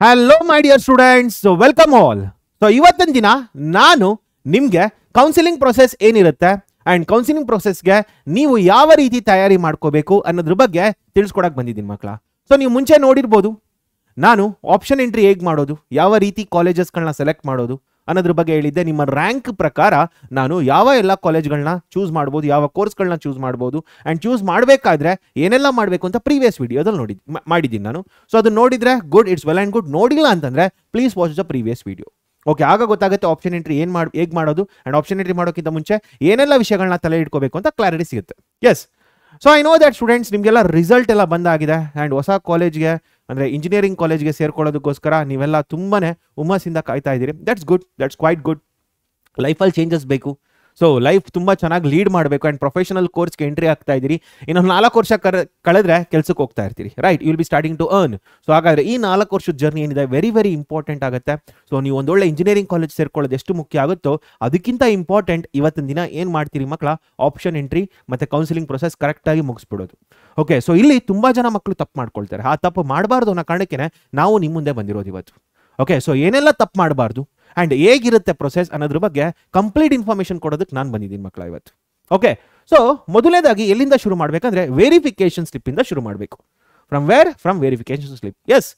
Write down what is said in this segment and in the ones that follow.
Hello my dear students, welcome all. So ಇವತ್ತಿನ ದಿನ ನಾನು ನಿಮಗೆ ಕೌನ್ಸಿಲಿಂಗ್ ಪ್ರೊಸೆಸ್ ಏನಿರುತ್ತೆ ಆ್ಯಂಡ್ ಕೌನ್ಸಿಲಿಂಗ್ ಪ್ರೊಸೆಸ್ಗೆ ನೀವು ಯಾವ ರೀತಿ ತಯಾರಿ ಮಾಡ್ಕೋಬೇಕು ಅನ್ನೋದ್ರ ಬಗ್ಗೆ ತಿಳಿಸ್ಕೊಡಕ್ಕೆ ಬಂದಿದ್ದೀನಿ ಮಕ್ಕಳ. ಸೊ ನೀವು ಮುಂಚೆ ನೋಡಿರ್ಬೋದು ನಾನು ಆಪ್ಷನ್ ಎಂಟ್ರಿ ಹೇಗೆ ಮಾಡೋದು, ಯಾವ ರೀತಿ ಕಾಲೇಜಸ್ಗಳನ್ನ ಸೆಲೆಕ್ಟ್ ಮಾಡೋದು ಅನ್ನೋದ್ರ ಬಗ್ಗೆ ಹೇಳಿದ್ದೆ. ನಿಮ್ಮ ರ್ಯಾಂಕ್ ಪ್ರಕಾರ ನಾನು ಯಾವ ಎಲ್ಲ ಕಾಲೇಜ್ಗಳನ್ನ ಚೂಸ್ ಮಾಡ್ಬೋದು, ಯಾವ ಕೋರ್ಸ್ಗಳನ್ನ ಚೂಸ್ ಮಾಡ್ಬೋದು ಆ್ಯಂಡ್ ಚೂಸ್ ಮಾಡಬೇಕಾದ್ರೆ ಏನೆಲ್ಲ ಮಾಡಬೇಕು ಅಂತ ಪ್ರೀವಿಯಸ್ ವಿಡಿಯೋದಲ್ಲಿ ಮಾಡಿದ್ದೀನಿ ನಾನು. ಸೊ ಅದನ್ನ ನೋಡಿದ್ರೆ good, it's well and good. ನೋಡಿಲ್ಲ ಅಂತಂದರೆ please watch the previous video. Okay, ಆಗ ಗೊತ್ತಾಗುತ್ತೆ ಆಪ್ಷನ್ ಎಂಟ್ರಿ ಹೇಗೆ ಮಾಡೋದು ಆ್ಯಂಡ್ ಆಪ್ಷನ್ ಎಂಟ್ರಿ ಮಾಡೋಕ್ಕಿಂತ ಮುಂಚೆ ಏನೆಲ್ಲ ವಿಷಯಗಳನ್ನ ತಲೆ ಇಟ್ಕೋಬೇಕು ಅಂತ ಕ್ಲಾರಿಟಿ ಸಿಗುತ್ತೆ. Yes, so I know that students ನಿಮಗೆಲ್ಲ ರಿಸಲ್ಟ್ ಎಲ್ಲ ಬಂದಾಗಿದೆ ಆ್ಯಂಡ್ ಹೊಸ ಕಾಲೇಜ್ಗೆ ಅಂದರೆ ಇಂಜಿನಿಯರಿಂಗ್ ಕಾಲೇಜ್ಗೆ ಸೇರ್ಕೊಳ್ಳೋದಕ್ಕೋಸ್ಕರ ನೀವೆಲ್ಲ ತುಂಬಾ ಹುಮ್ಮಸ್ಸಿಂದ ಕಾಯ್ತಾ ಇದ್ದೀರಿ. That's good, that's quite good. ಲೈಫಲ್ಲಿ ಚೇಂಜಸ್ ಬೇಕು. ಸೊ ಲೈಫ್ ತುಂಬ ಚೆನ್ನಾಗಿ ಲೀಡ್ ಮಾಡಬೇಕು ಆ್ಯಂಡ್ ಪ್ರೊಫೆಷನಲ್ ಕೋರ್ಸ್ಗೆ ಎಂಟ್ರಿ ಆಗ್ತಾ ಇದ್ದೀರಿ. ಇನ್ನೊಂದು 4 ವರ್ಷ ಕಳೆದ್ರೆ ಕೆಲಸಕ್ಕೆ ಹೋಗ್ತಾ ಇರ್ತೀರಿ, right? You will be starting to earn. So ಹಾಗಾದರೆ ಈ 4 ವರ್ಷದ ಜರ್ನಿ ಏನಿದೆ ವೆರಿ ವೆರಿ ಇಂಪಾರ್ಟೆಂಟ್ ಆಗುತ್ತೆ. ಸೊ ನೀವು ಒಂದೊಳ್ಳೆ ಇಂಜಿನಿಯರಿಂಗ್ ಕಾಲೇಜ್ ಸೇರ್ಕೊಳ್ಳೋದು ಎಷ್ಟು ಮುಖ್ಯ ಆಗುತ್ತೋ ಅದಕ್ಕಿಂತ ಇಂಪಾರ್ಟೆಂಟ್ ಇವತ್ತಿನ ದಿನ ಏನು ಮಾಡ್ತೀರಿ ಮಕ್ಕಳ, ಆಪ್ಷನ್ ಎಂಟ್ರಿ ಮತ್ತು ಕೌನ್ಸಿಲಿಂಗ್ ಪ್ರೊಸೆಸ್ ಕರೆಕ್ಟಾಗಿ ಮುಗಿಸ್ಬಿಡೋದು. ಓಕೆ, ಸೊ ಇಲ್ಲಿ ತುಂಬ ಜನ ಮಕ್ಕಳು ತಪ್ಪು ಮಾಡ್ಕೊಳ್ತಾರೆ. ಆ ತಪ್ಪು ಮಾಡಬಾರ್ದು ಅನ್ನೋ ಕಾರಣಕ್ಕೆ ನಾವು ನಿಮ್ಮ ಮುಂದೆ ಬಂದಿರೋದು ಇವತ್ತು. ಓಕೆ, ಸೊ ಏನೆಲ್ಲ ತಪ್ಪು ಮಾಡಬಾರ್ದು ಆ್ಯಂಡ್ ಹೇಗಿರುತ್ತೆ ಪ್ರೊಸೆಸ್ ಅನ್ನೋದ್ರ ಬಗ್ಗೆ ಕಂಪ್ಲೀಟ್ ಇನ್ಫಾರ್ಮೇಷನ್ ಕೊಡೋದಕ್ಕೆ ನಾನು ಬಂದಿದ್ದೀನಿ ಮಕ್ಕಳ ಇವತ್ತು. ಓಕೆ, ಸೊ ಮೊದಲನೇದಾಗಿ ಎಲ್ಲಿಂದ ಶುರು ಮಾಡಬೇಕಂದ್ರೆ ವೆರಿಫಿಕೇಶನ್ ಸ್ಲಿಪ್ಪಿಂದ ಶುರು ಮಾಡಬೇಕು. From verification slip. Yes,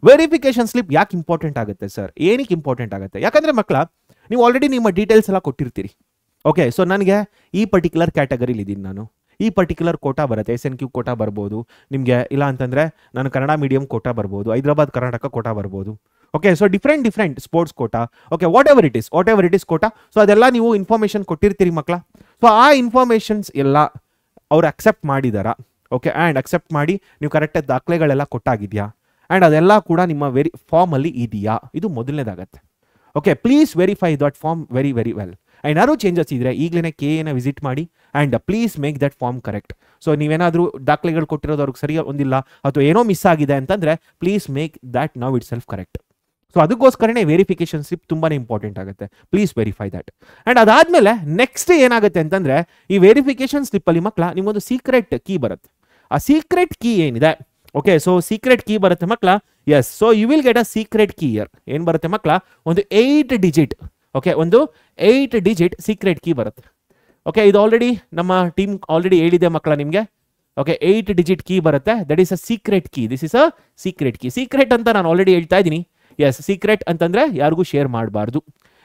verification slip ಯಾಕೆ ಇಂಪಾರ್ಟೆಂಟ್ ಆಗುತ್ತೆ ಸರ್? ಏನಕ್ಕೆ ಇಂಪಾರ್ಟೆಂಟ್ ಆಗುತ್ತೆ? ಯಾಕಂದರೆ ಮಕ್ಕಳ ನೀವು ಆಲ್ರೆಡಿ ನಿಮ್ಮ ಡೀಟೇಲ್ಸ್ ಎಲ್ಲ ಕೊಟ್ಟಿರ್ತೀರಿ. ಓಕೆ, ಸೊ ನನಗೆ ಈ ಪರ್ಟಿಕ್ಯುಲರ್ ಕ್ಯಾಟಗರಿಲಿ ಇದ್ದೀನಿ, ನಾನು ಈ ಪರ್ಟಿಕ್ಯುಲರ್ ಕೋಟಾ ಬರುತ್ತೆ, SNQ ಕೋಟಾ ಬರ್ಬೋದು ನಿಮಗೆ, ಇಲ್ಲ ಅಂತಂದರೆ ನಾನು ಕನ್ನಡ ಮೀಡಿಯಂ ಕೋಟಾ ಬರ್ಬೋದು, ಹೈದರಾಬಾದ್ ಕರ್ನಾಟಕ ಕೋಟಾ ಬರ್ಬೋದು. Okay, so different sports quota, okay, whatever it is quota. So ಅದೆಲ್ಲ ನೀವು ಇನ್ಫಾರ್ಮೇಷನ್ ಕೊಟ್ಟಿರ್ತೀರಿ ಮಕ್ಕಳ. ಸೊ ಆ ಇನ್ಫಾರ್ಮೇಷನ್ಸ್ ಎಲ್ಲ ಅವ್ರು ಅಕ್ಸೆಪ್ಟ್ ಮಾಡಿದಾರಾ? ಓಕೆ, ಆ್ಯಂಡ್ ಅಕ್ಸೆಪ್ಟ್ ಮಾಡಿ ನೀವು ಕರೆಕ್ಟಾಗಿ ದಾಖಲೆಗಳೆಲ್ಲ ಕೊಟ್ಟಾಗಿದೆಯಾ ಆ್ಯಂಡ್ ಅದೆಲ್ಲ ಕೂಡ ನಿಮ್ಮ ಫಾರ್ಮಲ್ಲಿ ಇದೆಯಾ? ಇದು ಮೊದಲನೇದಾಗತ್ತೆ. Okay, please verify that form very very well. ಏನಾದ್ರು ಚೇಂಜಸ್ ಇದ್ದರೆ ಈಗಲೇ KAನ ವಿಸಿಟ್ ಮಾಡಿ and please make that form correct. So ನೀವೇನಾದರೂ ದಾಖಲೆಗಳು ಕೊಟ್ಟಿರೋದು ಅವ್ರಿಗೆ ಸರಿಯಾಗಿ ಹೊಂದಿಲ್ಲ ಅಥವಾ ಏನೋ ಮಿಸ್ ಆಗಿದೆ ಅಂತಂದರೆ please make that now it self correct. So ಅದಕ್ಕೋಸ್ಕರನೇ ವೆರಿಫಿಕೇಶನ್ ಸ್ಲಿಪ್ ತುಂಬಾ ಇಂಪಾರ್ಟೆಂಟ್ ಆಗುತ್ತೆ. Please verify that. ಆ್ಯಂಡ್ ಅದಾದಮೇಲೆ ನೆಕ್ಸ್ಟ್ ಏನಾಗುತ್ತೆ ಅಂತಂದರೆ ಈ ವೆರಿಫಿಕೇಶನ್ ಸ್ಲಿಪ್ಪಲ್ಲಿ ಮಕ್ಕಳ ನಿಮ್ಮೊಂದು ಸೀಕ್ರೆಟ್ ಕೀ ಬರುತ್ತೆ. ಆ ಸೀಕ್ರೆಟ್ ಕೀ ಏನಿದೆ, ಓಕೆ, ಸೊ ಸೀಕ್ರೆಟ್ ಕೀ ಬರುತ್ತೆ ಮಕ್ಕಳ. Yes, so you will get a secret key here. ಏನು ಬರುತ್ತೆ ಮಕ್ಕಳ? ಒಂದು 8 ಡಿಜಿಟ್, ಓಕೆ, ಒಂದು 8 ಡಿಜಿಟ್ ಸೀಕ್ರೆಟ್ ಕೀ ಬರುತ್ತೆ. ಓಕೆ, ಇದು ಆಲ್ರೆಡಿ ನಮ್ಮ ಟೀಮ್ ಆಲ್ರೆಡಿ ಹೇಳಿದೆ ಮಕ್ಕಳ ನಿಮಗೆ. ಓಕೆ, 8 ಡಿಜಿಟ್ ಕೀ ಬರುತ್ತೆ. That is a secret key. This is a secret key. Secret ಅಂತ ನಾನು ಆಲ್ರೆಡಿ ಹೇಳ್ತಾ ಇದ್ದೀನಿ. ಎಸ್, ಸೀಕ್ರೆಟ್ ಅಂತಂದರೆ ಯಾರಿಗೂ ಶೇರ್ ಮಾಡಬಾರ್ದು.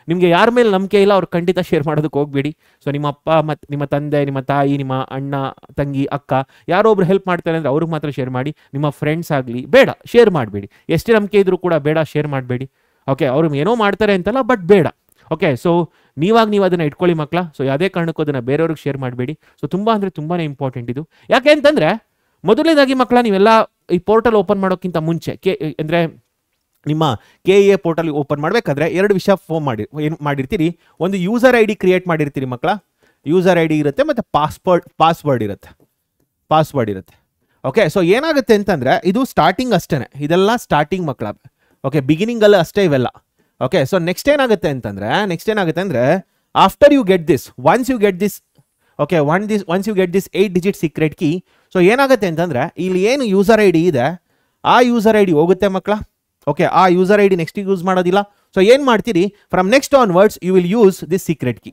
ನಿಮಗೆ ಯಾರ ಮೇಲೆ ನಂಬಿಕೆ ಇಲ್ಲ ಅವ್ರು ಖಂಡಿತ ಶೇರ್ ಮಾಡೋದಕ್ಕೆ ಹೋಗಬೇಡಿ. ಸೊ ನಿಮ್ಮ ಅಪ್ಪ ಮತ್ತು ನಿಮ್ಮ ತಂದೆ, ನಿಮ್ಮ ತಾಯಿ, ನಿಮ್ಮ ಅಣ್ಣ, ತಂಗಿ, ಅಕ್ಕ ಯಾರೊಬ್ರು ಹೆಲ್ಪ್ ಮಾಡ್ತಾರೆ ಅಂದರೆ ಅವ್ರಿಗೆ ಮಾತ್ರ ಶೇರ್ ಮಾಡಿ. ನಿಮ್ಮ ಫ್ರೆಂಡ್ಸ್ ಆಗಲಿ ಬೇಡ, ಶೇರ್ ಮಾಡಬೇಡಿ. ಎಷ್ಟೇ ನಂಬಿಕೆ ಇದ್ರೂ ಕೂಡ ಬೇಡ, ಶೇರ್ ಮಾಡಬೇಡಿ. ಓಕೆ, ಅವ್ರು ಏನೋ ಮಾಡ್ತಾರೆ ಅಂತಲ್ಲ, ಬಟ್ ಬೇಡ. ಓಕೆ, ಸೊ ನೀವು ಅದನ್ನು ಇಟ್ಕೊಳ್ಳಿ ಮಕ್ಕಳ. ಸೊ ಯಾವುದೇ ಕಾರಣಕ್ಕೂ ಅದನ್ನು ಬೇರೆಯವ್ರಿಗೆ ಶೇರ್ ಮಾಡಬೇಡಿ. ಸೊ ತುಂಬ ಅಂದರೆ ತುಂಬಾ ಇಂಪಾರ್ಟೆಂಟ್ ಇದು. ಯಾಕೆ ಅಂತಂದರೆ ಮೊದಲನೇದಾಗಿ ಮಕ್ಕಳ ನೀವೆಲ್ಲ ಈ ಪೋರ್ಟಲ್ ಓಪನ್ ಮಾಡೋಕ್ಕಿಂತ ಮುಂಚೆ ಅಂದರೆ ನಿಮ್ಮ KA ಪೋರ್ಟಲ್ ಓಪನ್ ಮಾಡಬೇಕಾದ್ರೆ 2 ವಿಷಯ ಏನು ಮಾಡಿರ್ತೀರಿ. ಒಂದು ಯೂಸರ್ ID ಕ್ರಿಯೇಟ್ ಮಾಡಿರ್ತೀರಿ ಮಕ್ಕಳ. ಯೂಸರ್ ID ಇರುತ್ತೆ ಮತ್ತು ಪಾಸ್ವರ್ಡ್ ಇರುತ್ತೆ. ಓಕೆ, ಸೊ ಏನಾಗುತ್ತೆ ಅಂತಂದರೆ ಇದು ಸ್ಟಾರ್ಟಿಂಗ್ ಅಷ್ಟೇ, ಇದೆಲ್ಲ ಸ್ಟಾರ್ಟಿಂಗ್ ಮಕ್ಕಳ. ಓಕೆ, ಬಿಗಿನಿಂಗಲ್ಲಿ ಅಷ್ಟೇ ಇವೆಲ್ಲ. ಓಕೆ, ಸೊ ನೆಕ್ಸ್ಟ್ ಏನಾಗುತ್ತೆ ಅಂದರೆ after you get this, once you get this, okay, once you get this 8 digit secret key, so ಏನಾಗುತ್ತೆ ಅಂತಂದರೆ ಇಲ್ಲಿ ಏನು ಯೂಸರ್ ID ಇದೆ ಆ ಯೂಸರ್ ID ಹೋಗುತ್ತೆ ಮಕ್ಕಳ. ಓಕೆ, ಆ ಯೂಸರ್ ID ನೆಕ್ಸ್ಟ್ ಯೂಸ್ ಮಾಡೋದಿಲ್ಲ. ಸೊ ಏನು ಮಾಡ್ತೀರಿ, from next onwards you will use this secret key.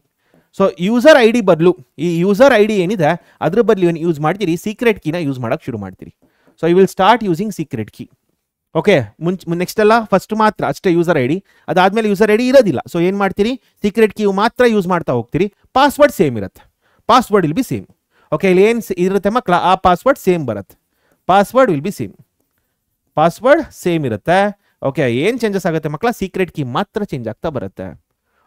So user ID ಬದಲು ಈ ಯೂಸರ್ ID ಏನಿದೆ ಅದ್ರ ಬದಲು ಏನು ಯೂಸ್ ಮಾಡ್ತೀರಿ, ಸೀಕ್ರೆಟ್ ಕೀನ ಯೂಸ್ ಮಾಡೋಕ್ಕೆ ಶುರು ಮಾಡ್ತೀರಿ. So you will start using secret key. Okay, next ಎಲ್ಲ ಫಸ್ಟ್ ಮಾತ್ರ ಅಷ್ಟೇ ಯೂಸರ್ ID, ಅದಾದಮೇಲೆ ಯೂಸರ್ ID ಇರೋದಿಲ್ಲ. ಸೊ ಏನು ಮಾಡ್ತೀರಿ, ಸೀಕ್ರೆಟ್ ಕೀ ಮಾತ್ರ ಯೂಸ್ ಮಾಡ್ತಾ ಹೋಗ್ತೀರಿ. ಪಾಸ್ವರ್ಡ್ ಸೇಮ್ ಇರುತ್ತೆ, password will be same. Okay, ಇಲ್ಲಿ ಏನು ಇರುತ್ತೆ ಮಕ್ಕಳ, ಆ ಪಾಸ್ವರ್ಡ್ ಸೇಮ್ ಬರುತ್ತೆ. Password will be same, password same ಇರುತ್ತೆ. ಓಕೆ, ಏನು ಚೇಂಜಸ್ ಆಗುತ್ತೆ ಮಕ್ಕಳ, ಸೀಕ್ರೆಟ್ ಕೀ ಮಾತ್ರ ಚೇಂಜ್ ಆಗ್ತಾ ಬರುತ್ತೆ.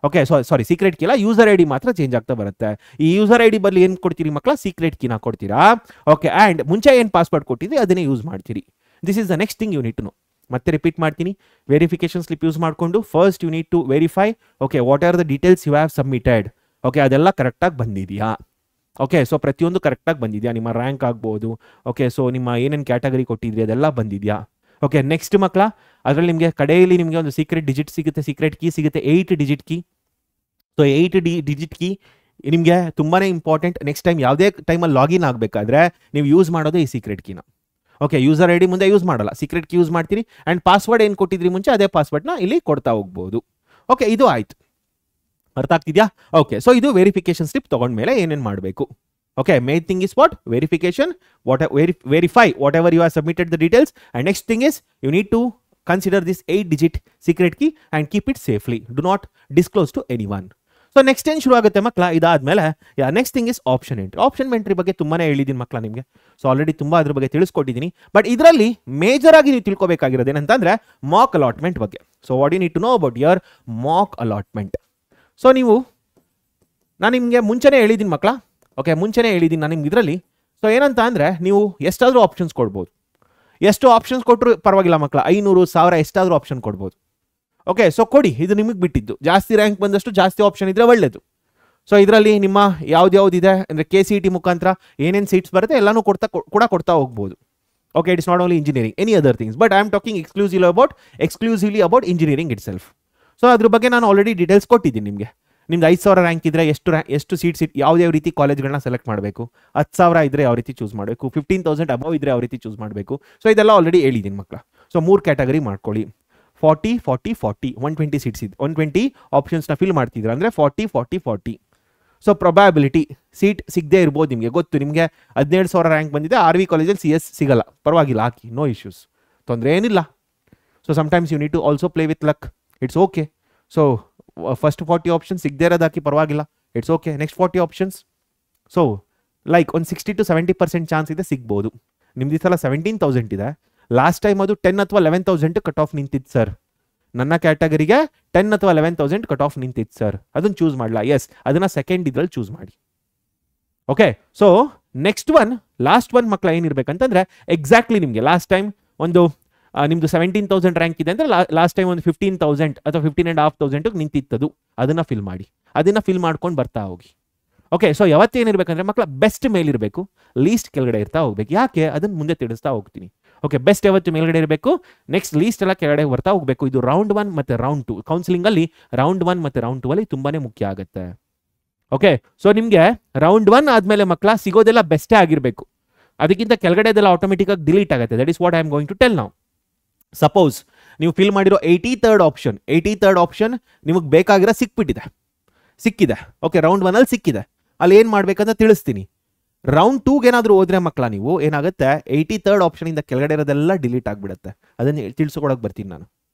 ಓಕೆ, ಸಾರಿ ಸೀಕ್ರೆಟ್ ಕೀ ಇಲ್ಲ, ಯೂಸರ್ ID ಮಾತ್ರ ಚೇಂಜ್ ಆಗ್ತಾ ಬರುತ್ತೆ. ಈ ಯೂಸರ್ ID ಬದಲು ಏನು ಕೊಡ್ತೀರಿ ಮಕ್ಕಳ, ಸೀಕ್ರೆಟ್ ಕೀನ ಕೊಡ್ತೀರಾ. ಓಕೆ, ಆ್ಯಂಡ್ ಮುಂಚೆ ಏನು ಪಾಸ್ವರ್ಡ್ ಕೊಟ್ಟಿದ್ರಿ ಅದನ್ನೇ ಯೂಸ್ ಮಾಡ್ತೀರಿ. This is the next thing you need to know. ಮತ್ತೆ ರಿಪೀಟ್ ಮಾಡ್ತೀನಿ, ವೆರಿಫಿಕೇಶನ್ ಸ್ಲಿಪ್ ಯೂಸ್ ಮಾಡಿಕೊಂಡು first you need to verify, okay, what are the details you have submitted. Okay, ಅದೆಲ್ಲ ಕರೆಕ್ಟಾಗಿ ಬಂದಿದೆಯಾ? ಓಕೆ, ಸೊ ಪ್ರತಿಯೊಂದು ಕರೆಕ್ಟಾಗಿ ಬಂದಿದೆಯಾ? ನಿಮ್ಮ ರ್ಯಾಂಕ್ ಆಗ್ಬೋದು, ಓಕೆ, ಸೊ ನಿಮ್ಮ ಏನೇನು ಕ್ಯಾಟಗರಿ ಕೊಟ್ಟಿದ್ರಿ ಅದೆಲ್ಲ ಬಂದಿದೆಯಾ? ಓಕೆ, ನೆಕ್ಸ್ಟ್ ಮಕ್ಕಳ ಅದರಲ್ಲಿ ನಿಮಗೆ ಕಡೆಯಲ್ಲಿ ನಿಮಗೆ ಒಂದು ಸೀಕ್ರೆಟ್ ಡಿಜಿಟ್ ಸಿಗುತ್ತೆ, ಸೀಕ್ರೆಟ್ ಕೀ ಸಿಗುತ್ತೆ, 8 digit key. So 8 digit key ನಿಮಗೆ ತುಂಬಾ ಇಂಪಾರ್ಟೆಂಟ್. ನೆಕ್ಸ್ಟ್ ಟೈಮ್ ಯಾವುದೇ ಟೈಮಲ್ಲಿ ಲಾಗಿನ್ ಆಗಬೇಕಾದ್ರೆ ನೀವು ಯೂಸ್ ಮಾಡೋದು ಈ ಸೀಕ್ರೆಟ್ ಕೀನ. ಓಕೆ, ಯೂಸರ್ ಐ ಡಿ ಮುಂದೆ ಯೂಸ್ ಮಾಡಲ್ಲ, ಸೀಕ್ರೆಟ್ ಕೀ ಯೂಸ್ ಮಾಡ್ತೀರಿ. ಆ್ಯಂಡ್ ಪಾಸ್ವರ್ಡ್ ಏನು ಕೊಟ್ಟಿದ್ರಿ ಮುಂಚೆ ಅದೇ ಪಾಸ್ವರ್ಡ್ನ ಇಲ್ಲಿ ಕೊಡ್ತಾ ಹೋಗ್ಬೋದು. ಓಕೆ, ಇದು ಆಯ್ತು. ಅರ್ಥ ಆಗ್ತಿದ್ಯಾ? ಓಕೆ, ಸೊ ಇದು ವೆರಿಫಿಕೇಶನ್ ಸ್ಲಿಪ್ ತಗೊಂಡ್ಮೇಲೆ ಏನೇನು ಮಾಡಬೇಕು. Okay, main thing is what verification, verify whatever you are submitted the details. And next thing is you need to consider this 8-digit secret key and keep it safely. Do not disclose to anyone. So next ಏನು ಶುರು ಆಗುತ್ತೆ ಮಕ್ಕಳ, ಇದಾದ್ಮೇಲೆ next thing is option entry. Option entry ಬಗ್ಗೆ ತುಂಬಾನೇ ಹೇಳಿದ್ದೀನಿ ಮಕ್ಕಳ ನಿಮಗೆ. ಸೊ ಆಲ್ರೆಡಿ ತುಂಬಾ ಅದ್ರ ಬಗ್ಗೆ ತಿಳಿಸ್ಕೊಟ್ಟಿದ್ದೀನಿ. ಬಟ್ ಇದರಲ್ಲಿ ಮೇಜರ್ ಆಗಿ ನೀವು ತಿಳ್ಕೊಬೇಕಾಗಿರೋದು ಏನಂತಂದ್ರೆ ಮಾಕ್ ಅಲಾಟ್ಮೆಂಟ್ ಬಗ್ಗೆ. So what you need to know about your mock allotment. So ನಾನು ನಿಮಗೆ ಮುಂಚೆನೇ ಹೇಳಿದ್ದೀನಿ ಮಕ್ಕಳ. ಓಕೆ, ಮುಂಚೆನೇ ಹೇಳಿದ್ದೀನಿ ನಾನು ನಿಮ್ಗೆ ಇದರಲ್ಲಿ. ಸೊ ಏನಂತ ಅಂದರೆ ನೀವು ಎಷ್ಟಾದರೂ ಆಪ್ಷನ್ಸ್ ಕೊಡ್ಬೋದು. ಎಷ್ಟು ಆಪ್ಷನ್ಸ್ ಕೊಟ್ಟರು ಪರವಾಗಿಲ್ಲ ಮಕ್ಕಳ, 500, 1000 ಎಷ್ಟಾದರೂ ಆಪ್ಷನ್ ಕೊಡ್ಬೋದು. ಓಕೆ, ಸೊ ಕೊಡಿ, ಇದು ನಿಮಗೆ ಬಿಟ್ಟಿದ್ದು. ಜಾಸ್ತಿ ರ್ಯಾಂಕ್ ಬಂದಷ್ಟು ಜಾಸ್ತಿ ಆಪ್ಷನ್ ಇದ್ರೆ ಒಳ್ಳೇದು. ಸೊ ಇದರಲ್ಲಿ ನಿಮ್ಮ ಯಾವ್ದಿದೆ ಅಂದರೆ KCET ಮುಖಾಂತರ ಏನೇನು ಸೀಟ್ಸ್ ಬರುತ್ತೆ ಎಲ್ಲನೂ ಕೊಡ್ತಾ ಹೋಗ್ಬೋದು. Okay, it's not only engineering, any other things, but I am talking exclusively about engineering it self. So ಅದ್ರ ಬಗ್ಗೆ ನಾನು ಆಲ್ರೆಡಿ ಡೀಟೇಲ್ಸ್ ಕೊಟ್ಟಿದ್ದೀನಿ ನಿಮಗೆ. ನಿಮ್ದು 5000 ರ್ಯಾಂಕ್ ಇದ್ದರೆ ಎಷ್ಟು ಸೀಟ್ಸ್ ಯಾವ ರೀತಿ ಕಾಲೇಜ್ಗಳನ್ನ ಸೆಲೆಕ್ಟ್ ಮಾಡಬೇಕು, 10,000 ಇದ್ದರೆ ಯಾವ ರೀತಿ ಚೂಸ್ ಮಾಡಬೇಕು, 15,000 ಅಬವ್ ಇದ್ದರೆ ಯಾವ ರೀತಿ ಚೂಸ್ ಮಾಡಬೇಕು. ಸೊ ಇದೆಲ್ಲ ಆಲ್ರೆಡಿ ಹೇಳಿದ್ದೀನಿ ಮಕ್ಕಳ. ಸೊ 3 ಕ್ಯಾಟಗರಿ ಮಾಡ್ಕೊಳ್ಳಿ. 40, 40, 40, 120 ಸೀಟ್ಸ್ ಇದೆ. 120 ಆಪ್ಷನ್ಸ್ನ ಫಿಲ್ ಮಾಡ್ತಿದ್ರೆ ಅಂದರೆ 40, 40, 40. ಸೊ ಪ್ರೊಬ್ಯಾಬಿಲಿಟಿ ಸೀಟ್ ಸಿಗದೇ ಇರ್ಬೋದು. ನಿಮಗೆ ಗೊತ್ತು, ನಿಮಗೆ 17,000 ರ್ಯಾಂಕ್ ಬಂದಿದೆ, RV ಕಾಲೇಜಲ್ಲಿ CS ಸಿಗಲ್ಲ, ಪರವಾಗಿಲ್ಲ, ಹಾಕಿ, ನೋ ಇಶ್ಯೂಸ್, ತೊಂದರೆ ಏನಿಲ್ಲ. So sometimes you need to also play with luck, it's okay. So first 40 options ಸಿಗದೇ ಇರೋದು ಹಾಕಿ, ಪರವಾಗಿಲ್ಲ, it's okay. Next 40 options, so like ಒಂದು 60 to 70% ಚಾನ್ಸ್ ಇದೆ ಸಿಗ್ಬೋದು. ನಿಮ್ದು ಈ ಸಲ 17,000 ಇದೆ. ಲಾಸ್ಟ್ ಟೈಮ್ ಅದು 10 ಅಥವಾ 11,000 ಕಟ್ ಆಫ್ ನಿಂತಿತ್ತು ಸರ್. ನನ್ನ ಕ್ಯಾಟಗರಿಗೆ 10 ಅಥವಾ 11,000 ಕಟ್ ಆಫ್ ನಿಂತಿತ್ತು ಸರ್. ಅದನ್ನು ಚೂಸ್ ಮಾಡಲ್ಲ. ಎಸ್, ಅದನ್ನು ಸೆಕೆಂಡ್ ಇದ್ರಲ್ಲಿ ಚೂಸ್ ಮಾಡಿ. Okay, so next last one ಮಕ್ಕಳ ಏನಿರ್ಬೇಕಂತಂದ್ರೆ ಎಕ್ಸಾಕ್ಟ್ಲಿ ನಿಮಗೆ ಲಾಸ್ಟ್ ಟೈಮ್ ಒಂದು ನಿಮ್ದು 17,000 ರ್ಯಾಂಕ್ ಇದೆ ಅಂದರೆ ಲಾಸ್ಟ್ ಟೈಮ್ ಒಂದು 15,000 ಅಥವಾ 15,500 ನಿಂತಿತ್ತದು. ಅದನ್ನು ಫಿಲ್ ಮಾಡಿ, ಅದನ್ನು ಫಿಲ್ ಮಾಡ್ಕೊಂಡು ಬರ್ತಾ ಹೋಗಿ. ಓಕೆ, ಸೊ ಯಾವತ್ತೇನಿರ್ಬೇಕಂದ್ರೆ ಮಕ್ಕಳ ಬೆಸ್ಟ್ ಮೇಲಿರಬೇಕು, ಲೀಸ್ಟ್ ಕೆಳಗಡೆ ಇರ್ತಾ ಹೋಗ್ಬೇಕು. ಯಾಕೆ ಅದನ್ನು ಮುಂದೆ ತಿಳಿಸ್ತಾ ಹೋಗ್ತೀನಿ. ಓಕೆ, ಬೆಸ್ಟ್ ಯಾವತ್ತು ಮೇಲ್ಗಡೆ ಇರಬೇಕು, ನೆಕ್ಸ್ಟ್ ಲೀಸ್ಟ್ ಎಲ್ಲ ಕೆಳಗಡೆ ಬರ್ತಾ ಹೋಗಬೇಕು. ಇದು ರೌಂಡ್ 1 ಮತ್ತು ರೌಂಡ್ 2 ಕೌನ್ಸಿಲಿಂಗಲ್ಲಿ ರೌಂಡ್ 1 ಮತ್ತು ರೌಂಡ್ 2 ಅಲ್ಲಿ ತುಂಬಾನೇ ಮುಖ್ಯ ಆಗುತ್ತೆ. ಓಕೆ, ಸೊ ನಿಮಗೆ ರೌಂಡ್ 1 ಆದಮೇಲೆ ಮಕ್ಕಳ ಸಿಗೋದೆಲ್ಲ ಬೆಸ್ಟೇ ಆಗಿರಬೇಕು. ಅದಕ್ಕಿಂತ ಕೆಳಗಡೆದೆಲ್ಲ ಆಟೋಮೆಟಿಕ್ ಆಗಿ ಡಿಲೀಟ್ ಆಗುತ್ತೆ. That is what I am going to tell now. Suppose ನೀವು ಫಿಲ್ ಮಾಡಿರೋ 83rd ಆಪ್ಷನ್ ನಿಮಗೆ ಬೇಕಾಗಿರೋ ಸಿಕ್ಕಿದೆ. ಓಕೆ, ರೌಂಡ್ 1 ಅಲ್ಲಿ ಸಿಕ್ಕಿದೆ. ಅಲ್ಲಿ ಏನು ಮಾಡ್ಬೇಕಂತ ತಿಳಿಸ್ತೀನಿ. ರೌಂಡ್ 2ಗೆ ಏನಾದರೂ ಹೋದ್ರೆ ಮಕ್ಕಳ ನೀವು ಏನಾಗುತ್ತೆ, 83rd ಆಪ್ಷನಿಂದ ಕೆಳಗಡೆ ಇರೋದೆಲ್ಲ ಡಿಲೀಟ್ ಆಗಿಬಿಡುತ್ತೆ. ಅದನ್ನು ತಿಳಿಸ್ಕೊಡೋಕೆ ಬರ್ತೀನಿ ನಾನು.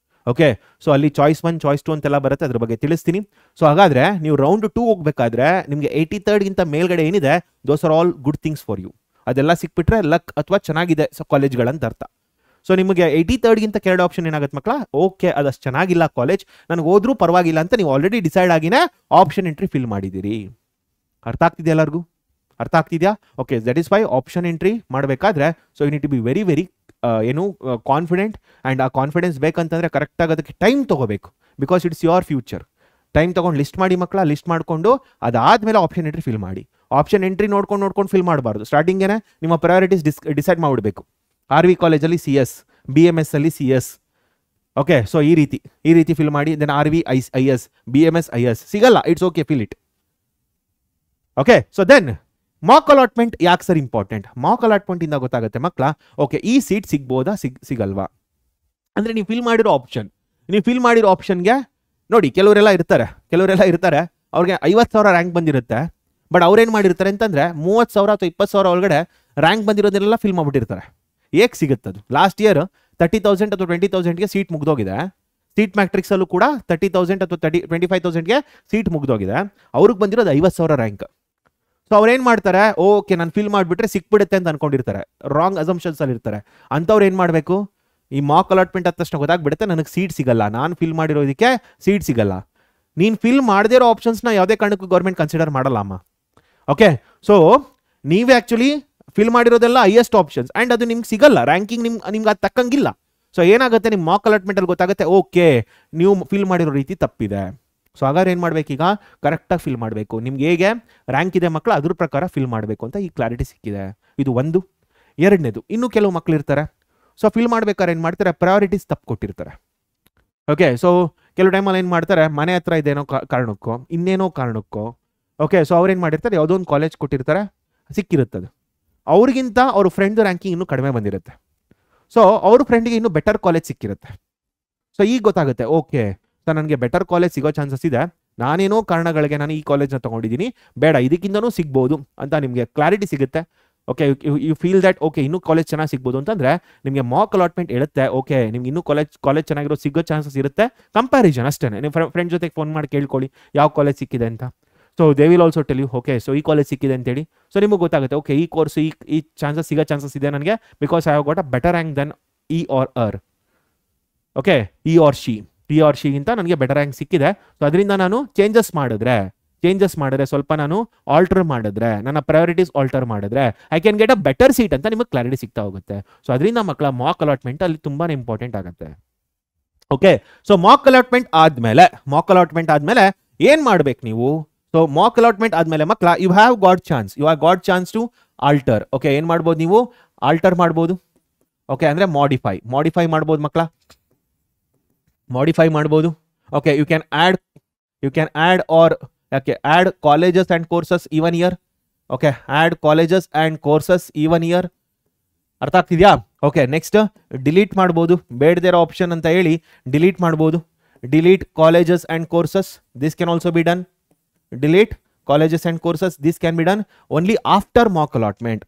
ಓಕೆ, ಸೊ ಅಲ್ಲಿ ಚಾಯ್ಸ್ 1, ಚಾಯ್ಸ್ 2 ಅಂತೆಲ್ಲ ಬರುತ್ತೆ, ಅದ್ರ ಬಗ್ಗೆ ತಿಳಿಸ್ತೀನಿ. ಸೊ ಹಾಗಾದರೆ ನೀವು ರೌಂಡ್ 2 ಹೋಗ್ಬೇಕಾದ್ರೆ ನಿಮಗೆ 83ಗಿಂತ ಮೇಲ್ಗಡೆ ಏನಿದೆ, those are all good things for you. ಅದೆಲ್ಲ ಸಿಕ್ಬಿಟ್ರೆ ಲಕ್ ಅಥವಾ ಚೆನ್ನಾಗಿದೆ ಕಾಲೇಜ್ಗಳಂತ ಅರ್ಥ. ಸೊ ನಿಮಗೆ 83ಗಿಂತ ಕೆಳಗಡೆ ಆಪ್ಷನ್ ಏನಾಗುತ್ತೆ ಮಕ್ಕಳ, ಓಕೆ ಅದಷ್ಟು ಚೆನ್ನಾಗಿಲ್ಲ ಕಾಲೇಜ್, ನನಗೆ ಹೋದ್ರೂ ಪರವಾಗಿಲ್ಲ ಅಂತ ನೀವು ಆಲ್ರೆಡಿ ಡಿಸೈಡ್ ಆಗಿನೇ ಆಪ್ಷನ್ ಎಂಟ್ರಿ ಫಿಲ್ ಮಾಡಿದ್ದೀರಿ. ಅರ್ಥ ಆಗ್ತಿದೆಯಾ ಎಲ್ಲರಿಗೂ? ಅರ್ಥ ಆಗ್ತಿದೆಯಾ? Okay, that is why option entry ಮಾಡಬೇಕಾದ್ರೆ so you need to be very confident. And ಆ ಕಾನ್ಫಿಡೆನ್ಸ್ ಬೇಕಂತಂದರೆ ಕರೆಕ್ಟಾಗಿ ಅದಕ್ಕೆ ಟೈಮ್ ತೊಗೋಬೇಕು. Because it's your future. Time ತೊಗೊಂಡು ಲಿಸ್ಟ್ ಮಾಡಿ ಮಕ್ಕಳ, ಲಿಸ್ಟ್ ಮಾಡಿಕೊಂಡು ಅದಾದಮೇಲೆ ಆಪ್ಷನ್ ಎಂಟ್ರಿ ಫಿಲ್ ಮಾಡಿ. ಆಪ್ಷನ್ ಎಂಟ್ರಿ ನೋಡ್ಕೊಂಡು ಫಿಲ್ ಮಾಡಬಾರ್ದು. ಸ್ಟಾರ್ಟಿಂಗೇನೆ ನಿಮ್ಮ ಪ್ರಯಾರಿಟೀಸ್ ಡಿಸೈಡ್ ಮಾಡಿಬಿಡಬೇಕು. RV ಕಾಲೇಜಲ್ಲಿ CS, BMS ಅಲ್ಲಿ CS. ಓಕೆ, ಸೊ ಈ ರೀತಿ ಫಿಲ್ ಮಾಡಿ. Then RV IS, BMS IS ಸಿಗಲ್ಲ, it's okay, fill it. Okay, so then mock allotment ಯಾಕೆ ಸರ್ ಇಂಪಾರ್ಟೆಂಟ್? ಮಾಕ್ ಅಲಾಟ್ಮೆಂಟ್ ಇಂದ ಗೊತ್ತಾಗುತ್ತೆ ಮಕ್ಕಳ, ಓಕೆ ಈ ಸೀಟ್ ಸಿಗ್ಬೋದಾ ಸಿಗಲ್ವಾ ಅಂದರೆ ನೀವು ಫಿಲ್ ಮಾಡಿರೋ ಆಪ್ಷನ್ಗೆ ನೋಡಿ, ಕೆಲವರೆಲ್ಲ ಇರ್ತಾರೆ ಅವ್ರಿಗೆ 50,000 ರ್ಯಾಂಕ್ ಬಂದಿರುತ್ತೆ. ಬಟ್ ಅವ್ರೇನು ಮಾಡಿರ್ತಾರೆ ಅಂತಂದರೆ 30,000 ಅಥವಾ 20,000 ಒಳಗಡೆ ರ್ಯಾಂಕ್ ಬಂದಿರೋದನ್ನೆಲ್ಲ ಫಿಲ್ ಮಾಡಿಬಿಟ್ಟಿರ್ತಾರೆ. ಏಕೆ ಸಿಗುತ್ತದು? ಲಾಸ್ಟ್ ಇಯರ್ 30,000 ಅಥವಾ 20,000ಗೆ ಸೀಟ್ ಮುಗ್ದೋಗಿದೆ. ಸೀಟ್ ಮ್ಯಾಟ್ರಿಕ್ಸಲ್ಲೂ ಕೂಡ 30,000 ಅಥವಾ 25,000ಗೆ ಸೀಟ್ ಮುಗ್ದೋಗಿದೆ. ಅವ್ರಿಗೆ ಬಂದಿರೋದು 50,000 ರ್ಯಾಂಕ್. ಸೊ ಅವ್ರೇನು ಮಾಡ್ತಾರೆ, ಓಕೆ ನಾನು ಫಿಲ್ ಮಾಡಿಬಿಟ್ರೆ ಸಿಕ್ಬಿಡುತ್ತೆ ಅಂತ ಅನ್ಕೊಂಡಿರ್ತಾರೆ. ರಾಂಗ್ ಅಸಂಪ್ಷನ್ಸ್ ಅಲ್ಲಿ ಇರ್ತಾರೆ. ಅಂಥವ್ರು ಏನು ಮಾಡಬೇಕು, ಈ ಮಾಕ್ ಅಲಾಟ್ಮೆಂಟ್ ಆದ ತಕ್ಷಣ ಗೊತ್ತಾಗ್ಬಿಡುತ್ತೆ ನನಗೆ ಸೀಟ್ ಸಿಗಲ್ಲ, ನಾನು ಫಿಲ್ ಮಾಡಿರೋದಕ್ಕೆ ಸೀಟ್ ಸಿಗಲ್ಲ. ನೀನು ಫಿಲ್ ಮಾಡದೇ ಇರೋ ಆಪ್ಷನ್ಸ್ನ ಯಾವುದೇ ಕಾರಣಕ್ಕೂ ಗೌರ್ಮೆಂಟ್ ಕನ್ಸಿಡರ್ ಮಾಡಲ್ಲ ಅಮ್ಮ. ಓಕೆ, ಸೊ ನೀವೇ ಆ್ಯಕ್ಚುಲಿ ಫಿಲ್ ಮಾಡಿರೋದೆಲ್ಲ ಹೈಯೆಸ್ಟ್ ಆಪ್ಷನ್ಸ್ ಆ್ಯಂಡ್ ಅದು ನಿಮ್ಗೆ ಸಿಗಲ್ಲ, ರ್ಯಾಂಕಿಂಗ್ ನಿಮ್ಗೆ ಅದು ತಕ್ಕಂಗಿಲ್ಲ. ಸೊ ಏನಾಗುತ್ತೆ, ನಿಮ್ಮ ಮಾಕ್ ಅಲಾಟ್ಮೆಂಟಲ್ಲಿ ಗೊತ್ತಾಗುತ್ತೆ, ಓಕೆ ನೀವು ಫಿಲ್ ಮಾಡಿರೋ ರೀತಿ ತಪ್ಪಿದೆ. ಸೊ ಹಾಗಾದ್ರೆ ಏನು ಮಾಡಬೇಕೀಗ, ಕರೆಕ್ಟಾಗಿ ಫಿಲ್ ಮಾಡಬೇಕು. ನಿಮ್ಗೆ ಹೇಗೆ ರ್ಯಾಂಕ್ ಇದೆ ಮಕ್ಕಳು ಅದ್ರ ಪ್ರಕಾರ ಫಿಲ್ ಮಾಡಬೇಕು ಅಂತ ಈ ಕ್ಲಾರಿಟಿ ಸಿಕ್ಕಿದೆ. ಇದು ಒಂದು. ಎರಡನೇದು, ಇನ್ನೂ ಕೆಲವು ಮಕ್ಳು ಇರ್ತಾರೆ. ಸೊ ಫಿಲ್ ಮಾಡ್ಬೇಕಾದ್ರೆ ಏನು ಮಾಡ್ತಾರೆ, ಪ್ರಯಾರಿಟೀಸ್ ತಪ್ಪು ಕೊಟ್ಟಿರ್ತಾರೆ. ಓಕೆ, ಸೊ ಕೆಲವು ಟೈಮಲ್ಲಿ ಏನು ಮಾಡ್ತಾರೆ, ಮನೆ ಹತ್ರ ಇದೇನೋ ಕಾರಣಕ್ಕೋ ಇನ್ನೇನೋ ಕಾರಣಕ್ಕೋ, ಓಕೆ ಸೊ ಅವ್ರೇನು ಮಾಡಿರ್ತಾರೆ, ಯಾವುದೋ ಒಂದು ಕಾಲೇಜ್ ಕೊಟ್ಟಿರ್ತಾರೆ, ಸಿಕ್ಕಿರುತ್ತದೆ. ಅವ್ರಿಗಿಂತ ಅವ್ರ ಫ್ರೆಂಡ್ ರ್ಯಾಂಕಿಂಗ್ ಇನ್ನೂ ಕಡಿಮೆ ಬಂದಿರುತ್ತೆ. ಸೊ ಅವ್ರ ಫ್ರೆಂಡ್ಗೆ ಇನ್ನೂ ಬೆಟರ್ ಕಾಲೇಜ್ ಸಿಕ್ಕಿರುತ್ತೆ. ಸೊ ಈಗ ಗೊತ್ತಾಗುತ್ತೆ, ಓಕೆ ಸರ್ ನನಗೆ ಬೆಟರ್ ಕಾಲೇಜ್ ಸಿಗೋ ಚಾನ್ಸಸ್ ಇದೆ, ನಾನೇನೋ ಕಾರಣಗಳಿಗೆ ನಾನು ಈ ಕಾಲೇಜ್ನ ತೊಗೊಂಡಿದ್ದೀನಿ, ಬೇಡ ಇದಕ್ಕಿಂತನೂ ಸಿಗ್ಬೋದು ಅಂತ ನಿಮಗೆ ಕ್ಲಾರಿಟಿ ಸಿಗುತ್ತೆ. Okay, you feel that okay ಇನ್ನೂ ಕಾಲೇಜ್ ಚೆನ್ನಾಗಿ ಸಿಗ್ಬೋದು ಅಂತಂದರೆ ನಿಮಗೆ ಮಾಕ್ ಅಲಾಟ್ಮೆಂಟ್ ಇರುತ್ತೆ. ಓಕೆ ನಿಮ್ಗೆ ಇನ್ನೂ ಕಾಲೇಜ್ ಚೆನ್ನಾಗಿರೋ ಸಿಗೋ ಚಾನ್ಸಸ್ ಇರುತ್ತೆ. ಕಂಪ್ಯಾರಿಸನ್ ಅಷ್ಟೇ, ನಿಮ್ಮ ಫ್ರೆಂಡ್ ಜೊತೆಗೆ ಫೋನ್ ಮಾಡಿ ಕೇಳ್ಕೊಳ್ಳಿ ಯಾವ ಕಾಲೇಜ್ ಸಿಕ್ಕಿದೆ ಅಂತ. So they will also tell you okay so ಈ ಕಾಲೇಜ್ ಸಿಕ್ಕಿದೆ ಅಂತೇಳಿ. ಸೊ ನಿಮಗೆ ಗೊತ್ತಾಗುತ್ತೆ, ಓಕೆ ಈ ಕೋರ್ಸ್ ಈ ಚಾನ್ಸಸ್ ಸಿಗೋ ಚಾನ್ಸಸ್ ಇದೆ ನನಗೆ, because I have got a better rank than E R ಅರ್. ಓಕೆ ಇ ಆರ್ ಶಿಗಿಂತ ನನಗೆ ಬೆಟರ್ ರ್ಯಾಂಕ್ ಸಿಕ್ಕಿದೆ. ಸೊ ಅದರಿಂದ ನಾನು ಚೇಂಜಸ್ ಮಾಡಿದ್ರೆ ಸ್ವಲ್ಪ ನಾನು ಆಲ್ಟರ್ ಮಾಡಿದ್ರೆ, ನನ್ನ ಪ್ರಯಾರಿಟೀಸ್ ಆಲ್ಟರ್ ಮಾಡಿದ್ರೆ I can get a better seat ಅಂತ ನಿಮಗೆ ಕ್ಲಾರಿಟಿ ಸಿಗ್ತಾ ಹೋಗುತ್ತೆ. ಸೊ ಅದರಿಂದ ಮಕ್ಕಳ ಮಾಕ್ ಅಲಾಟ್ಮೆಂಟ್ ಅಲ್ಲಿ ತುಂಬಾ ಇಂಪಾರ್ಟೆಂಟ್ ಆಗುತ್ತೆ. ಓಕೆ, ಸೊ ಮಾಕ್ ಅಲಾಟ್ಮೆಂಟ್ ಆದ್ಮೇಲೆ ಏನ್ ಮಾಡ್ಬೇಕು ನೀವು? ಸೊ ಮಾಕ್ ಅಲಾಟ್ಮೆಂಟ್ ಆದ್ಮೇಲೆ ಮಕ್ಕಳ you have got chance to alter. Okay ಏನ್ ಮಾಡ್ಬೋದು ನೀವು? ಆಲ್ಟರ್ ಮಾಡ್ಬೋದು. ಓಕೆ ಅಂದ್ರೆ ಮಾಡಿಫೈ ಮಾಡ್ಬೋದು ಮಕ್ಕಳ, ಮಾಡಿಫೈ ಮಾಡ್ಬೋದು. Okay you can add or add colleges and courses even year. Okay, add colleges and courses even year. ಅರ್ಥ ಆಗ್ತಿದ್ಯಾ? ಓಕೆ ನೆಕ್ಸ್ಟ್ ಡಿಲೀಟ್ ಮಾಡ್ಬೋದು, ಬೇಡದೇ ಇರೋ ಆಪ್ಷನ್ ಅಂತ ಹೇಳಿ ಡಿಲೀಟ್ ಮಾಡ್ಬೋದು. Delete colleges and courses, this can also be done. Delete colleges and courses, this can be done only after Mach allotment.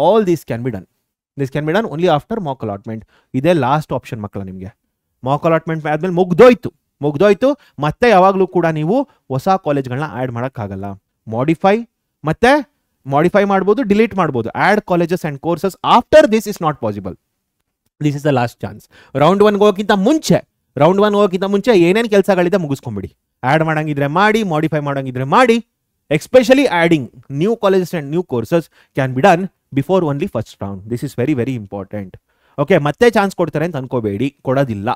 All this can be done only after Mach allotment. ಇದೇ last option ಮಕ್ಕಳ. ನಿಮಗೆ Mach allotment ಆದ್ಮೇಲೆ ಮುಗ್ದೋಯ್ತು. ಮತ್ತೆ ಯಾವಾಗಲೂ ಕೂಡ ನೀವು ಹೊಸ ಕಾಲೇಜ್ಗಳನ್ನ ಆ್ಯಡ್ ಮಾಡೋಕ್ಕಾಗಲ್ಲ. ಮಾಡಿಫೈ ಮಾಡ್ಬೋದು, ಡಿಲೀಟ್ ಮಾಡ್ಬೋದು. Add colleges and courses after this is not possible. This is the last chance. Round one ಹೋಗೋಕ್ಕಿಂತ ಮುಂಚೆ ಏನೇನು ಕೆಲಸಗಳಿದೆ ಮುಗಿಸ್ಕೊಂಬಿಡಿ. ಆ್ಯಡ್ ಮಾಡಂಗಿದ್ರೆ ಮಾಡಿ, ಮಾಡಿಫೈ ಮಾಡಂಗಿದ್ರೆ ಮಾಡಿ. Especially adding new colleges and new courses can be done before only first round. This is very very important. Okay ಮತ್ತೆ chance ಕೊಡ್ತಾರೆ ಅಂತ ಅನ್ಕೋಬೇಡಿ, ಕೊಡೋದಿಲ್ಲ.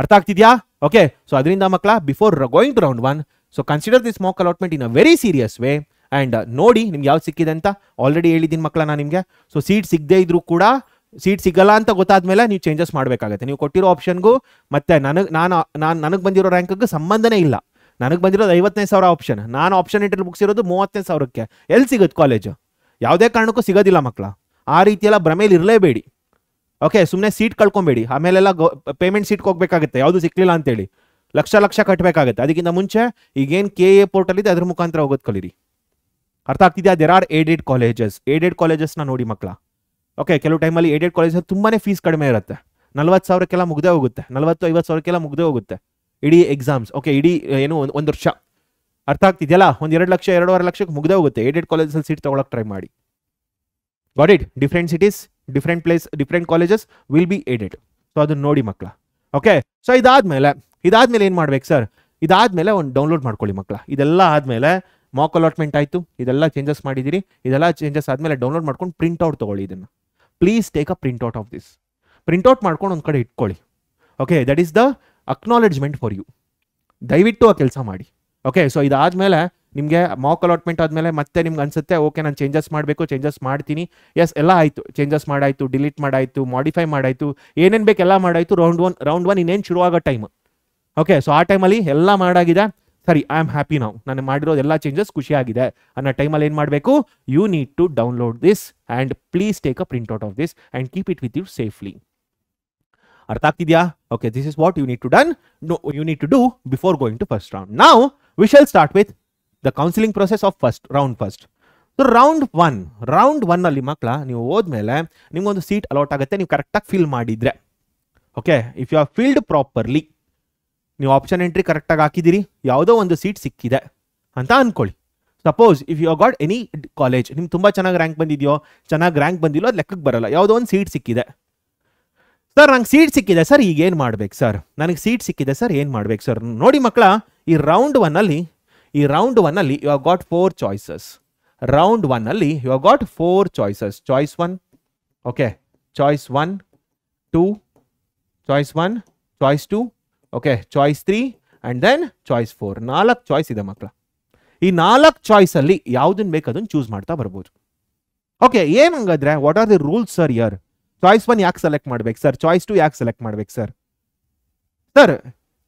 ಅರ್ಥ ಆಗ್ತಿದ್ಯಾ? ಓಕೆ ಸೊ ಅದರಿಂದ ಮಕ್ಕಳ before going to round 1 so consider this mock allotment in a very serious way and ನೋಡಿ ನಿಮ್ಗೆ ಯಾವ್ದು ಸಿಕ್ಕಿದೆ ಅಂತ ಆಲ್ರೆಡಿ ಹೇಳಿದ್ದೀನಿ ಮಕ್ಕಳ ನಾನು ನಿಮಗೆ. ಸೊ ಸೀಟ್ ಸಿಗದೇ ಇದ್ರೂ ಕೂಡ, ಸೀಟ್ ಸಿಗಲ್ಲ ಅಂತ ಗೊತ್ತಾದ್ಮೇಲೆ ನೀವು ಚೇಂಜಸ್ ಮಾಡಬೇಕಾಗತ್ತೆ. ನೀವು ಕೊಟ್ಟಿರೋ ಆಪ್ಷನ್ಗೂ ಮತ್ತೆ ನನಗೆ ಬಂದಿರೋ ರ್ಯಾಂಕ್ಗೆ ಸಂಬಂಧನೇ ಇಲ್ಲ. ನನಗೆ ಬಂದಿರೋದು 55,000 ಆಪ್ಷನ್, ನಾನು ಆಪ್ಷನ್ ಎಂಟ್ರಿ ಮುಗಿಸಿರೋದು 35,000ಕ್ಕೆ. ಎಲ್ಲಿ ಸಿಗುತ್ತೆ ಕಾಲೇಜು? ಯಾವುದೇ ಕಾರಣಕ್ಕೂ ಸಿಗೋದಿಲ್ಲ ಮಕ್ಕಳ. ಆ ರೀತಿಯೆಲ್ಲ ಭ್ರಮೇಲಿ ಇರಲೇಬೇಡಿ. ಓಕೆ ಸುಮ್ಮನೆ ಸೀಟ್ ಕಳ್ಕೊಬೇಡಿ, ಆಮೇಲೆಲ್ಲ ಪೇಮೆಂಟ್ ಸೀಟ್ಗೆ ಹೋಗ್ಬೇಕಾಗುತ್ತೆ ಯಾವುದು ಸಿಕ್ಲಿಲ್ಲ ಅಂತೇಳಿ ಲಕ್ಷ ಕಟ್ಟಬೇಕಾಗುತ್ತೆ. ಅದಕ್ಕಿಂತ ಮುಂಚೆ ಈಗೇನು KA ಪೋರ್ಟಲ್ ಇದೆ ಅದ್ರ ಮುಖಾಂತರ ಹೋಗೋದು ಕಲೀರಿ. ಅರ್ಥ ಆಗ್ತಿದೆಯಾ? ದೇರ್ ಆರ್ ಏಡೆಡ್ ಕಾಲೇಜಸ್ನ ನೋಡಿ ಮಕ್ಕಳ. ಓಕೆ ಕೆಲವು ಟೈಮಲ್ಲಿ ಏಡೆಡ್ ಕಾಲೇಜಸ್ ತುಂಬಾ ಫೀಸ್ ಕಡಿಮೆ ಇರುತ್ತೆ. 40,000ಕ್ಕೆಲ್ಲ ಮುಗ್ದೇ ಹೋಗುತ್ತೆ, 40-50,000ಕ್ಕೆಲ್ಲ ಮುಗ್ದೇ ಹೋಗುತ್ತೆ ಇಡೀ ಎಕ್ಸಾಮ್ಸ್. ಓಕೆ ಇಡೀ ಏನು ಒಂದು ವರ್ಷ. ಅರ್ಥ ಆಗ್ತಿದೆಯಲ್ಲ? ಒಂದು 2 ಲಕ್ಷ 2.5 ಲಕ್ಷಕ್ಕೆ ಮುಗ್ದೇ ಹೋಗುತ್ತೆ. ಏಡೆಡ್ ಕಾಲೇಜಲ್ಲಿ ಸೀಟ್ ತೊಗೊಳಕ್ಕೆ ಟ್ರೈ ಮಾಡಿ. Got it? Different cities, different colleges will be aided. So ಅದನ್ನ ನೋಡಿ ಮಕ್ಕಳ. ಓಕೆ ಸೊ ಇದಾದ್ಮೇಲೆ ಏನು ಮಾಡ್ಬೇಕು ಸರ್? ಇದಾದ್ಮೇಲೆ ಒಂದು ಡೌನ್ಲೋಡ್ ಮಾಡ್ಕೊಳ್ಳಿ ಮಕ್ಕಳ. ಇದೆಲ್ಲ ಆದ್ಮೇಲೆ ಮಾಕ್ ಅಲಾಟ್ಮೆಂಟ್ ಆಯಿತು, ಇದೆಲ್ಲ ಚೇಂಜಸ್ ಮಾಡಿದ್ದೀರಿ. ಇದೆಲ್ಲ ಚೇಂಜಸ್ ಆದಮೇಲೆ ಡೌನ್ಲೋಡ್ ಮಾಡ್ಕೊಂಡು ಪ್ರಿಂಟ್ಔಟ್ ತೊಗೊಳ್ಳಿ. ಇದನ್ನು please take a printout of this. Printout ಮಾಡ್ಕೊಂಡು ಒಂದು ಕಡೆ ಇಟ್ಕೊಳ್ಳಿ. Okay that is the acknowledgement for you. ದಯವಿಟ್ಟು ಆ ಕೆಲಸ ಮಾಡಿ. ಓಕೆ ಸೊ ಇದಾದ್ಮೇಲೆ ನಿಮಗೆ ಮಾಕ್ ಅಲಾಟ್ಮೆಂಟ್ ಆದಮೇಲೆ ಮತ್ತೆ ನಿಮ್ಗೆ ಅನ್ಸುತ್ತೆ ಓಕೆ ನಾನು ಚೇಂಜಸ್ ಮಾಡಬೇಕು, ಚೇಂಜಸ್ ಮಾಡ್ತೀನಿ. ಎಸ್ ಎಲ್ಲ ಆಯಿತು, ಚೇಂಜಸ್ ಮಾಡಾಯಿತು, ಡಿಲೀಟ್ ಮಾಡಾಯಿತು, ಮಾಡಿಫೈ ಮಾಡಾಯಿತು, ಏನೇನು ಬೇಕು ಎಲ್ಲ ಮಾಡಾಯಿತು. ರೌಂಡ್ ಒನ್ ಇನ್ನೇನು ಶುರುವಾಗೋ ಟೈಮ್. ಓಕೆ ಸೊ ಆ ಟೈಮಲ್ಲಿ ಎಲ್ಲ ಮಾಡಾಗಿದೆ. ಸರಿ ಐ ಆಮ್ ಹ್ಯಾಪಿ ನಾವು, ನಾನು ಮಾಡಿರೋದು ಎಲ್ಲ ಚೇಂಜಸ್ ಖುಷಿಯಾಗಿದೆ ಅನ್ನೋ ಟೈಮಲ್ಲಿ ಏನು ಮಾಡಬೇಕು? You need to download this and please take a printout of this and keep it with you safely. ಅರ್ಥ ಆಗ್ತಿದೆಯಾ? Okay this is what you need to do before going to first round. ನಾವು we shall start with the counselling process of round first. So round one ಅಲ್ಲಿ ಮಕ್ಕಳ ನೀವು ಹೋದ್ಮೇಲೆ ನಿಮ್ಗೊಂದು seat allot ಆಗುತ್ತೆ, ನೀವು ಕರೆಕ್ಟಾಗಿ ಫಿಲ್ ಮಾಡಿದ್ರೆ. Okay if you are filled properly, ನೀವು ಆಪ್ಷನ್ ಎಂಟ್ರಿ ಕರೆಕ್ಟಾಗಿ ಹಾಕಿದ್ದೀರಿ, ಯಾವುದೋ ಒಂದು ಸೀಟ್ ಸಿಕ್ಕಿದೆ ಅಂತ ಅನ್ಕೊಳ್ಳಿ. Suppose if you got any college, ನಿಮ್ಗೆ ತುಂಬ ಚೆನ್ನಾಗಿ ರ್ಯಾಂಕ್ ಬಂದಿದೆಯೋ ಚೆನ್ನಾಗಿ ರ್ಯಾಂಕ್ ಬಂದಿಲ್ಲೋ ಅದು ಲೆಕ್ಕಕ್ಕೆ ಬರಲ್ಲ, ಯಾವುದೋ ಒಂದು ಸೀಟ್ ಸಿಕ್ಕಿದೆ. ಸರ್ ನಂಗೆ ಸೀಟ್ ಸಿಕ್ಕಿದೆ ಸರ್, ಈಗ ಏನು ಮಾಡ್ಬೇಕು ಸರ್? ನನಗೆ ಸೀಟ್ ಸಿಕ್ಕಿದೆ ಸರ್, ಏನು ಮಾಡ್ಬೇಕು ಸರ್? ನೋಡಿ ಮಕ್ಕಳ, ಈ ರೌಂಡ್ ಒನ್ ಅಲ್ಲಿ you have got 4 choices. Round one ಅಲ್ಲಿ you have got 4 choices. Choice 1, okay choice 1, 2, choice 1, choice 2, okay choice 3 and then choice 4. 4 choice ಇದೆ ಮಕ್ಕಳ. ಈ 4 ಚಾಯ್ಸಲ್ಲಿ ಯಾವುದನ್ನು ಬೇಕು ಅದನ್ನು ಚೂಸ್ ಮಾಡ್ತಾ ಬರ್ಬೋದು. ಓಕೆ ಏನು ಹಂಗಾದ್ರೆ what are the rules sir here? Choice 1 ಯಾಕೆ ಸೆಲೆಕ್ಟ್ ಮಾಡ್ಬೇಕು ಸರ್? ಚಾಯ್ಸ್ 2 ಯಾಕೆ ಸೆಲೆಕ್ಟ್ ಮಾಡ್ಬೇಕು ಸರ್? ಸರ್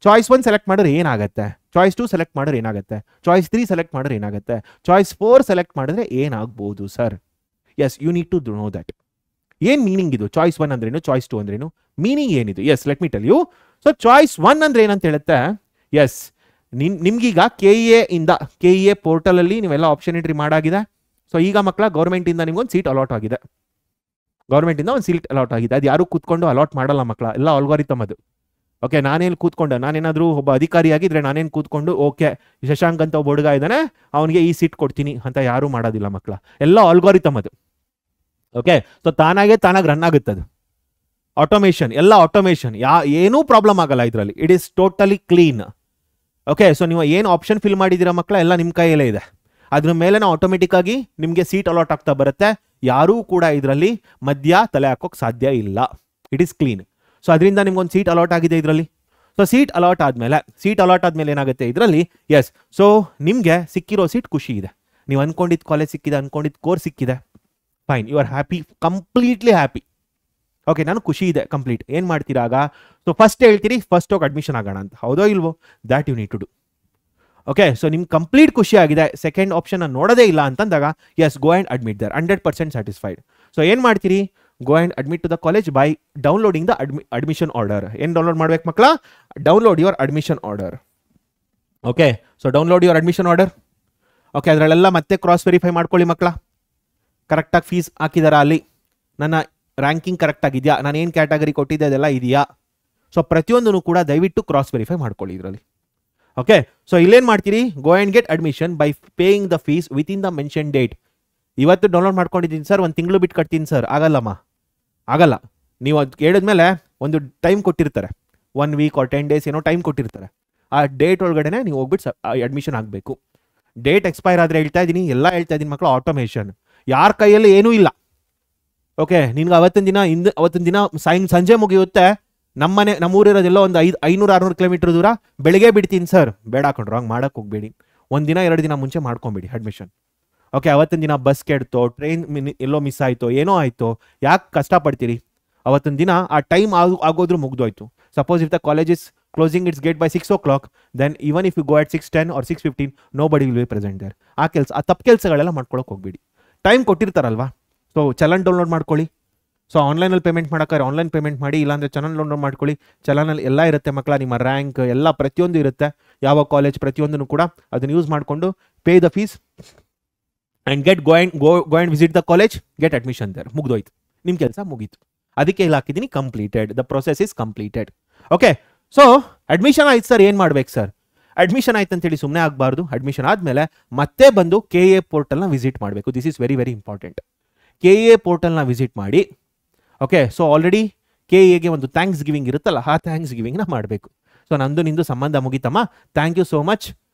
ಚಾಯ್ಸ್ 1 ಸೆಲೆಕ್ಟ್ ಮಾಡಿದ್ರೆ ಏನಾಗುತ್ತೆ? ಚಾಯ್ಸ್ 2 ಸೆಲೆಕ್ಟ್ ಮಾಡಿದ್ರೆ ಏನಾಗುತ್ತೆ? ಚಾಯ್ಸ್ 3 ಸೆಲೆಕ್ಟ್ ಮಾಡಿದ್ರೆ ಏನಾಗುತ್ತೆ? ಚಾಯ್ಸ್ 4 ಸೆಲೆಕ್ಟ್ ಮಾಡಿದ್ರೆ ಏನಾಗ್ಬೋದು sir? Yes you need to know that. ಏನು ಮೀನಿಂಗ್ ಇದು? ಚಾಯ್ಸ್ 1 ಅಂದ್ರೇನು, ಚಾಯ್ಸ್ 2 ಅಂದ್ರೇನು, ಮೀನಿಂಗ್ ಏನಿದು? Yes let me tell you. So choice 1 ಅಂದ್ರೆ ಏನಂತ ಹೇಳುತ್ತೆ, ಎಸ್ ನಿಮ್ಗೀಗ ಕೆ ಇ ಎ ಪೋರ್ಟಲಲ್ಲಿ ನೀವೆಲ್ಲ ಆಪ್ಷನ್ ಎಂಟ್ರಿ ಮಾಡಾಗಿದೆ. ಸೊ ಈಗ ಮಕ್ಕಳ ಗೌರ್ಮೆಂಟಿಂದ ನಿಮ್ಗೊಂದು ಸೀಟ್ ಅಲಾಟ್ ಆಗಿದೆ. ಗೌರ್ಮೆಂಟಿಂದ ಒಂದು ಸೀಟ್ ಅಲಾಟ್ ಆಗಿದೆ. ಅದು ಯಾರು ಕೂತ್ಕೊಂಡು ಅಲಾಟ್ ಮಾಡಲ್ಲ ಮಕ್ಕಳ, ಎಲ್ಲ ಆಲ್ಗಾರಿಥಮ್ ಅದು. ಓಕೆ, ನಾನೇನು ಕೂತ್ಕೊಂಡು, ನಾನೇನಾದರೂ ಒಬ್ಬ ಅಧಿಕಾರಿಯಾಗಿದ್ದರೆ ನಾನೇನು ಕೂತ್ಕೊಂಡು ಓಕೆ ಶಶಾಂಕ್ ಅಂತ ಒಬ್ಬ ಹುಡುಗ ಇದ್ದಾನೆ ಅವನಿಗೆ ಈ ಸೀಟ್ ಕೊಡ್ತೀನಿ ಅಂತ ಯಾರೂ ಮಾಡೋದಿಲ್ಲ ಮಕ್ಕಳ, ಎಲ್ಲ ಆಲ್ಗಾರಿಥಮ್ ಅದು. ಓಕೆ, ಸೊ ತಾನಾಗೆ ರನ್ ಆಗುತ್ತೆ ಅದು. ಆಟೋಮೇಷನ್, ಎಲ್ಲ ಆಟೋಮೇಷನ್, ಏನೂ ಪ್ರಾಬ್ಲಮ್ ಆಗಲ್ಲ ಇದರಲ್ಲಿ. It is totally clean. Okay, so ನೀವು ಏನು ಆಪ್ಷನ್ ಫಿಲ್ ಮಾಡಿದ್ದೀರಾ ಮಕ್ಕಳ ಎಲ್ಲ ನಿಮ್ಮ ಕೈಯಲ್ಲೇ ಇದೆ. ಅದ್ರ ಮೇಲೆ ಆಟೋಮೆಟಿಕ್ ಆಗಿ ನಿಮಗೆ ಸೀಟ್ ಅಲಾಟ್ ಆಗ್ತಾ ಬರುತ್ತೆ. ಯಾರೂ ಕೂಡ ಇದರಲ್ಲಿ ಮಧ್ಯ ತಲೆ ಹಾಕೋಕೆ ಸಾಧ್ಯ ಇಲ್ಲ. It is clean. ಸೊ ಅದರಿಂದ ನಿಮ್ಗೊಂದು ಸೀಟ್ ಅಲಾಟ್ ಆಗಿದೆ ಇದರಲ್ಲಿ. ಸೊ ಸೀಟ್ ಅಲಾಟ್ ಆದಮೇಲೆ ಏನಾಗುತ್ತೆ ಇದರಲ್ಲಿ, ಎಸ್ ಸೊ ನಿಮಗೆ ಸಿಕ್ಕಿರೋ ಸೀಟ್ ಖುಷಿ ಇದೆ. ನೀವು ಅನ್ಕೊಂಡಿದ್ದು ಕಾಲೇಜ್ ಸಿಕ್ಕಿದೆ, ಅನ್ಕೊಂಡಿದ್ದು ಕೋರ್ಸ್ ಸಿಕ್ಕಿದೆ, fine, you are happy, completely happy. Okay, ನಾನು ಖುಷಿ ಇದೆ ಕಂಪ್ಲೀಟ್. ಏನು ಮಾಡ್ತೀರಾಗ? ಸೊ ಫಸ್ಟ್ ಹೇಳ್ತೀರಿ ಫಸ್ಟ್ ಹೋಗಿ ಅಡ್ಮಿಷನ್ ಆಗೋಣ ಅಂತ, ಹೌದೋ ಇಲ್ವೋ? That you need to do. Okay, so ನಿಮ್ಗೆ ಕಂಪ್ಲೀಟ್ ಖುಷಿ ಆಗಿದೆ, ಸೆಕೆಂಡ್ ಆಪ್ಷನ್ ನೋಡೋದೇ ಇಲ್ಲ ಅಂತಂದಾಗ yes go and admit there, 100% satisfied. So ಏನು ಮಾಡ್ತೀರಿ? Go and admit to the college by downloading the admission order. ಏನು ಡೌನ್ಲೋಡ್ ಮಾಡ್ಬೇಕು ಮಕ್ಕಳ? Download your admission order. Okay, so download your admission order. Okay, ಅದರಲ್ಲೆಲ್ಲ ಮತ್ತೆ ಕ್ರಾಸ್ ವೆರಿಫೈ ಮಾಡ್ಕೊಳ್ಳಿ ಮಕ್ಕಳ. ಕರೆಕ್ಟಾಗಿ ಫೀಸ್ ಹಾಕಿದಾರಾ ಅಲ್ಲಿ, ನನ್ನ ರ್ಯಾಂಕಿಂಗ್ ಕರೆಕ್ಟ್ ಆಗಿದೆಯಾ, ನಾನು ಏನು ಕ್ಯಾಟಗರಿ ಕೊಟ್ಟಿದ್ದೆ ಅದೆಲ್ಲ ಇದೆಯಾ? ಸೊ ಪ್ರತಿಯೊಂದನ್ನು ಕೂಡ ದಯವಿಟ್ಟು ಕ್ರಾಸ್ ವೆರಿಫೈ ಮಾಡ್ಕೊಳ್ಳಿ ಇದರಲ್ಲಿ. ಓಕೆ, ಸೊ ಇಲ್ಲೇನು ಮಾಡ್ತೀರಿ? Go and get admission by paying the fees within the mention date. ಇವತ್ತು ಡೌನ್ಲೋಡ್ ಮಾಡ್ಕೊಂಡಿದ್ದೀನಿ ಸರ್, ಒಂದು ತಿಂಗಳು ಬಿಟ್ಟು ಕಟ್ತೀನಿ ಸರ್, ಆಗಲ್ಲಮ್ಮ, ಆಗಲ್ಲ. ನೀವು ಅದು ಹೇಳಿದ್ಮೇಲೆ ಒಂದು ಟೈಮ್ ಕೊಟ್ಟಿರ್ತಾರೆ, 1 ವೀಕ್ ಆರ್ 10 ಡೇಸ್ ಏನೋ ಟೈಮ್ ಕೊಟ್ಟಿರ್ತಾರೆ. ಆ ಡೇಟ್ ಒಳಗಡೆ ನೀವು ಹೋಗ್ಬಿಟ್ಟು ಅಡ್ಮಿಷನ್ ಆಗಬೇಕು. ಡೇಟ್ ಎಕ್ಸ್ಪೈರ್ ಆದರೆ ಹೇಳ್ತಾ ಇದ್ದೀನಿ, ಎಲ್ಲ ಹೇಳ್ತಾ ಇದ್ದೀನಿ ಮಕ್ಕಳು, ಆಟೋಮೇಷನ್ ಯಾರ ಕೈಯಲ್ಲಿ ಏನೂ ಇಲ್ಲ. ಓಕೆ, ನಿನ್ಗೆ ಅವತ್ತಿನ ದಿನ ಸಂಜೆ ಮುಗಿಯುತ್ತೆ. ನಮ್ಮೂರಿರೋದೆಲ್ಲ ಒಂದು 500-600 ಕಿಲೋಮೀಟರ್ ದೂರ, ಬೆಳಿಗ್ಗೆ ಬಿಡ್ತೀನಿ ಸರ್, ಬೇಡ ಹಾಕೊಂಡ್ರು, ಹಂಗೆ ಮಾಡೋಕೆ ಹೋಗ್ಬೇಡಿ. 1 ದಿನ 2 ದಿನ ಮುಂಚೆ ಮಾಡ್ಕೊಂಬೇಡಿ ಅಡ್ಮಿಷನ್. ಓಕೆ, ಅವತ್ತಿನ ದಿನ ಬಸ್ ಕೆಡ್ತೋ, ಟ್ರೈನ್ ಎಲ್ಲೋ ಮಿಸ್ ಆಯಿತೋ, ಏನೋ ಆಯಿತು, ಯಾಕೆ ಕಷ್ಟಪಡ್ತೀರಿ? ಅವತ್ತಿನ ದಿನ ಆ ಟೈಮ್ ಆಗೋದ್ರೂ ಮುಗ್ದೋಯ್ತು. Suppose if the college is closing its gate by 6 o'clock, then even if you go at 6:10 or 6:15 nobody will be present there. ಆ ತಪ್ಪು ಕೆಲಸಗಳೆಲ್ಲ ಮಾಡ್ಕೊಳಕ್ಕೆ ಹೋಗ್ಬೇಡಿ. ಟೈಮ್ ಕೊಟ್ಟಿರ್ತಾರಲ್ವಾ, ಸೊ ಚಲನ್ ಡೌನ್ಲೋಡ್ ಮಾಡ್ಕೊಳ್ಳಿ. ಸೊ ಆನ್ಲೈನಲ್ಲಿ ಪೇಮೆಂಟ್ ಮಾಡೋಕ್ಕಾರೆ ಆನ್ಲೈನ್ ಪೇಮೆಂಟ್ ಮಾಡಿ, ಇಲ್ಲಾಂದರೆ ಚಲನ್ ಡೌನ್ಲೋಡ್ ಮಾಡ್ಕೊಳ್ಳಿ. ಚಲನಲ್ಲಿ ಎಲ್ಲ ಇರುತ್ತೆ ಮಕ್ಕಳ, ನಿಮ್ಮ ರ್ಯಾಂಕ್ ಎಲ್ಲ ಪ್ರತಿಯೊಂದು ಇರುತ್ತೆ, ಯಾವ ಕಾಲೇಜ್ ಪ್ರತಿಯೊಂದನ್ನು ಕೂಡ ಅದನ್ನು ಯೂಸ್ ಮಾಡಿಕೊಂಡು pay the fees and go and visit the college, get admission there. ಮುಗ್ದೋಯ್ತು, ನಿಮ್ಮ ಕೆಲಸ ಮುಗೀತು. ಅದಕ್ಕೆ ಇಲ್ಲಿ ಹಾಕಿದ್ದೀನಿ completed, the process is completed. Okay, so admission ಆಯ್ತು ಸರ್, ಏನು ಮಾಡ್ಬೇಕು ಸರ್? ಅಡ್ಮಿಷನ್ ಆಯ್ತು ಅಂತೇಳಿ ಸುಮ್ಮನೆ ಆಗಬಾರ್ದು. ಅಡ್ಮಿಷನ್ ಆದಮೇಲೆ ಮತ್ತೆ ಬಂದು ಕೆ ಎ ಪೋರ್ಟಲ್ನ ವಿಸಿಟ್ ಮಾಡಬೇಕು. This is very very important. K A ಪೋರ್ಟಲ್ನ ವಿಸಿಟ್ ಮಾಡಿ. ಓಕೆ, ಸೊ ಆಲ್ರೆಡಿ ಕೆ ಎಗೆ ಒಂದು ಥ್ಯಾಂಕ್ಸ್ ಗಿವಿಂಗ್ ಇರುತ್ತಲ್ಲ, ಆ ಥ್ಯಾಂಕ್ಸ್ ಗಿವಿಂಗ್ನ ಮಾಡಬೇಕು. ಸೊ ನಂದು ನಿಂದು ಸಂಬಂಧ ಮುಗಿತಮ್ಮ, thank you so much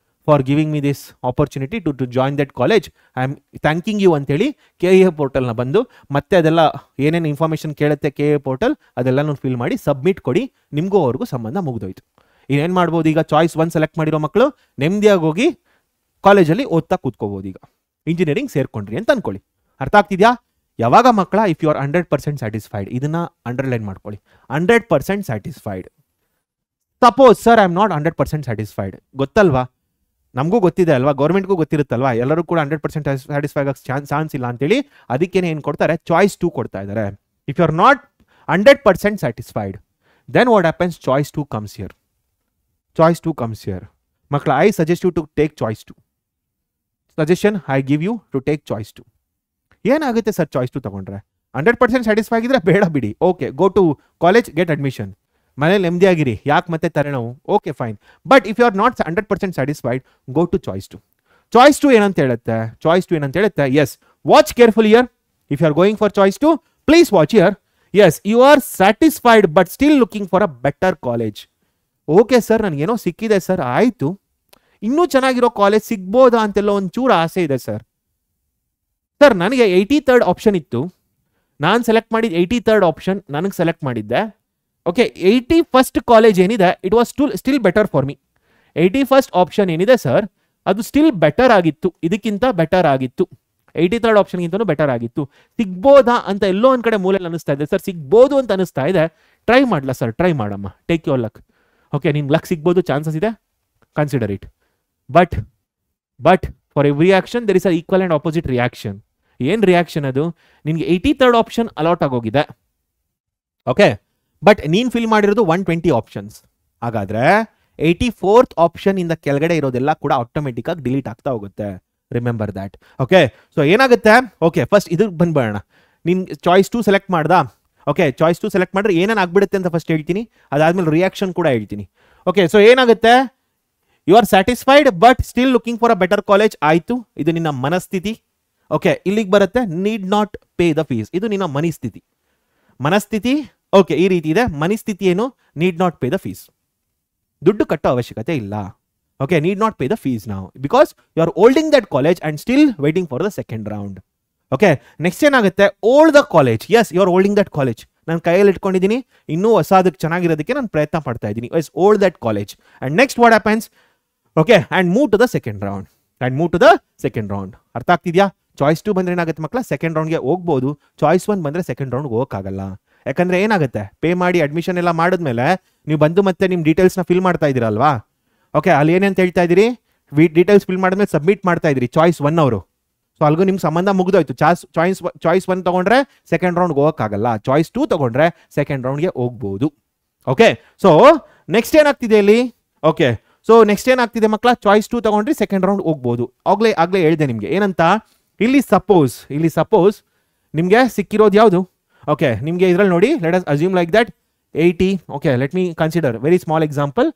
for giving me this opportunity to join that college, I am thanking you ಅಂತೇಳಿ ಕೆ ಎ ಪೋರ್ಟಲ್ನ ಬಂದು ಮತ್ತೆ ಅದೆಲ್ಲ ಏನೇನು ಇನ್ಫಾರ್ಮೇಷನ್ ಕೇಳುತ್ತೆ ಕೆ ಎ ಪೋರ್ಟಲ್, ಅದೆಲ್ಲನೂ ಫಿಲ್ ಮಾಡಿ ಸಬ್ಮಿಟ್ ಕೊಡಿ. ನಿಮಗೂ ಅವ್ರಿಗೂ ಸಂಬಂಧ ಮುಗಿದೋಯ್ತು. ಇನ್ನೇನು ಮಾಡ್ಬೋದು? ಈಗ ಚಾಯ್ಸ್ 1 ಸೆಲೆಕ್ಟ್ ಮಾಡಿರೋ ಮಕ್ಕಳು ನೆಮ್ಮದಿಯಾಗಿ ಹೋಗಿ ಕಾಲೇಜಲ್ಲಿ ಓದ್ತಾ ಕೂತ್ಕೋಬೋದು. ಈಗ ಇಂಜಿನಿಯರಿಂಗ್ ಸೇರ್ಕೊಂಡ್ರಿ ಅಂತ ಅನ್ಕೊಳ್ಳಿ. ಅರ್ಥ ಆಗ್ತಿದ್ಯಾ? ಯಾವಾಗ ಮಕ್ಕಳ? If you are 100% satisfied. ಇದನ್ನ ಅಂಡರ್ಲೈನ್ ಮಾಡ್ಕೊಳ್ಳಿ, 100% satisfied. Suppose sir I am not 100% satisfied, ಗೊತ್ತಲ್ವಾ? ನಮಗೂ ಗೊತ್ತಿದೆ ಅಲ್ವಾ, ಗೌರ್ಮೆಂಟ್ಗೂ ಗೊತ್ತಿರುತ್ತಲ್ವಾ, ಎಲ್ಲರೂ ಕೂಡ 100% ಸ್ಯಾಟಿಸ್ಫೈ ಆಗಕ್ಕೆ ಚಾನ್ಸ್ ಇಲ್ಲ ಅಂತೇಳಿ ಅದಕ್ಕೇನೆ ಏನು ಕೊಡ್ತಾರೆ? ಚಾಯ್ಸ್ 2 ಕೊಡ್ತಾ ಇದ್ದಾರೆ. If you are not 100% satisfied, then what happens? Choice 2 comes here. Choice 2 comes here. ಮಕ್ಕಳ, I suggest you to take choice 2. Suggestion I give you to take choice 2. ಏನಾಗುತ್ತೆ ಸರ್ ಚಾಯ್ಸ್ 2 ತಗೊಂಡ್ರೆ? 100% ಸ್ಯಾಟಿಸ್ಫೈ ಆಗಿದ್ರೆ ಬೇಡ ಬಿಡಿ. Okay, go to college, get admission, ಮನೇಲಿ ನೆಮ್ಮದಿಯಾಗಿರಿ, ಯಾಕೆ ಮತ್ತೆ ತಲೆನೋವು? Okay fine. But if you are not 100% satisfied, go to choice 2. Choice 2 ಏನಂತ ಹೇಳುತ್ತೆ? ಚಾಯ್ಸ್ 2 ಏನಂತ ಹೇಳುತ್ತೆ? Yes, watch careful here. If you are going for choice 2, please watch here. Yes, you are satisfied but still looking for a better college. Okay sir, ನನಗೇನೋ ಸಿಕ್ಕಿದೆ sir, ಆಯಿತು, ಇನ್ನೂ ಚೆನ್ನಾಗಿರೋ college ಸಿಗ್ಬೋದಾ ಅಂತೆಲ್ಲ ಒಂಚೂರು ಆಸೆ ಇದೆ ಸರ್. ಸರ್ ನನಗೆ 83rd ಆಪ್ಷನ್ ಇತ್ತು, ನಾನು ಸೆಲೆಕ್ಟ್ ಮಾಡಿದ 83rd ಆಪ್ಷನ್ ನನಗೆ ಸೆಲೆಕ್ಟ್ ಮಾಡಿದ್ದೆ. ಓಕೆ, 81st ಕಾಲೇಜ್ ಏನಿದೆ, it was still better for me. 81st option ಏನಿದೆ ಸರ್, ಅದು ಸ್ಟಿಲ್ ಬೆಟರ್ ಆಗಿತ್ತು, ಇದಕ್ಕಿಂತ ಬೆಟರ್ ಆಗಿತ್ತು, 83rd ಆಪ್ಷನ್ಗಿಂತನೂ ಬೆಟರ್ ಆಗಿತ್ತು. ಸಿಗ್ಬೋದಾ ಅಂತ ಎಲ್ಲೋ ಒಂದು ಕಡೆ ಮೂಲೆಯಲ್ಲಿ ಅನಿಸ್ತಾ ಇದೆ ಸರ್, ಸಿಗ್ಬೋದು ಅಂತ ಅನಿಸ್ತಾ ಇದೆ. ಟ್ರೈ ಮಾಡಲ ಸರ್? ಟ್ರೈ ಮಾಡಮ್ಮ, ಟೇಕ್ ಯುವರ್ ಲಕ್. ಓಕೆ, ನಿನ್ನ ಲಕ್ ಸಿಗ್ಬೋದು, ಚಾನ್ಸಸ್ ಇದೆ, consider it. But for every action there is a equal and opposite reaction. ಏನು ರಿಯಾಕ್ಷನ್ ಅದು? ನಿನಗೆ 83rd ಆಪ್ಷನ್ ಅಲಾಟ್ ಆಗೋಗಿದೆ. ಓಕೆ, ಬಟ್ ನೀನು ಫಿಲ್ ಮಾಡಿರೋದು 120 ಆಪ್ಷನ್ಸ್. ಹಾಗಾದ್ರೆ 84th ಆಪ್ಷನ್ ಇಂದ ಕೆಳಗಡೆ ಇರೋದೆಲ್ಲ ಕೂಡ ಆಟೋಮೆಟಿಕ್ ಆಗಿ ಡಿಲೀಟ್ ಆಗ್ತಾ ಹೋಗುತ್ತೆ. Remember that. ಓಕೆ, ಸೊ ಏನಾಗುತ್ತೆ? ಓಕೆ, ಫಸ್ಟ್ ಇದಕ್ಕೆ ಬಂದ್ಬೇಡ. ನಿನ್ ಚಾಯ್ಸ್ 2 ಸೆಲೆಕ್ಟ್ ಮಾಡ್ದಾ? ಓಕೆ, ಚಾಯ್ಸ್ 2 ಸೆಲೆಕ್ಟ್ ಮಾಡಿದ್ರೆ ಏನೇನು ಆಗ್ಬಿಡುತ್ತೆ ಅಂತ ಫಸ್ಟ್ ಹೇಳ್ತೀನಿ, ಅದಾದ್ಮೇಲೆ ರಿಯಾಕ್ಷನ್ ಕೂಡ ಹೇಳ್ತೀನಿ. ಓಕೆ, ಸೊ ಏನಾಗುತ್ತೆ? You are satisfied but still looking for a better college. ಆಯ್ತು, ಇದು ನಿನ್ನ ಮನಸ್ಥಿತಿ. ಓಕೆ, ಇಲ್ಲಿಗೆ ಬರುತ್ತೆ need not pay the fees. ಇದು ನಿನ್ನ ಮನಸ್ಥಿತಿ. ಓಕೆ, ಈ ರೀತಿ ಇದೆ. ಮನಸ್ಥಿತಿ ಏನು? Need not pay the fees. ದುಡ್ಡು ಕಟ್ಟೋ ಅವಶ್ಯಕತೆ ಇಲ್ಲ. Okay, need not pay the fees ನಾವು because you are holding that college and still waiting for the second round. Okay, next ಏನಾಗುತ್ತೆ? Old the college. Yes, you are holding that college. ನಾನು ಕೈಯಲ್ಲಿ ಇಟ್ಕೊಂಡಿದ್ದೀನಿ, ಇನ್ನೂ ಹೊಸದಕ್ಕೆ ಚೆನ್ನಾಗಿರೋದಕ್ಕೆ ನಾನು ಪ್ರಯತ್ನ ಪಡ್ತಾ ಇದ್ದೀನಿ. Yes, hold that college. And next what happens? Okay, and move to the second round. ಅರ್ಥ ಆಗ್ತಿದ್ಯಾ? ಚಾಯ್ಸ್ 2 ಬಂದ್ರೆ ಏನಾಗುತ್ತೆ ಮಕ್ಕಳ? ಸೆಕೆಂಡ್ ರೌಂಡ್ಗೆ ಹೋಗ್ಬೋದು. ಚಾಯ್ಸ್ 1 ಬಂದ್ರೆ ಸೆಕೆಂಡ್ ರೌಂಡ್ಗೆ ಹೋಗೋಕ್ಕಾಗಲ್ಲ. ಯಾಕಂದ್ರೆ ಏನಾಗುತ್ತೆ? ಪೇ ಮಾಡಿ ಅಡ್ಮಿಷನ್ ಎಲ್ಲ ಮಾಡಿದ್ಮೇಲೆ ನೀವು ಬಂದು ಮತ್ತೆ ನಿಮ್ಮ ಡೀಟೇಲ್ಸ್ನ ಫಿಲ್ ಮಾಡ್ತಾ ಇದ್ದೀರಲ್ವಾ? ಓಕೆ, ಅಲ್ಲಿ ಏನಂತ ಹೇಳ್ತಾ ಇದ್ದೀರಿ? ಡೀಟೇಲ್ಸ್ ಫಿಲ್ ಮಾಡಿದ್ಮೇಲೆ ಸಬ್ಮಿಟ್ ಮಾಡ್ತಾ ಇದ್ದೀರಿ ಚಾಯ್ಸ್ 1 ಅವರು. ಸೊ ಅಲ್ಗೂ ನಿಮ್ಗೆ ಸಂಬಂಧ ಮುಗಿದೋಯ್ತು. ಚಾಯ್ಸ್ 1 ತಗೊಂಡ್ರೆ ಸೆಕೆಂಡ್ ರೌಂಡ್ಗೆ ಹೋಗೋಕ್ಕಾಗಲ್ಲ. ಚಾಯ್ಸ್ 2 ತಗೊಂಡ್ರೆ ಸೆಕೆಂಡ್ ರೌಂಡ್ಗೆ ಹೋಗ್ಬೋದು. ಓಕೆ, ಸೊ ನೆಕ್ಸ್ಟ್ ಏನಾಗ್ತಿದೆ ಇಲ್ಲಿ? ಓಕೆ, ಸೊ ನೆಕ್ಸ್ಟ್ ಏನಾಗ್ತಿದೆ ಮಕ್ಕಳ? ಚಾಯ್ಸ್ 2 ತಗೊಂಡ್ರೆ ಸೆಕೆಂಡ್ ರೌಂಡ್ ಹೋಗ್ಬೋದು. ಆಗ್ಲೇ ಹೇಳಿದೆ ನಿಮಗೆ ಏನಂತ. ಇಲ್ಲಿ ಸಪೋಸ್ ನಿಮಗೆ ಸಿಕ್ಕಿರೋದು ಯಾವುದು? ಓಕೆ, ನಿಮಗೆ ಇದರಲ್ಲಿ ನೋಡಿ, let us assume like that 80. Okay, let me consider very small example.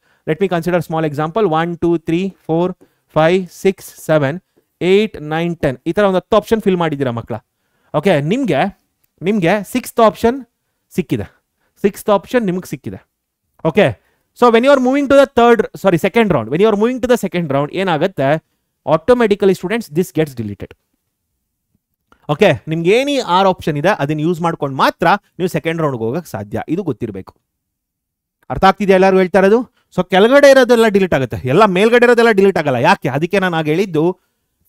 1 2 3 4 5 6 7 8 9 10 ಈ ಥರ ಒಂದು 10 ಆಪ್ಷನ್ ಫಿಲ್ ಮಾಡಿದ್ದೀರಾ ಮಕ್ಕಳ. ಓಕೆ, ನಿಮಗೆ 6th ಆಪ್ಷನ್ ಸಿಕ್ಕಿದೆ. ನಿಮಗೆ ಸಿಕ್ಕಿದೆ. Okay, so when you are moving to the second round ಏನಾಗುತ್ತೆ? Automatically students this gets deleted. Okay, ನಿಮ್ಗೆ ಏನಿ 6 ಆಪ್ಷನ್ ಇದೆ ಅದನ್ನ ಯೂಸ್ ಮಾಡ್ಕೊಂಡು ಮಾತ್ರ ನೀವು ಸೆಕೆಂಡ್ ರೌಂಡ್ಗೆ ಹೋಗಕ್ಕೆ ಸಾಧ್ಯ. ಇದು ಗೊತ್ತಿರಬೇಕು. ಅರ್ಥ ಆಗ್ತಿದೆಯಾ ಎಲ್ಲರೂ ಹೇಳ್ತಾ ಇರೋದು? ಸೊ ಕೆಳಗಡೆ ಇರೋದೆಲ್ಲ ಡಿಲೀಟ್ ಆಗುತ್ತೆ, ಎಲ್ಲ ಮೇಲ್ಗಡೆ ಇರೋದೆಲ್ಲ ಡಿಲೀಟ್ ಆಗಲ್ಲ. ಯಾಕೆ? ಅದಕ್ಕೆ ನಾನು ಆಗ ಹೇಳಿದ್ದು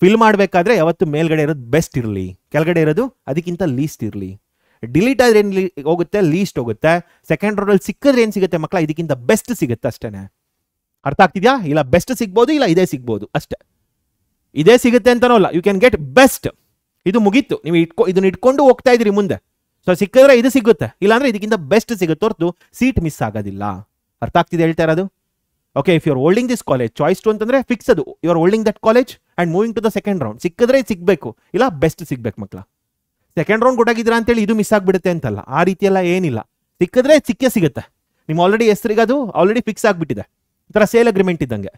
ಫಿಲ್ ಮಾಡಬೇಕಾದ್ರೆ ಯಾವತ್ತು ಮೇಲ್ಗಡೆ ಇರೋದು ಬೆಸ್ಟ್ ಇರಲಿ, ಕೆಳಗಡೆ ಇರೋದು ಅದಕ್ಕಿಂತ ಲೀಸ್ಟ್ ಇರಲಿ. ಡಿಲೀಟ್ ಆದ್ರೆ ಏನು ಹೋಗುತ್ತೆ? ಲೀಸ್ಟ್ ಹೋಗುತ್ತೆ. ಸೆಕೆಂಡ್ ರೌಂಡಲ್ಲಿ ಸಿಕ್ಕಿದ್ರೆ ಏನು ಸಿಗುತ್ತೆ ಮಕ್ಕಳ? ಇದಕ್ಕಿಂತ ಬೆಸ್ಟ್ ಸಿಗುತ್ತೆ ಅಷ್ಟೇನೆ. ಅರ್ಥ ಆಗ್ತಿದ್ಯಾ? ಇಲ್ಲ ಬೆಸ್ಟ್ ಸಿಗ್ಬೋದು, ಇಲ್ಲ ಇದೇ ಸಿಗ್ಬೋದು ಅಷ್ಟೇ. ಇದೇ ಸಿಗುತ್ತೆ ಅಂತನೋ ಅಲ್ಲ, ಯು ಕ್ಯಾನ್ ಗೆಟ್ ಬೆಸ್ಟ್. ಇದು ಮುಗೀತು, ನೀವು ಇದನ್ನ ಇಟ್ಕೊಂಡು ಹೋಗ್ತಾ ಇದ್ರಿ ಮುಂದೆ. ಸೊ ಸಿಕ್ಕಿದ್ರೆ ಇದು ಸಿಗುತ್ತೆ, ಇಲ್ಲಾಂದ್ರೆ ಇದಕ್ಕಿಂತ ಬೆಸ್ಟ್ ಸಿಗುತ್ತೆ ಹೊರತು ಸೀಟ್ ಮಿಸ್ ಆಗೋದಿಲ್ಲ. ಅರ್ಥ ಆಗ್ತಿದೆ ಹೇಳ್ತಾ ಇರೋದು? Okay, if you are holding this college choice 2 ಅಂತಂದ್ರೆ ಫಿಕ್ಸ್ ಅದು. You are holding that college and moving to the second round. ಸಿಕ್ಕಿದ್ರೆ ಸಿಗ್ಬೇಕು, ಇಲ್ಲ ಬೆಸ್ಟ್ ಸಿಗ್ಬೇಕು ಮಕ್ಕಳ. ಸೆಕೆಂಡ್ ರೌಂಡ್ ಕೊಟ್ಟಾಗಿದ್ರ ಅಂತೇಳಿ ಇದು ಮಿಸ್ ಆಗ್ಬಿಡುತ್ತೆ ಅಂತಲ್ಲ, ಆ ರೀತಿ ಎಲ್ಲ ಏನಿಲ್ಲ. ಸಿಕ್ಕಿದ್ರೆ ಸಿಗುತ್ತೆ. ನಿಮ್ಮ ಆಲ್ರೆಡಿ ಹೆಸರಿಗೆ ಅದು ಆಲ್ರೆಡಿ ಫಿಕ್ಸ್ ಆಗಿಬಿಟ್ಟಿದೆ. ಈ ಥರ ಸೇಲ್ ಅಗ್ರಿಮೆಂಟ್ ಇದ್ದಂಗೆ.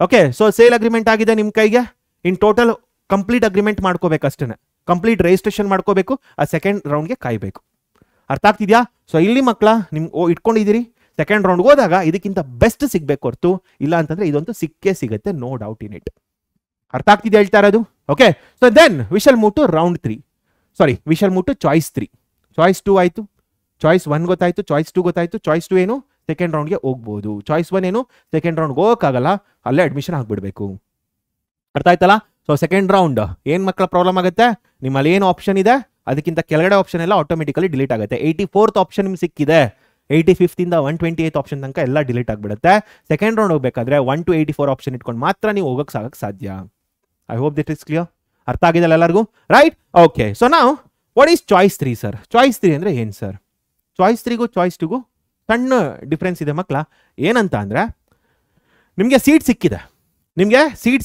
ಓಕೆ, ಸೊ ಸೇಲ್ ಅಗ್ರಿಮೆಂಟ್ ಆಗಿದೆ ನಿಮ್ಮ ಕೈಗೆ. ಇನ್ ಟೋಟಲ್ ಕಂಪ್ಲೀಟ್ ಅಗ್ರಿಮೆಂಟ್ ಮಾಡ್ಕೋಬೇಕು ಅಷ್ಟೇ. ಕಂಪ್ಲೀಟ್ ರಿಜಿಸ್ಟ್ರೇಷನ್ ಮಾಡ್ಕೋಬೇಕು. ಆ ಸೆಕೆಂಡ್ ರೌಂಡ್ಗೆ ಕಾಯಬೇಕು. ಅರ್ಥ ಆಗ್ತಿದ್ಯಾ? ಸೊ ಇಲ್ಲಿ ಮಕ್ಕಳ ನಿಮ್ಗೆ ಇಟ್ಕೊಂಡಿದ್ದೀರಿ, ಸೆಕೆಂಡ್ ರೌಂಡ್ಗೆ ಹೋದಾಗ ಇದಕ್ಕಿಂತ ಬೆಸ್ಟ್ ಸಿಗ್ಬೇಕು ಹೊರತು ಇಲ್ಲ ಅಂತಂದ್ರೆ ಇದಂತೂ ಸಿಕ್ಕೇ ಸಿಗುತ್ತೆ, ನೋ ಡೌಟ್ ಇನ್ ಇಟ್. ಅರ್ಥ ಆಗ್ತಿದೆ ಹೇಳ್ತಾ ಇರೋದು? Okay, so then we shall move to round 3. We shall move to choice 3. Choice 2 ಆಯ್ತು, ಚಾಯ್ಸ್ 1 ಗೊತ್ತಾಯ್ತು, ಚಾಯ್ಸ್ 2 ಗೊತ್ತಾಯ್ತು. ಚಾಯ್ಸ್ 2 ಏನು? ಸೆಕೆಂಡ್ ರೌಂಡ್ಗೆ ಹೋಗ್ಬೋದು. ಚಾಯ್ಸ್ 1 ಏನು? ಸೆಕೆಂಡ್ ರೌಂಡ್ಗೆ ಹೋಗೋಕ್ಕಾಗಲ್ಲ, ಅಲ್ಲೇ ಅಡ್ಮಿಷನ್ ಆಗ್ಬಿಡ್ಬೇಕು. ಅರ್ಥ ಆಯ್ತಲ್ಲ? ಸೊ ಸೆಕೆಂಡ್ ರೌಂಡ್ ಏನ್ ಮಕ್ಕಳ ಪ್ರಾಬ್ಲಮ್ ಆಗುತ್ತೆ? ನಿಮ್ಮಲ್ಲಿ ಏನು ಆಪ್ಷನ್ ಇದೆ ಅದಕ್ಕಿಂತ ಕೆಳಗಡೆ ಆಪ್ಷನ್ ಎಲ್ಲ ಆಟೋಮೆಟಿಕಲಿ ಡಿಲೀಟ್ ಆಗುತ್ತೆ. 84th ಆಪ್ಷನ್ ನಿಮ್ಗೆ ಸಿಕ್ಕಿದೆ, 85th ಇಂದ 128th ಆಪ್ಷನ್ ತನಕ ಎಲ್ಲ ಡಿಲೀಟ್ ಆಗಿಬಿಡುತ್ತೆ. ಸೆಕೆಂಡ್ ರೌಂಡ್ ಹೋಗ್ಬೇಕಾದ್ರೆ 1 to 84 ಆಪ್ಷನ್ ಇಟ್ಕೊಂಡು ಮಾತ್ರ ನೀವು ಹೋಗಕ್ಕೆ ಸಾಧ್ಯ. I hope that is clear. ಅರ್ಥ ಆಗಿದೆಲ್ಲ ಎಲ್ಲರಿಗೂ? ರೈಟ್? ಓಕೆ, ಸೊ ನಾವು what is choice 3 sir? Choice 3 ಅಂದ್ರೆ ಏನು ಸರ್? ಚಾಯ್ಸ್ 3ಗೂ ಚಾಯ್ಸ್ 2ಗೂ ಸಣ್ಣ ಡಿಫ್ರೆನ್ಸ್ ಇದೆ ಮಕ್ಕಳ. ಏನಂತ ಅಂದ್ರೆ ನಿಮಗೆ ಸೀಟ್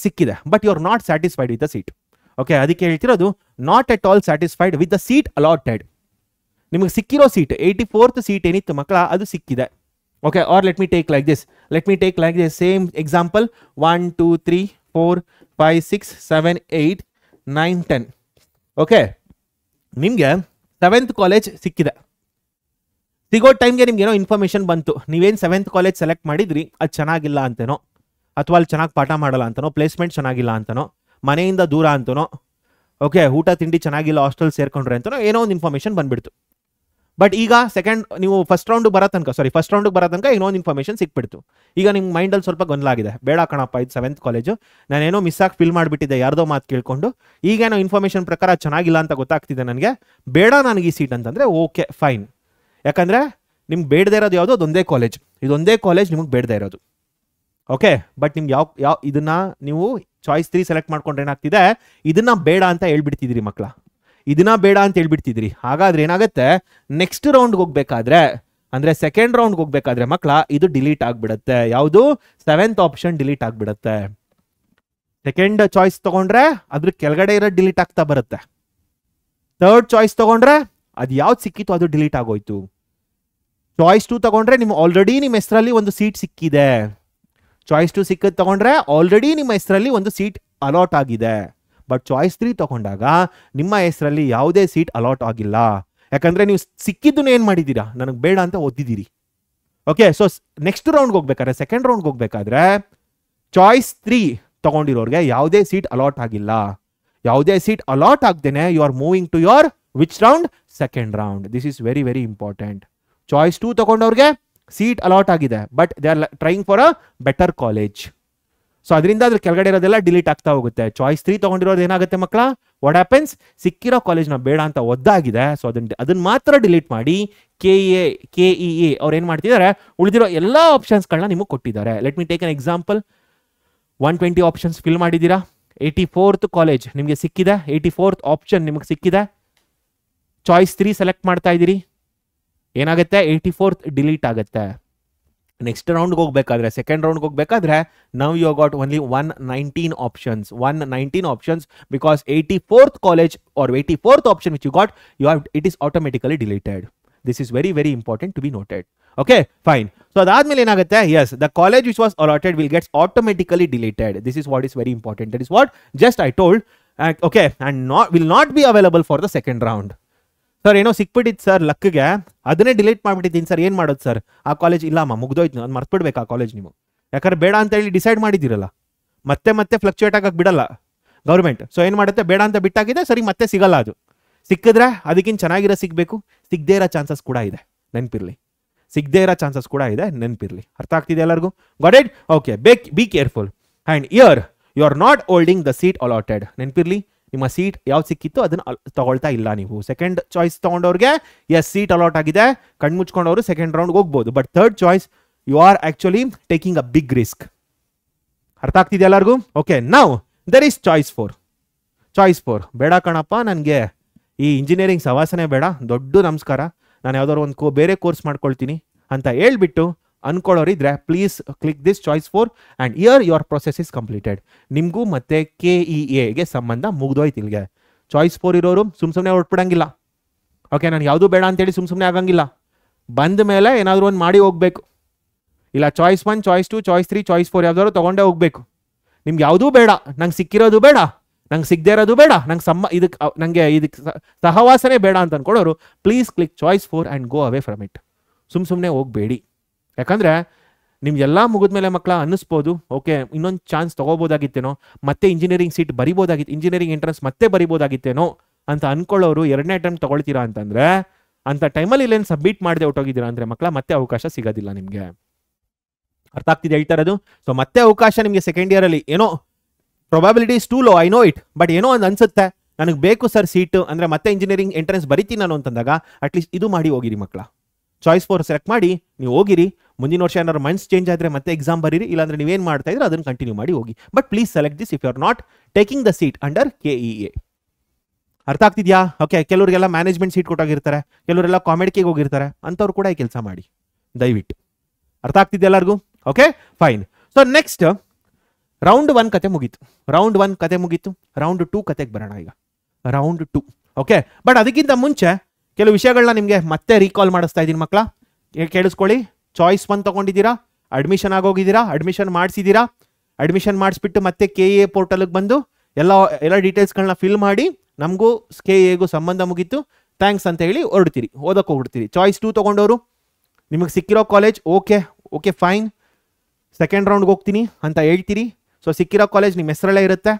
ಸಿಕ್ಕಿದೆ but you are not satisfied with the seat. Okay, ಅದಕ್ಕೆ ಹೇಳ್ತಿರೋದು not at all satisfied with the seat allotted. ನಿಮಗೆ ಸಿಕ್ಕಿರೋ ಸೀಟ್ 84th ಸೀಟ್ ಏನಿತ್ತು ಮಕ್ಕಳ ಅದು ಸಿಕ್ಕಿದೆ. Okay, or let me take like this same example. 1 2 3 4 5 6 7 8 9 10. Okay, ನಿಮಗೆ 7th ಕಾಲೇಜ್ ಸಿಕ್ಕಿದೆ. ಸಿಗೋ ಟೈಮ್ಗೆ ನಿಮ್ಗೆ ಏನೋ ಇನ್ಫಾರ್ಮೇಶನ್ ಬಂತು, ನೀವೇನು 7th ಕಾಲೇಜ್ ಸೆಲೆಕ್ಟ್ ಮಾಡಿದ್ರಿ ಅದು ಚೆನ್ನಾಗಿಲ್ಲ ಅಂತನೋ, ಅಥವಾ ಅಲ್ಲಿ ಚೆನ್ನಾಗಿ ಪಾಠ ಮಾಡಲ್ಲ ಅಂತನೋ, ಪ್ಲೇಸ್ಮೆಂಟ್ ಚೆನ್ನಾಗಿಲ್ಲ ಅಂತನೋ, ಮನೆಯಿಂದ ದೂರ ಅಂತನೋ, ಓಕೆ ಊಟ ತಿಂಡಿ ಚೆನ್ನಾಗಿಲ್ಲ, ಹಾಸ್ಟೆಲ್ ಸೇರ್ಕೊಂಡ್ರೆ ಅಂತನೋ ಏನೋ ಒಂದು ಇನ್ಫಾರ್ಮೇಶನ್ ಬಂದ್ಬಿಡ್ತು. ಬಟ್ ಈಗ ನೀವು ಫಸ್ಟ್ ರೌಂಡಿಗೆ ಬರೋ ತನಕ ಏನೋ ಒಂದು ಇನ್ಫಾರ್ಮೇಶನ್ ಸಿಕ್ಬಿಡ್ತು. ಈಗ ನಿಮ್ಮ ಮೈಂಡಲ್ಲಿ ಸ್ವಲ್ಪ ಗೊಂದಲಾಗಿದೆ, ಬೇಡ ಕಣಪ್ಪ ಇದು 7th ಕಾಲೇಜು, ನಾನೇನೋ ಮಿಸ್ ಆಗಿ ಫಿಲ್ ಮಾಡಿಬಿಟ್ಟಿದ್ದೆ ಯಾರ್ದೋ ಮಾತು ಕೇಳ್ಕೊಂಡು, ಈಗೇನೋ ಇನ್ಫಾರ್ಮೇಶನ್ ಪ್ರಕಾರ ಚೆನ್ನಾಗಿಲ್ಲ ಅಂತ ಗೊತ್ತಾಗ್ತಿದೆ ನನಗೆ, ಬೇಡ ನನಗೆ ಈ ಸೀಟ್ ಅಂತಂದರೆ ಓಕೆ ಫೈನ್. ಯಾಕಂದರೆ ನಿಮ್ಗೆ ಬೇಡದೇ ಇರೋದು ಯಾವುದೋ ಅದೊಂದೇ ಕಾಲೇಜ್, ಇದೊಂದೇ ಕಾಲೇಜ್ ನಿಮಗೆ ಬೇಡದೇ ಇರೋದು. ಓಕೆ, ಬಟ್ ನಿಮ್ಗೆ ಯಾವ ಇದನ್ನ ನೀವು ಚಾಯ್ಸ್ 3 ಸೆಲೆಕ್ಟ್ ಮಾಡ್ಕೊಂಡ್ರೆ ಏನಾಗ್ತಿದೆ, ಇದನ್ನ ಬೇಡ ಅಂತ ಹೇಳ್ಬಿಡ್ತಿದ್ರಿ ಮಕ್ಕಳ, ಇದನ್ನ ಬೇಡ ಅಂತ ಹೇಳ್ಬಿಡ್ತಿದ್ರಿ. ಹಾಗಾದ್ರೆ ಏನಾಗುತ್ತೆ, ನೆಕ್ಸ್ಟ್ ರೌಂಡ್ಗೆ ಹೋಗ್ಬೇಕಾದ್ರೆ ಅಂದ್ರೆ ಸೆಕೆಂಡ್ ರೌಂಡ್ಗೆ ಹೋಗ್ಬೇಕಾದ್ರೆ ಮಕ್ಕಳ ಇದು ಡಿಲೀಟ್ ಆಗ್ಬಿಡುತ್ತೆ. ಯಾವುದು? 7th ಆಪ್ಷನ್ ಡಿಲೀಟ್ ಆಗ್ಬಿಡುತ್ತೆ. ಸೆಕೆಂಡ್ ಚಾಯ್ಸ್ ತಗೊಂಡ್ರೆ ಅದ್ರ ಕೆಳಗಡೆ ಇರೋ ಡಿಲೀಟ್ ಆಗ್ತಾ ಬರುತ್ತೆ. ಥರ್ಡ್ ಚಾಯ್ಸ್ ತಗೊಂಡ್ರೆ ಅದು ಯಾವ್ದು ಸಿಕ್ಕಿತ್ತು ಅದು ಡಿಲೀಟ್ ಆಗೋಯ್ತು. ಚಾಯ್ಸ್ 2 ತಗೊಂಡ್ರೆ ನಿಮ್ಮ ಆಲ್ರೆಡಿ ನಿಮ್ಮ ಹೆಸರಲ್ಲಿ ಒಂದು ಸೀಟ್ ಸಿಕ್ಕಿದೆ. ಚಾಯ್ಸ್ 2 ಸಿಕ್ಕದ್ ತಗೊಂಡ್ರೆ ಆಲ್ರೆಡಿ ನಿಮ್ಮ ಹೆಸರಲ್ಲಿ ಒಂದು ಸೀಟ್ ಅಲಾಟ್ ಆಗಿದೆ. ಬಟ್ ಚಾಯ್ಸ್ 3 ತಗೊಂಡಾಗ ನಿಮ್ಮ ಹೆಸರಲ್ಲಿ ಯಾವುದೇ ಸೀಟ್ ಅಲಾಟ್ ಆಗಿಲ್ಲ. ಯಾಕಂದ್ರೆ ನೀವು ಸಿಕ್ಕಿದ್ದನ್ನ ಏನ್ ಮಾಡಿದ್ದೀರಾ, ನನಗೆ ಬೇಡ ಅಂತ ಓದಿದ್ದೀರಿ. ಓಕೆ, ಸೊ ನೆಕ್ಸ್ಟ್ ರೌಂಡ್ಗೆ ಹೋಗ್ಬೇಕಾದ್ರೆ, ಸೆಕೆಂಡ್ ರೌಂಡ್ಗೆ ಹೋಗ್ಬೇಕಾದ್ರೆ ಚಾಯ್ಸ್ 3 ತಗೊಂಡಿರೋರ್ಗೆ ಯಾವುದೇ ಸೀಟ್ ಅಲಾಟ್ ಆಗಿಲ್ಲ. ಯಾವುದೇ ಸೀಟ್ ಅಲಾಟ್ ಆಗ್ದೇನೆ you are moving to your which round? Second round. This is very very important. Choice 2 ತಗೊಂಡವ್ರಿಗೆ ಸೀಟ್ ಅಲಾಟ್ ಆಗಿದೆ, but they are trying for a better college. So ಅದರಿಂದ ಅದ್ರ ಕೆಳಗಡೆ ಇರೋದೆಲ್ಲ ಡಿಲೀಟ್ ಆಗ್ತಾ ಹೋಗುತ್ತೆ. ಚಾಯ್ಸ್ 3 ತಗೊಂಡಿರೋದು ಏನಾಗುತ್ತೆ ಮಕ್ಕಳ, ವಾಟ್ ಹ್ಯಾಪನ್ಸ್, ಸಿಕ್ಕಿರೋ ಕಾಲೇಜ್ನ ಬೇಡ ಅಂತ ಒದ್ದಾಗಿದೆ. ಸೊ ಅದನ್ನ ಮಾತ್ರ ಡಿಲೀಟ್ ಮಾಡಿ KEA ಅವ್ರು ಏನ್ ಮಾಡ್ತಿದ್ದಾರೆ, ಉಳಿದಿರೋ ಎಲ್ಲ ಆಪ್ಷನ್ಸ್ಗಳನ್ನ ನಿಮಗೆ ಕೊಟ್ಟಿದ್ದಾರೆ. Let me take an example. 120 options fill ಮಾಡಿದ್ದೀರಾ, 84th ಕಾಲೇಜ್ ನಿಮಗೆ ಸಿಕ್ಕಿದೆ, 84th ಆಪ್ಷನ್ ನಿಮಗೆ ಸಿಕ್ಕಿದೆ. ಚಾಯ್ಸ್ 3 ಸೆಲೆಕ್ಟ್ ಮಾಡ್ತಾ ಇದ್ದೀರಿ, ಏನಾಗುತ್ತೆ, 84th ಡಿಲೀಟ್ ಆಗುತ್ತೆ. ನೆಕ್ಸ್ಟ್ ರೌಂಡ್ಗೆ ಹೋಗ್ಬೇಕಾದ್ರೆ, ಸೆಕೆಂಡ್ ರೌಂಡ್ಗೆ ಹೋಗ್ಬೇಕಾದ್ರೆ ನಾವು you got only 119 options. 119 options because 84th college or 84th option which you got, it is automatically deleted. This is very very important to be noted. Okay, fine. So ಅದಾದ್ಮೇಲೆ ಏನಾಗುತ್ತೆ, yes the college which was allotted will gets automatically deleted. This is what is very important. That is what just I told. Okay, and will not be available for the second round. Sir ಏನೋ ಸಿಕ್ಬಿಟ್ಟಿತ್ತು sir ಲಕ್ಗೆ, ಅದನ್ನೇ delete ಮಾಡಿಬಿಟ್ಟಿದ್ದೀನಿ sir, ಏನು ಮಾಡೋದು sir? ಆ college ಇಲ್ಲಮ್ಮ, ಮುಗ್ದೋಯ್ತು, ಅದು ಮರ್ತ್ಬಿಡ್ಬೇಕು ಆ college ನೀವು. ಯಾಕಂದ್ರೆ ಬೇಡ ಅಂತ ಹೇಳಿ ಡಿಸೈಡ್ ಮಾಡಿದ್ದೀರಲ್ಲ, ಮತ್ತೆ ಫ್ಲಕ್ಚುಯೇಟ್ ಆಗಕ್ಕೆ ಬಿಡಲ್ಲ ಗೌರ್ಮೆಂಟ್. ಸೊ ಏನು ಮಾಡುತ್ತೆ, ಬೇಡ ಅಂತ ಬಿಟ್ಟಾಗಿದೆ, ಸರಿ ಮತ್ತೆ ಸಿಗಲ್ಲ. ಅದು ಸಿಕ್ಕಿದ್ರೆ ಅದಕ್ಕಿಂತ ಚೆನ್ನಾಗಿರೋ ಸಿಗಬೇಕು, ಸಿಗದೇ ಇರೋ ಚಾನ್ಸಸ್ ಕೂಡ ಇದೆ, ನೆನಪಿರಲಿ. ಸಿಗದೇ ಇರೋ ಚಾನ್ಸಸ್ ಕೂಡ ಇದೆ, ನೆನಪಿರಲಿ. ಅರ್ಥ ಆಗ್ತಿದೆ ಎಲ್ಲರಿಗೂ? Got it? Okay, be careful. And here you are not holding the seat allotted. ನೆನಪಿರಲಿ, ನಿಮ್ಮ ಸೀಟ್ ಯಾವ್ದು ಸಿಕ್ಕಿತ್ತು ಅದನ್ನ ತಗೊಳ್ತಾ ಇಲ್ಲ ನೀವು. ಸೆಕೆಂಡ್ ಚಾಯ್ಸ್ ತಗೊಂಡವ್ರಿಗೆ ಎಸ್ ಸೀಟ್ ಅಲಾಟ್ ಆಗಿದೆ, ಕಣ್ಮುಚ್ಕೊಂಡವರು ಸೆಕೆಂಡ್ ರೌಂಡ್ಗೆ ಹೋಗ್ಬೋದು. But third choice you are actually taking a big risk. ಅರ್ಥ ಆಗ್ತಿದೆ ಎಲ್ಲರಿಗೂ? Okay, now there is choice 4. Choice 4 ಬೇಡ ಕಣಪ್ಪ, ನನಗೆ ಈ ಇಂಜಿನಿಯರಿಂಗ್ ಸವಾಸನೆ ಬೇಡ, ದೊಡ್ಡ ನಮಸ್ಕಾರ, ನಾನು ಯಾವ್ದಾದ್ರು ಒಂದು ಬೇರೆ ಕೋರ್ಸ್ ಮಾಡ್ಕೊಳ್ತೀನಿ ಅಂತ ಹೇಳ್ಬಿಟ್ಟು ಅನ್ಕೊಳ್ಳೋರಿದ್ರೆ please click this choice 4 and here your process is completed. ನಿಮಗೂ ಮತ್ತೆ KEAಗೆ ಸಂಬಂಧ ಮುಗ್ದೋಯ್ತು ಇಲ್ಲಿಗೆ. ಚಾಯ್ಸ್ 4 ಇರೋರು ಸುಮ್ಮನೆ ಹೊರಟ್ಬಿಡಂಗಿಲ್ಲ. ಓಕೆ, ನಾನು ಯಾವುದೂ ಬೇಡ ಅಂತೇಳಿ ಸುಮ್ಮನೆ ಆಗಂಗಿಲ್ಲ. ಬಂದ ಮೇಲೆ ಏನಾದರೂ ಒಂದು ಮಾಡಿ ಹೋಗ್ಬೇಕು. ಇಲ್ಲ ಚಾಯ್ಸ್ 1, ಚಾಯ್ಸ್ 2, ಚಾಯ್ಸ್ 3, ಚಾಯ್ಸ್ 4 ಯಾವ್ದಾದ್ರು ತೊಗೊಂಡೇ ಹೋಗ್ಬೇಕು. ನಿಮ್ಗೆ ಯಾವುದೂ ಬೇಡ, ನಂಗೆ ಸಿಕ್ಕಿರೋದು ಬೇಡ, ನಂಗೆ ಸಿಗದೇ ಇರೋದು ಬೇಡ, ನಂಗೆ ಇದಕ್ಕೆ ಸಹವಾಸನೆ ಬೇಡ ಅಂತ ಅನ್ಕೊಳ್ಳೋರು please click choice 4 and go away from it. ಸುಮ್ಮನೆ ಹೋಗಬೇಡಿ. ಯಾಕಂದರೆ ನಿಮ್ಗೆಲ್ಲ ಮುಗಿದ್ಮೇಲೆ ಮಕ್ಕಳ ಅನ್ನಿಸ್ಬೋದು, ಓಕೆ ಇನ್ನೊಂದು ಚಾನ್ಸ್ ತೊಗೋಬೋದಾಗಿತ್ತೇನೋ, ಮತ್ತೆ ಇಂಜಿನಿಯರಿಂಗ್ ಸೀಟ್ ಬರಿಬೋದಾಗಿತ್ತು, ಇಂಜಿನಿಯರಿಂಗ್ ಎಂಟ್ರೆನ್ಸ್ ಮತ್ತೆ ಬರಿಬೋದಾಗಿತ್ತೇನೋ ಅಂತ ಅನ್ಕೊಳ್ಳೋರು 2ನೇ ಅಟೆಂಪ್ಟ್ ತೊಗೊಳ್ತೀರಾ ಅಂತಂದರೆ, ಅಂಥ ಟೈಮಲ್ಲಿ ಇಲ್ಲೇನು ಸಬ್ಮಿಟ್ ಮಾಡದೆ ಹೊಟ್ಟೋಗಿದ್ದೀರಾ ಅಂದರೆ ಮಕ್ಕಳ ಮತ್ತೆ ಅವಕಾಶ ಸಿಗೋದಿಲ್ಲ ನಿಮಗೆ. ಅರ್ಥ ಆಗ್ತಿದೆ ಹೇಳ್ತಾ ಇರೋದು? ಸೊ ಮತ್ತೆ ಅವಕಾಶ ನಿಮಗೆ ಸೆಕೆಂಡ್ ಇಯರಲ್ಲಿ ಏನೋ probability is two low, I know it, but ಏನೋ ಒಂದು ಅನ್ಸುತ್ತೆ ನನಗೆ ಬೇಕು ಸರ್ ಸೀಟು ಅಂದರೆ ಮತ್ತೆ ಇಂಜಿನಿಯರಿಂಗ್ ಎಂಟ್ರೆನ್ಸ್ ಬರಿತೀನಿ ನಾನು ಅಂತಂದಾಗ ಅಟ್ಲೀಸ್ಟ್ ಇದು ಮಾಡಿ ಹೋಗಿರಿ ಮಕ್ಕಳ. ಚಾಯ್ಸ್ 4 ಸೆಲೆಕ್ಟ್ ಮಾಡಿ ನೀವು ಹೋಗಿರಿ. ಮುಂದಿನ ವರ್ಷ ಏನಾದ್ರು ಮೈಂಡ್ಸ್ ಚೇಂಜ್ ಆದರೆ ಮತ್ತೆ ಎಕ್ಸಾಮ್ ಬರೀರಿ, ಇಲ್ಲಾಂದ್ರೆ ನೀವೇನು ಮಾಡ್ತಾ ಇದ್ರೆ ಅದನ್ನು ಕಂಟಿನ್ಯೂ ಮಾಡಿ ಹೋಗಿ. But please select this if you are not taking the seat under KEA. ಅರ್ಥ ಆಗ್ತಿದ್ಯಾ? ಓಕೆ, ಕೆಲವರಿಗೆಲ್ಲ ಮ್ಯಾನೇಜ್ಮೆಂಟ್ ಸೀಟ್ ಕೊಟ್ಟೋಗಿರ್ತಾರೆ, ಕೆಲವರೆಲ್ಲ ಕಾಮಿಡಿಗೆ ಹೋಗಿರ್ತಾರೆ, ಅಂಥವ್ರು ಕೂಡ ಈ ಕೆಲಸ ಮಾಡಿ ದಯವಿಟ್ಟು. ಅರ್ಥ ಆಗ್ತಿದ್ಯಾ ಎಲ್ಲರಿಗೂ? Okay, fine. So next round 1 ಕತೆ ಮುಗೀತು. ರೌಂಡ್ 1 ಕತೆ ಮುಗೀತು. ರೌಂಡ್ 2 ಕತೆಗೆ ಬರೋಣ ಈಗ. ರೌಂಡ್ 2. ಓಕೆ, ಬಟ್ ಅದಕ್ಕಿಂತ ಮುಂಚೆ ಕೆಲವು ವಿಷಯಗಳನ್ನ ನಿಮಗೆ ಮತ್ತೆ ರೀಕಾಲ್ ಮಾಡಿಸ್ತಾ ಇದ್ದೀನಿ ಮಕ್ಕಳ, ಕೇಳಿಸ್ಕೊಳ್ಳಿ. ಚಾಯ್ಸ್ 1 ತೊಗೊಂಡಿದ್ದೀರಾ, ಅಡ್ಮಿಷನ್ ಆಗೋಗಿದ್ದೀರಾ, ಅಡ್ಮಿಷನ್ ಮಾಡಿಸಿದ್ದೀರಾ, ಅಡ್ಮಿಷನ್ ಮಾಡಿಸ್ಬಿಟ್ಟು ಮತ್ತೆ KEA ಪೋರ್ಟಲ್ಗೆ ಬಂದು ಎಲ್ಲ ಡೀಟೇಲ್ಸ್ಗಳನ್ನ ಫಿಲ್ ಮಾಡಿ ನಮಗೂ KEAಗೂ ಸಂಬಂಧ ಮುಗೀತು ಥ್ಯಾಂಕ್ಸ್ ಅಂತ ಹೇಳಿ ಹೊರಡ್ತೀರಿ, ಓದಕ್ಕೆ ಹೋಗ್ಬಿಡ್ತೀರಿ. ಚಾಯ್ಸ್ 2 ತೊಗೊಂಡವರು ನಿಮಗೆ ಸಿಕ್ಕಿರೋ ಕಾಲೇಜ್ ಓಕೆ ಫೈನ್, ಸೆಕೆಂಡ್ ರೌಂಡ್ಗೆ ಹೋಗ್ತೀನಿ ಅಂತ ಹೇಳ್ತೀರಿ. ಸೊ ಸಿಕ್ಕಿರೋ ಕಾಲೇಜ್ ನಿಮ್ಮ ಹೆಸರಲ್ಲೇ ಇರುತ್ತೆ,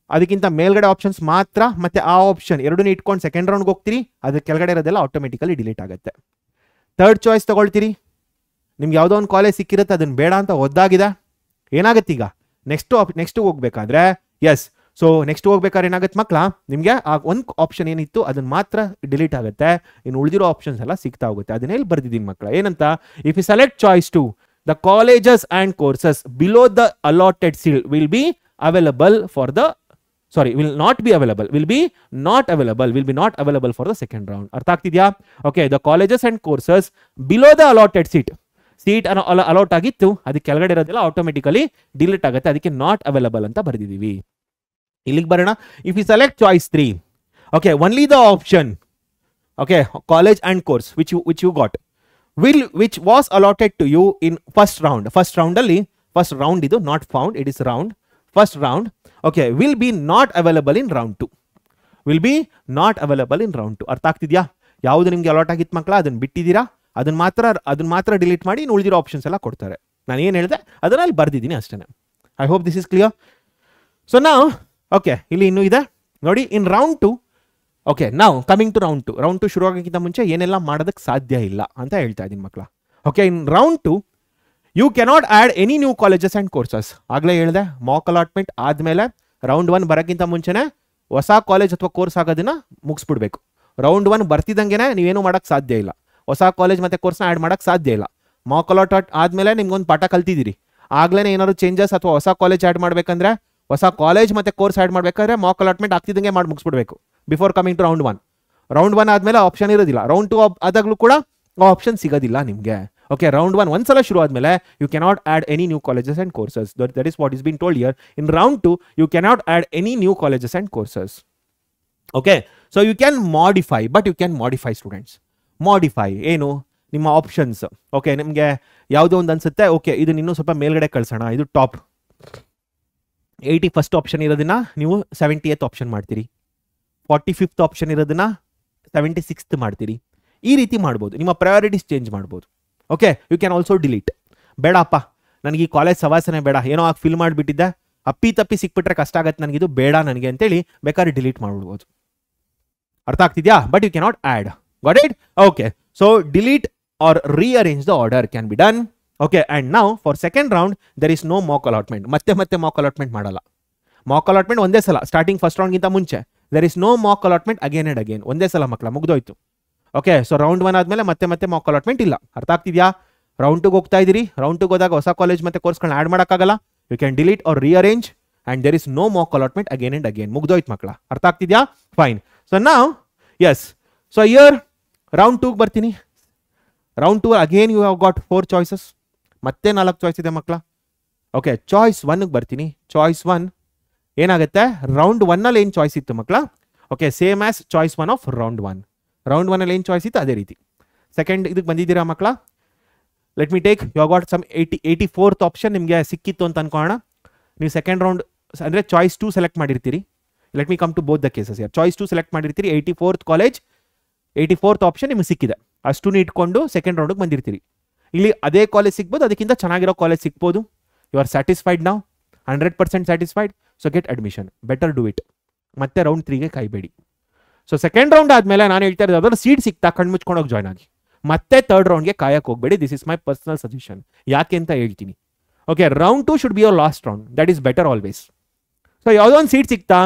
ಅದಕ್ಕಿಂತ ಮೇಲ್ಗಡೆ ಆಪ್ಷನ್ಸ್ ಮಾತ್ರ, ಮತ್ತೆ ಆ ಆಪ್ಷನ್ ಎರಡನ್ನೂ ಇಟ್ಕೊಂಡು ಸೆಕೆಂಡ್ ರೌಂಡ್ಗೆ ಹೋಗ್ತೀರಿ, ಅದ್ರ ಕೆಳಗಡೆ ಇರೋದೆಲ್ಲ ಆಟೋಮೆಟಿಕಲಿ ಡಿಲೀಟ್ ಆಗುತ್ತೆ. ಥರ್ಡ್ ಚಾಯ್ಸ್ ತೊಗೊಳ್ತೀರಿ, ನಿಮ್ಗೆ ಯಾವುದೋ ಒಂದು ಕಾಲೇಜ್ ಸಿಕ್ಕಿರುತ್ತೆ, ಅದನ್ನು ಬೇಡ ಅಂತ ಒದ್ದಾಗಿದೆ. ಏನಾಗುತ್ತೆ ಈಗ ನೆಕ್ಸ್ಟ್ ಹೋಗ್ಬೇಕಾದ್ರೆ, ಎಸ್ ಸೊ ನೆಕ್ಸ್ಟ್ ಹೋಗ್ಬೇಕಾದ್ರೆ ಏನಾಗುತ್ತೆ ಮಕ್ಕಳ, ನಿಮಗೆ ಆ ಒಂದು ಆಪ್ಷನ್ ಏನಿತ್ತು ಅದನ್ನು ಮಾತ್ರ ಡಿಲೀಟ್ ಆಗುತ್ತೆ, ಇನ್ನು ಉಳಿದಿರೋ ಆಪ್ಷನ್ಸ್ ಎಲ್ಲ ಸಿಗ್ತಾ ಹೋಗುತ್ತೆ. ಅದನ್ನೇ ಇಲ್ಲಿ ಬರ್ದಿದ್ದೀನಿ ಮಕ್ಕಳ, ಏನಂತ, if you select choice 2 the colleges and courses below the allotted seat will be available for the will not be available, will be not available for the second round. ಅರ್ಥ ಆಗ್ತಿದ್ಯಾ? Okay, the colleges and courses below the allotted seat allot ಆಗಿತ್ತು, ಅದಕ್ಕೆ ಕೆಳಗಡೆ ಇರೋದೆಲ್ಲ automatically delete ಆಗುತ್ತೆ, ಅದಕ್ಕೆ not available ಅಂತ ಬರೆದಿದ್ದೀವಿ. ಇಲ್ಲಿಗೆ ಬರೋಣ. If you select choice 3, okay, only the option, okay, college and course which you got which was allotted to you in first round. First round ಅಲ್ಲಿ, first round ಇದು, not found, it is round, first round, okay, will be not available in round 2. Will be not available in round 2. ಅರ್ಥ ಆಗ್ತಿದ್ಯಾ? ಯಾವುದು ನಿಮ್ಗೆ allot ಆಗಿತ್ತು ಮಕ್ಕಳ ಅದನ್ನ ಬಿಟ್ಟಿದ್ದೀರಾ, ಅದನ್ನ ಮಾತ್ರ ಡಿಲೀಟ್ ಮಾಡಿ ಇನ್ನು ಉಳಿದಿರೋ ಆಪ್ಷನ್ಸ್ ಎಲ್ಲ ಕೊಡ್ತಾರೆ. ನಾನು ಏನು ಹೇಳಿದೆ ಅದನ್ನ ಅಲ್ಲಿ ಬರ್ದಿದ್ದೀನಿ ಅಷ್ಟೇ. I hope this is clear. So ನಾವು ಓಕೆ, ಇಲ್ಲಿ ಇನ್ನೂ ಇದೆ ನೋಡಿ. ಇನ್ ರೌಂಡ್ 2, ಓಕೆ, ನಾವು ಕಮಿಂಗ್ ಟು ರೌಂಡ್ 2. ರೌಂಡ್ 2 ಶುರು ಆಗೋಕ್ಕಿಂತ ಮುಂಚೆ ಏನೆಲ್ಲ ಮಾಡೋದಕ್ಕೆ ಸಾಧ್ಯ ಇಲ್ಲ ಅಂತ ಹೇಳ್ತಾ ಇದ್ದೀನಿ ಮಕ್ಕಳ. Okay, in round 2 you cannot add any new colleges and courses. ಆಗಲೇ ಹೇಳಿದೆ, ಮಾಕ್ ಅಲಾಟ್ಮೆಂಟ್ ಆದಮೇಲೆ ರೌಂಡ್ 1 ಬರೋಕ್ಕಿಂತ ಮುಂಚೆನೇ ಹೊಸ ಕಾಲೇಜ್ ಅಥವಾ ಕೋರ್ಸ್ ಆಗೋದನ್ನ ಮುಗಿಸ್ಬಿಡ್ಬೇಕು. ರೌಂಡ್ 1 ಬರ್ತಿದ್ದಂಗೆ ನೀವೇನು ಮಾಡೋಕ್ಕೆ ಸಾಧ್ಯ ಇಲ್ಲ, ಹೊಸ ಕಾಲೇಜ್ ಮತ್ತು ಕೋರ್ಸ್ನ ಆ್ಯಡ್ ಮಾಡೋಕ್ಕೆ ಸಾಧ್ಯ ಇಲ್ಲ. ಮಾಕ್ ಅಲಾಟ್ ಆದಮೇಲೆ ನಿಮ್ಗೊಂದು ಪಾಠ ಕಲ್ತಿದ್ದೀರಿ, ಆಗ್ಲೇ ಏನಾದ್ರು ಚೇಂಜಸ್ ಅಥವಾ ಹೊಸ ಕಾಲೇಜ್ ಆ್ಯಡ್ ಮಾಡಬೇಕಂದ್ರೆ, ಹೊಸ ಕಾಲೇಜ್ ಮತ್ತು ಕೋರ್ಸ್ ಆ್ಯಡ್ ಮಾಡಬೇಕಾದ್ರೆ ಮಾಕ್ ಅಲಾಟ್ಮೆಂಟ್ ಆಗ್ತಿದ್ದಂಗೆ ಮಾಡಿ ಮುಗಿಸ್ಬಿಡ್ಬೇಕು before coming to round 1. Round 1 ಆದಮೇಲೆ ಆಪ್ಷನ್ ಇರೋದಿಲ್ಲ, ರೌಂಡ್ 2 ಆದಾಗಲೂ ಕೂಡ ಆಪ್ಷನ್ ಸಿಗೋದಿಲ್ಲ ನಿಮಗೆ. ಓಕೆ, ರೌಂಡ್ 1 ಒಂದ್ಸಲ ಶುರು ಆದಮೇಲೆ you cannot add any new colleges and courses. That is what is been told here. In round 2 you cannot add any new colleges and courses. Okay, so you can modify, but you can modify students. Modify ಏನು? ನಿಮ್ಮ options. Okay, ನಿಮಗೆ ಯಾವುದೋ ಒಂದು ಅನ್ಸುತ್ತೆ, okay ಇದನ್ನ ಇನ್ನೂ ಸ್ವಲ್ಪ ಮೇಲ್ಗಡೆ ಕಳ್ಸೋಣ, ಇದು ಟಾಪ್ 81st ಆಪ್ಷನ್ ಇರೋದನ್ನ ನೀವು 70th ಆಪ್ಷನ್ ಮಾಡ್ತೀರಿ, 45th ಆಪ್ಷನ್ ಇರೋದನ್ನ 76th ಮಾಡ್ತೀರಿ. ಈ ರೀತಿ ಮಾಡ್ಬೋದು, ನಿಮ್ಮ ಪ್ರಯಾರಿಟೀಸ್ ಚೇಂಜ್ ಮಾಡ್ಬೋದು. Okay, you can also delete. ಬೇಡಪ್ಪ ನನಗೆ ಈ ಕಾಲೇಜ್ ಸವಾಸನೆ ಬೇಡ, ಏನೋ ಆಗಿ ಫಿಲ್ ಮಾಡಿಬಿಟ್ಟಿದ್ದೆ, ಅಪ್ಪಿ ತಪ್ಪಿ ಸಿಕ್ಬಿಟ್ರೆ ಕಷ್ಟ ಆಗತ್ತೆ, ನನಗಿದು ಬೇಡ ನನಗೆ ಅಂತೇಳಿ ಬೇಕಾದ್ರೆ ಡಿಲೀಟ್ ಮಾಡ್ಬಿಡ್ಬೋದು. ಅರ್ಥ ಆಗ್ತಿದ್ಯಾ? But you cannot add. Got it? Okay, so delete or rearrange the order can be done. Okay, and now for second round there is no mock allotment. ಮತ್ತೆ mock allotment ಮಾಡಲ್ಲ. mock allotment ಒಂದೇ ಸಲ, starting first round ಗಿಂತ ಮುಂಚೆ. there is no mock allotment again and again. ಒಂದೇ ಸಲ ಮಕ್ಕಳ ಮುಗ್ದೋಯ್ತು. Okay, so round 1 ಆದಮೇಲೆ ಮತ್ತೆ mock allotment ಇಲ್ಲ. ಅರ್ಥ ಆಗ್ತಿದ್ಯಾ? ರೌಂಡ್ 2 ಹೋಗ್ತಾ ಇದ್ದೀರಿ, ರೌಂಡ್ 2 ಹೋದಾಗ ಹೊಸ ಕಾಲೇಜ್ ಮತ್ತೆ ಕೋರ್ಸ್ಗಳನ್ನ ಆ್ಯಡ್ ಮಾಡೋಕ್ಕಾಗಲ್ಲ. You can delete or rearrange and there is no mock allotment again and again. ಮುಗ್ದೋಯ್ತು ಮಕ್ಕಳ. ಅರ್ಥ ಆಗ್ತಿದ್ಯಾ? ಫೈನ್. ಸೊ ನಾವು ಎಸ್, ಸೊ ಇಯರ್ ರೌಂಡ್ 2 ಬರ್ತೀನಿ. Round 2 again you have got 4 choices. ಮತ್ತೆ 4 ಚಾಯ್ಸ್ ಇದೆ ಮಕ್ಕಳ. ಓಕೆ, ಚಾಯ್ಸ್ 1ಗೆ ಬರ್ತೀನಿ. ಚಾಯ್ಸ್ 1 ಏನಾಗುತ್ತೆ? ರೌಂಡ್ 1 ಅಲ್ಲಿ ಏನು ಚಾಯ್ಸ್ ಇತ್ತು ಮಕ್ಕಳ? Okay, same as choice 1 of round 1. Round 1 ಅಲ್ಲಿ ಏನು ಚಾಯ್ಸ್ ಇತ್ತು ಅದೇ ರೀತಿ. ಸೆಕೆಂಡ್ ಇದಕ್ಕೆ ಬಂದಿದ್ದೀರಾ ಮಕ್ಕಳ? Let me take, you have got some 84th option ನಿಮಗೆ ಸಿಕ್ಕಿತ್ತು ಅಂತ ಅನ್ಕೊಳ್ಳೋಣ. ನೀವು ಸೆಕೆಂಡ್ ರೌಂಡ್ ಅಂದರೆ ಚಾಯ್ಸ್ 2 ಸೆಲೆಕ್ಟ್ ಮಾಡಿರ್ತೀರಿ. Let me come to both the cases ಯಾರ್. ಚಾಯ್ಸ್ 2 ಸೆಲೆಕ್ಟ್ ಮಾಡಿರ್ತೀರಿ, 84th ಕಾಲೇಜ್, 84th ಆಪ್ಷನ್ ನಿಮಗೆ ಸಿಕ್ಕಿದೆ. ಅಷ್ಟನ್ನು ಇಟ್ಕೊಂಡು ಸೆಕೆಂಡ್ ರೌಂಡ್ಗೆ ಬಂದಿರ್ತೀರಿ. ಇಲ್ಲಿ ಅದೇ ಕಾಲೇಜ್ ಸಿಗ್ಬೋದು, ಅದಕ್ಕಿಂತ ಚೆನ್ನಾಗಿರೋ ಕಾಲೇಜ್ ಸಿಗ್ಬೋದು. ಯು ಆರ್ ಸ್ಯಾಟಿಸ್ಫೈಡ್ ನಾವು, 100% satisfied. So get admission, better do it. ಮತ್ತೆ ರೌಂಡ್ 3ಗೆ ಕಾಯ್ಬೇಡಿ. ಸೊ ಸೆಕೆಂಡ್ ರೌಂಡ್ ಆದಮೇಲೆ ನಾನು ಹೇಳ್ತಾ ಇರೋದು, ಅದರ ಸೀಟ್ ಸಿಗ್ತಾ ಕಣ್ಣು ಮುಚ್ಕೊಂಡೋಗಿ ಜಾಯ್ನ್ ಆಗಿ. ಮತ್ತೆ ಥರ್ಡ್ ರೌಂಡ್ಗೆ ಕಾಯಕ್ಕೆ ಹೋಗಬೇಡಿ. This is my personal suggestion. ಯಾಕೆ ಅಂತ ಹೇಳ್ತೀನಿ. Okay, round 2 should be your last round. That is better always. So ಯಾವುದೋ ಒಂದು ಸೀಟ್ ಸಿಗ್ತಾ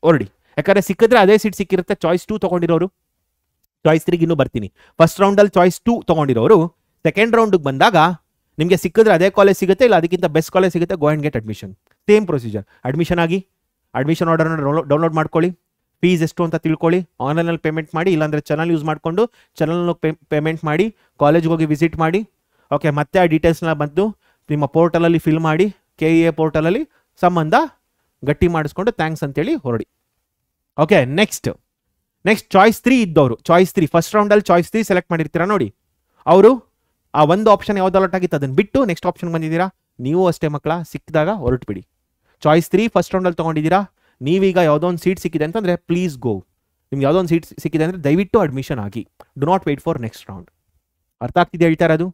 ಹೊರಡಿ. ಯಾಕಂದರೆ ಸಿಕ್ಕಿದ್ರೆ ಅದೇ ಸೀಟ್ ಸಿಕ್ಕಿರುತ್ತೆ. ಚಾಯ್ಸ್ 2 ತೊಗೊಂಡಿರೋರು, ಚಾಯ್ಸ್ 3ಗೆ ಇನ್ನೂ ಬರ್ತೀನಿ. ಫಸ್ಟ್ ರೌಂಡಲ್ಲಿ ಚಾಯ್ಸ್ 2 ತೊಗೊಂಡಿರೋರು ಸೆಕೆಂಡ್ ರೌಂಡಿಗೆ ಬಂದಾಗ ನಿಮಗೆ ಸಿಕ್ಕಿದ್ರೆ ಅದೇ ಕಾಲೇಜ್ ಸಿಗುತ್ತೆ, ಇಲ್ಲ ಅದಕ್ಕಿಂತ ಬೆಸ್ಟ್ ಕಾಲೇಜ್ ಸಿಗುತ್ತೆ. Go and get admission. Same procedure. Admission ಆಗಿ, ಅಡ್ಮಿಷನ್ ಆರ್ಡರ್ನ ಡೌನ್ಲೋಡ್ ಮಾಡ್ಕೊಳ್ಳಿ, ಫೀಸ್ ಎಷ್ಟು ಅಂತ ತಿಳ್ಕೊಳ್ಳಿ, ಆನ್ಲೈನಲ್ಲಿ ಪೇಮೆಂಟ್ ಮಾಡಿ, ಇಲ್ಲಾಂದರೆ ಚಾನಲ್ ಯೂಸ್ ಮಾಡಿಕೊಂಡು ಚಾನಲ್ನ ಪೇಮೆಂಟ್ ಮಾಡಿ, ಕಾಲೇಜ್ಗೆ ಹೋಗಿ ವಿಸಿಟ್ ಮಾಡಿ. ಓಕೆ, ಮತ್ತೆ ಆ ಡೀಟೇಲ್ಸ್ನ ಬಂದು ನಿಮ್ಮ ಪೋರ್ಟಲಲ್ಲಿ ಫಿಲ್ ಮಾಡಿ, KEA ಪೋರ್ಟಲಲ್ಲಿ ಸಂಬಂಧ ಗಟ್ಟಿ ಮಾಡಿಸ್ಕೊಂಡು ಥ್ಯಾಂಕ್ಸ್ ಅಂತೇಳಿ ಹೊರಡಿ. ಓಕೆ, ನೆಕ್ಸ್ಟ್ ಚಾಯ್ಸ್ 3 ಇದ್ದವರು, ಚಾಯ್ಸ್ 3 ಫಸ್ಟ್ ರೌಂಡಲ್ಲಿ ಚಾಯ್ಸ್ 3 ಸೆಲೆಕ್ಟ್ ಮಾಡಿರ್ತೀರಾ ನೋಡಿ, ಅವರು ಆ ಒಂದು ಆಪ್ಷನ್ ಯಾವ್ದು ಅಲಾಟ್ ಆಗಿತ್ತು ಅದನ್ನು ಬಿಟ್ಟು ನೆಕ್ಸ್ಟ್ ಆಪ್ಷನ್ ಬಂದಿದ್ದೀರಾ. ನೀವು ಅಷ್ಟೇ ಮಕ್ಕಳ, ಸಿಕ್ಕಿದಾಗ ಹೊರಟುಬಿಡಿ. ಚಾಯ್ಸ್ 3 ಫಸ್ಟ್ ರೌಂಡಲ್ಲಿ ತೊಗೊಂಡಿದ್ದೀರಾ, ನೀವೀಗ ಯಾವುದೋ ಒಂದು ಸೀಟ್ ಸಿಕ್ಕಿದೆ ಅಂತಂದರೆ ಪ್ಲೀಸ್ ಗೋ. ನಿಮ್ಗೆ ಯಾವುದೋ ಒಂದು ಸೀಟ್ ಸಿಕ್ಕಿದೆ ಅಂದರೆ ದಯವಿಟ್ಟು ಅಡ್ಮಿಷನ್ ಆಗಿ. Do not wait for next round. ಅರ್ಥ ಆಗ್ತಿದೆ ಹೇಳ್ತಾ ಇರೋದು?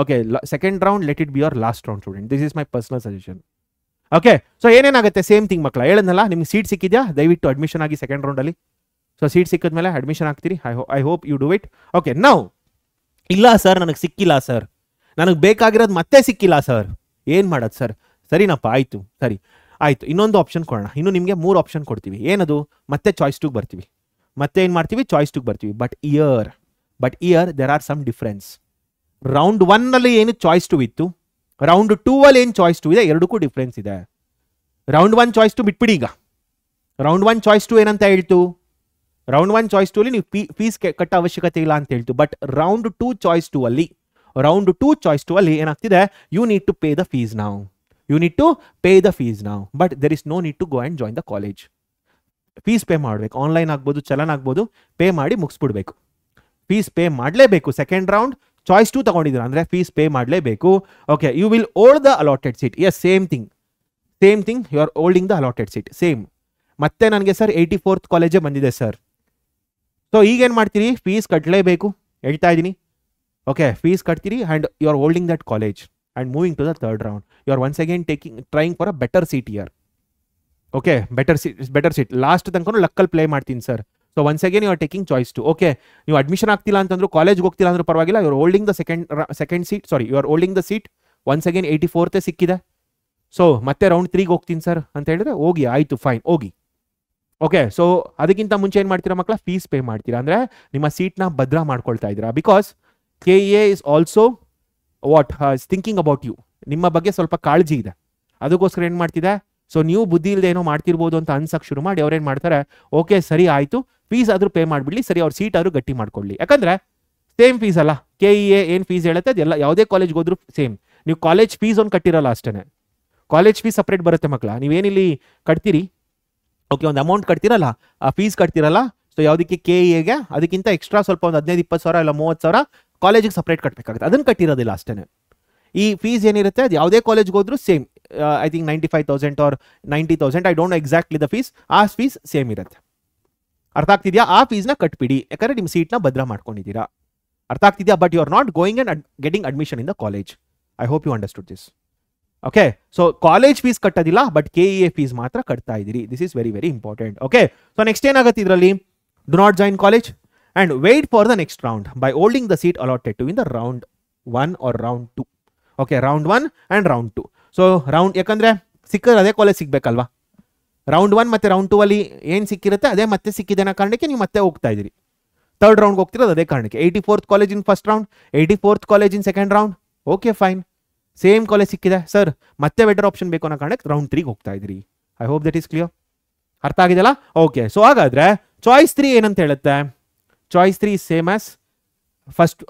Okay, second round let it be your last round student. This is my personal suggestion. Okay, so ಏನೇನಾಗುತ್ತೆ? ಸೇಮ್ ಥಿಂಗ್ ಮಕ್ಕಳ, ಹೇಳದ್ನಲ್ಲ, ನಿಮ್ಗೆ ಸೀಟ್ ಸಿಕ್ಕಿದ್ಯಾ ದಯವಿಟ್ಟು ಅಡ್ಮಿಷನ್ ಆಗಿ ಸೆಕೆಂಡ್ ರೌಂಡಲ್ಲಿ. ಸೊ ಸೀಟ್ ಸಿಕ್ಕಿದ್ಮೇಲೆ ಅಡ್ಮಿಷನ್ ಆಗ್ತೀರಿ. I hope you do it. Okay, ನಾವು ಇಲ್ಲ ಸರ್ ನನಗೆ ಸಿಕ್ಕಿಲ್ಲ ಸರ್, ನನಗೆ ಬೇಕಾಗಿರೋದು ಮತ್ತೆ ಸಿಕ್ಕಿಲ್ಲ ಸರ್, ಏನು ಮಾಡೋದು ಸರ್? ಸರಿನಪ್ಪ, ಆಯಿತು, ಸರಿ ಆಯಿತು, ಇನ್ನೊಂದು ಆಪ್ಷನ್ ಕೊಡೋಣ. ಇನ್ನು ನಿಮಗೆ 3 ಆಪ್ಷನ್ ಕೊಡ್ತೀವಿ. ಏನದು? ಮತ್ತೆ ಚಾಯ್ಸ್ 2ಗೆ ಬರ್ತೀವಿ. ಮತ್ತೆ ಏನು ಮಾಡ್ತೀವಿ? ಚಾಯ್ಸ್ 2ಗೆ ಬರ್ತೀವಿ. But here there are some difference. Round 1ನಲ್ಲಿ ಏನು ಚಾಯ್ಸ್ 2 ಇತ್ತು, ರೌಂಡ್ 2 ಅಲ್ಲಿ ಏನು ಚಾಯ್ಸ್ 2 ಇದೆ, ಎರಡಕ್ಕೂ ಡಿಫ್ರೆನ್ಸ್ ಇದೆ. ರೌಂಡ್ 1 ಚಾಯ್ಸ್ 2 ಬಿಟ್ಬಿಡಿ. ಈಗ ರೌಂಡ್ 1 ಚಾಯ್ಸ್ 2 ಏನಂತ ಹೇಳ್ತು, ರೌಂಡ್ 1 ಚಾಯ್ಸ್ 2 ಅಲ್ಲಿ ನೀವು ಫೀಸ್ ಕಟ್ಟ ಅವಶ್ಯಕತೆ ಇಲ್ಲ ಅಂತ ಹೇಳ್ತು. ಬಟ್ ರೌಂಡ್ 2 ಚಾಯ್ಸ್ 2 ಅಲ್ಲಿ ಏನಾಗ್ತಿದೆ, you need to pay the fees ನಾವು, but there is no need to go and join the college. Fees pay ಮಾಡಬೇಕು, ಆನ್ಲೈನ್ ಆಗ್ಬೋದು, ಚಲನ್ ಆಗ್ಬೋದು, ಪೇ ಮಾಡಿ ಮುಗಿಸ್ಬಿಡ್ಬೇಕು. ಫೀಸ್ ಪೇ ಮಾಡಲೇಬೇಕು. ಸೆಕೆಂಡ್ ರೌಂಡ್ ಚಾಯ್ಸ್ 2 ತಗೊಂಡಿದ್ದೀರಾ ಅಂದರೆ ಫೀಸ್ ಪೇ ಮಾಡಲೇಬೇಕು. Okay, you will hold the allotted seat. Yes, same thing, you are holding the allotted seat same. ಮತ್ತೆ ನನಗೆ ಸರ್ 84th ಕಾಲೇಜೇ ಬಂದಿದೆ ಸರ್. ಸೊ ಈಗೇನು ಮಾಡ್ತೀರಿ, ಫೀಸ್ ಕಟ್ಟಲೇಬೇಕು, ಹೇಳ್ತಾ ಇದ್ದೀನಿ. ಓಕೆ, ಫೀಸ್ ಕಟ್ತೀರಿ and you are holding that college and moving to the third round. You are once again trying for a better seat year. Okay, better seat last ತನಕ ಲಕ್ಕಲ್ಲಿ play ಮಾಡ್ತೀನಿ sir. So once again you are taking choice 2. Okay, ನೀವು admission ಆಗ್ತಿಲ್ಲ ಅಂತಂದ್ರು, ಕಾಲೇಜ್ಗೆ ಹೋಗ್ತಿಲ್ಲ ಅಂದ್ರೂ ಪರವಾಗಿಲ್ಲ, you are holding the second seat, you are holding the seat. Once again 84th ಸಿಕ್ಕಿದೆ. ಸೊ ಮತ್ತೆ ರೌಂಡ್ 3ಗೆ ಹೋಗ್ತೀನಿ ಸರ್ ಅಂತ ಹೇಳಿದ್ರೆ ಹೋಗಿ, ಆಯಿತು, ಫೈನ್, ಹೋಗಿ. ಓಕೆ, ಸೊ ಅದಕ್ಕಿಂತ ಮುಂಚೆ ಏನು ಮಾಡ್ತೀರಾ ಮಕ್ಕಳ, ಫೀಸ್ ಪೇ ಮಾಡ್ತೀರಾ ಅಂದರೆ ನಿಮ್ಮ ಸೀಟ್ನ ಭದ್ರ ಮಾಡ್ಕೊಳ್ತಾ ಇದ್ದೀರಾ. Because KEA is also thinking about you, ನಿಮ್ಮ ಬಗ್ಗೆ ಸ್ವಲ್ಪ ಕಾಳಜಿ ಇದೆ. ಅದಕ್ಕೋಸ್ಕರ ಏನು ಮಾಡ್ತಿದೆ, ಸೊ ನೀವು ಬುದ್ಧಿ ಇಲ್ಲದೆ ಏನೋ ಮಾಡ್ತಿರ್ಬೋದು ಅಂತ ಅನ್ಸಕ್ಕೆ ಶುರು ಮಾಡಿ ಅವ್ರೇನು ಮಾಡ್ತಾರೆ, ಓಕೆ ಸರಿ ಆಯಿತು, ಫೀಸ್ ಆದರೂ ಪೇ ಮಾಡಿಬಿಡ್ಲಿ, ಸರಿ ಅವ್ರ ಸೀಟ್ ಆದರೂ ಗಟ್ಟಿ ಮಾಡ್ಕೊಳ್ಳಿ. ಯಾಕಂದರೆ ಸೇಮ್ ಫೀಸ್ ಅಲ್ಲ, KEA ಏನು ಫೀಸ್ ಹೇಳುತ್ತೆ ಅದೆಲ್ಲ ಯಾವುದೇ ಕಾಲೇಜ್ಗೆ ಹೋದ್ರೂ ಸೇಮ್. ನೀವು ಕಾಲೇಜ್ ಫೀಸ್ ಒಂದು ಕಟ್ಟಿರಲ್ಲ ಅಷ್ಟೇ, ಕಾಲೇಜ್ ಫೀಸ್ ಸಪ್ರೇಟ್ ಬರುತ್ತೆ ಮಕ್ಕಳ. ನೀವೇನಿಲ್ಲಿ ಕಟ್ತೀರಿ, ಓಕೆ, ಒಂದು ಅಮೌಂಟ್ ಕಟ್ತಿರಲ್ಲ, ಆ ಫೀಸ್ ಕಟ್ತಿರಲ್ಲ. ಸೊ ಯಾವುದಕ್ಕೆ, KEAಗೆ, ಅದಕ್ಕಿಂತ ಎಕ್ಸ್ಟ್ರಾ ಸ್ವಲ್ಪ ಒಂದು 15-20 ಸಾವಿರ ಇಲ್ಲ 30 ಸಾವಿರ ಕಾಲೇಜಿಗೆ ಸಪ್ರೇಟ್ ಕಟ್ಟಬೇಕಾಗುತ್ತೆ. ಅದನ್ನು ಕಟ್ಟಿರೋದಿಲ್ಲ ಅಷ್ಟೇ. ಈ ಫೀಸ್ ಏನಿರುತ್ತೆ ಅದು ಯಾವುದೇ ಕಾಲೇಜ್ಗೆ ಹೋದ್ರೂ same. I think 95,000 or 90,000, I don't know exactly the fees. ಆ ಫೀಸ್ ಸೇಮ್ ಇರುತ್ತೆ. ಅರ್ಥ ಆಗ್ತಿದೆಯಾ? ಆ ಫೀಸ್ನ ಕಟ್ಬಿಡಿ, ಯಾಕಂದರೆ ನಿಮ್ಮ ಸೀಟ್ನ ಭದ್ರ ಮಾಡ್ಕೊಂಡಿದ್ದೀರಾ. ಅರ್ಥ ಆಗ್ತಿದೆಯಾ? But you are not going and getting admission in the college. I hope you understood this. Okay, so college fees ಕಟ್ಟೋದಿಲ್ಲ, ಬಟ್ KEA ಫೀಸ್ ಮಾತ್ರ ಕಟ್ತಾ ಇದ್ದೀರಿ. This is very very important. Okay, so next ಏನಾಗುತ್ತೆ ಇದರಲ್ಲಿ, do not join college and wait for the next round by holding the seat allotted to in the round 1 or round 2. Okay, round 1 and round 2. So round, ಯಾಕಂದರೆ ಸಿಕ್ಕಿದ್ರೆ ಅದೇ college ಸಿಗಬೇಕಲ್ವಾ. Round 1 ಮತ್ತು round 2 ಅಲ್ಲಿ ಏನು ಸಿಕ್ಕಿರುತ್ತೆ ಅದೇ ಮತ್ತೆ ಸಿಕ್ಕಿದೆ ಅನ್ನೋ ಕಾರಣಕ್ಕೆ ನೀವು ಮತ್ತೆ ಹೋಗ್ತಾ ಇದ್ದೀರಿ. ಥರ್ಡ್ ರೌಂಡ್ಗೆ ಹೋಗ್ತಿರೋದು ಅದೇ ಕಾರಣಕ್ಕೆ. 84th college in first round, 84th college in second round. Okay, fine, same college ಸಿಕ್ಕಿದೆ ಸರ್, ಮತ್ತೆ ಬೆಟರ್ ಆಪ್ಷನ್ ಬೇಕು ಅನ್ನೋ ಕಾರಣಕ್ಕೆ ರೌಂಡ್ 3ಗೆ ಹೋಗ್ತಾ ಇದ್ದೀರಿ. I hope that is clear. ಅರ್ಥ ಆಗಿದೆಯಲ್ಲ? ಓಕೆ, ಸೊ ಹಾಗಾದರೆ ಚಾಯ್ಸ್ 3 ಏನಂತ ಹೇಳುತ್ತೆ, choice 3 same as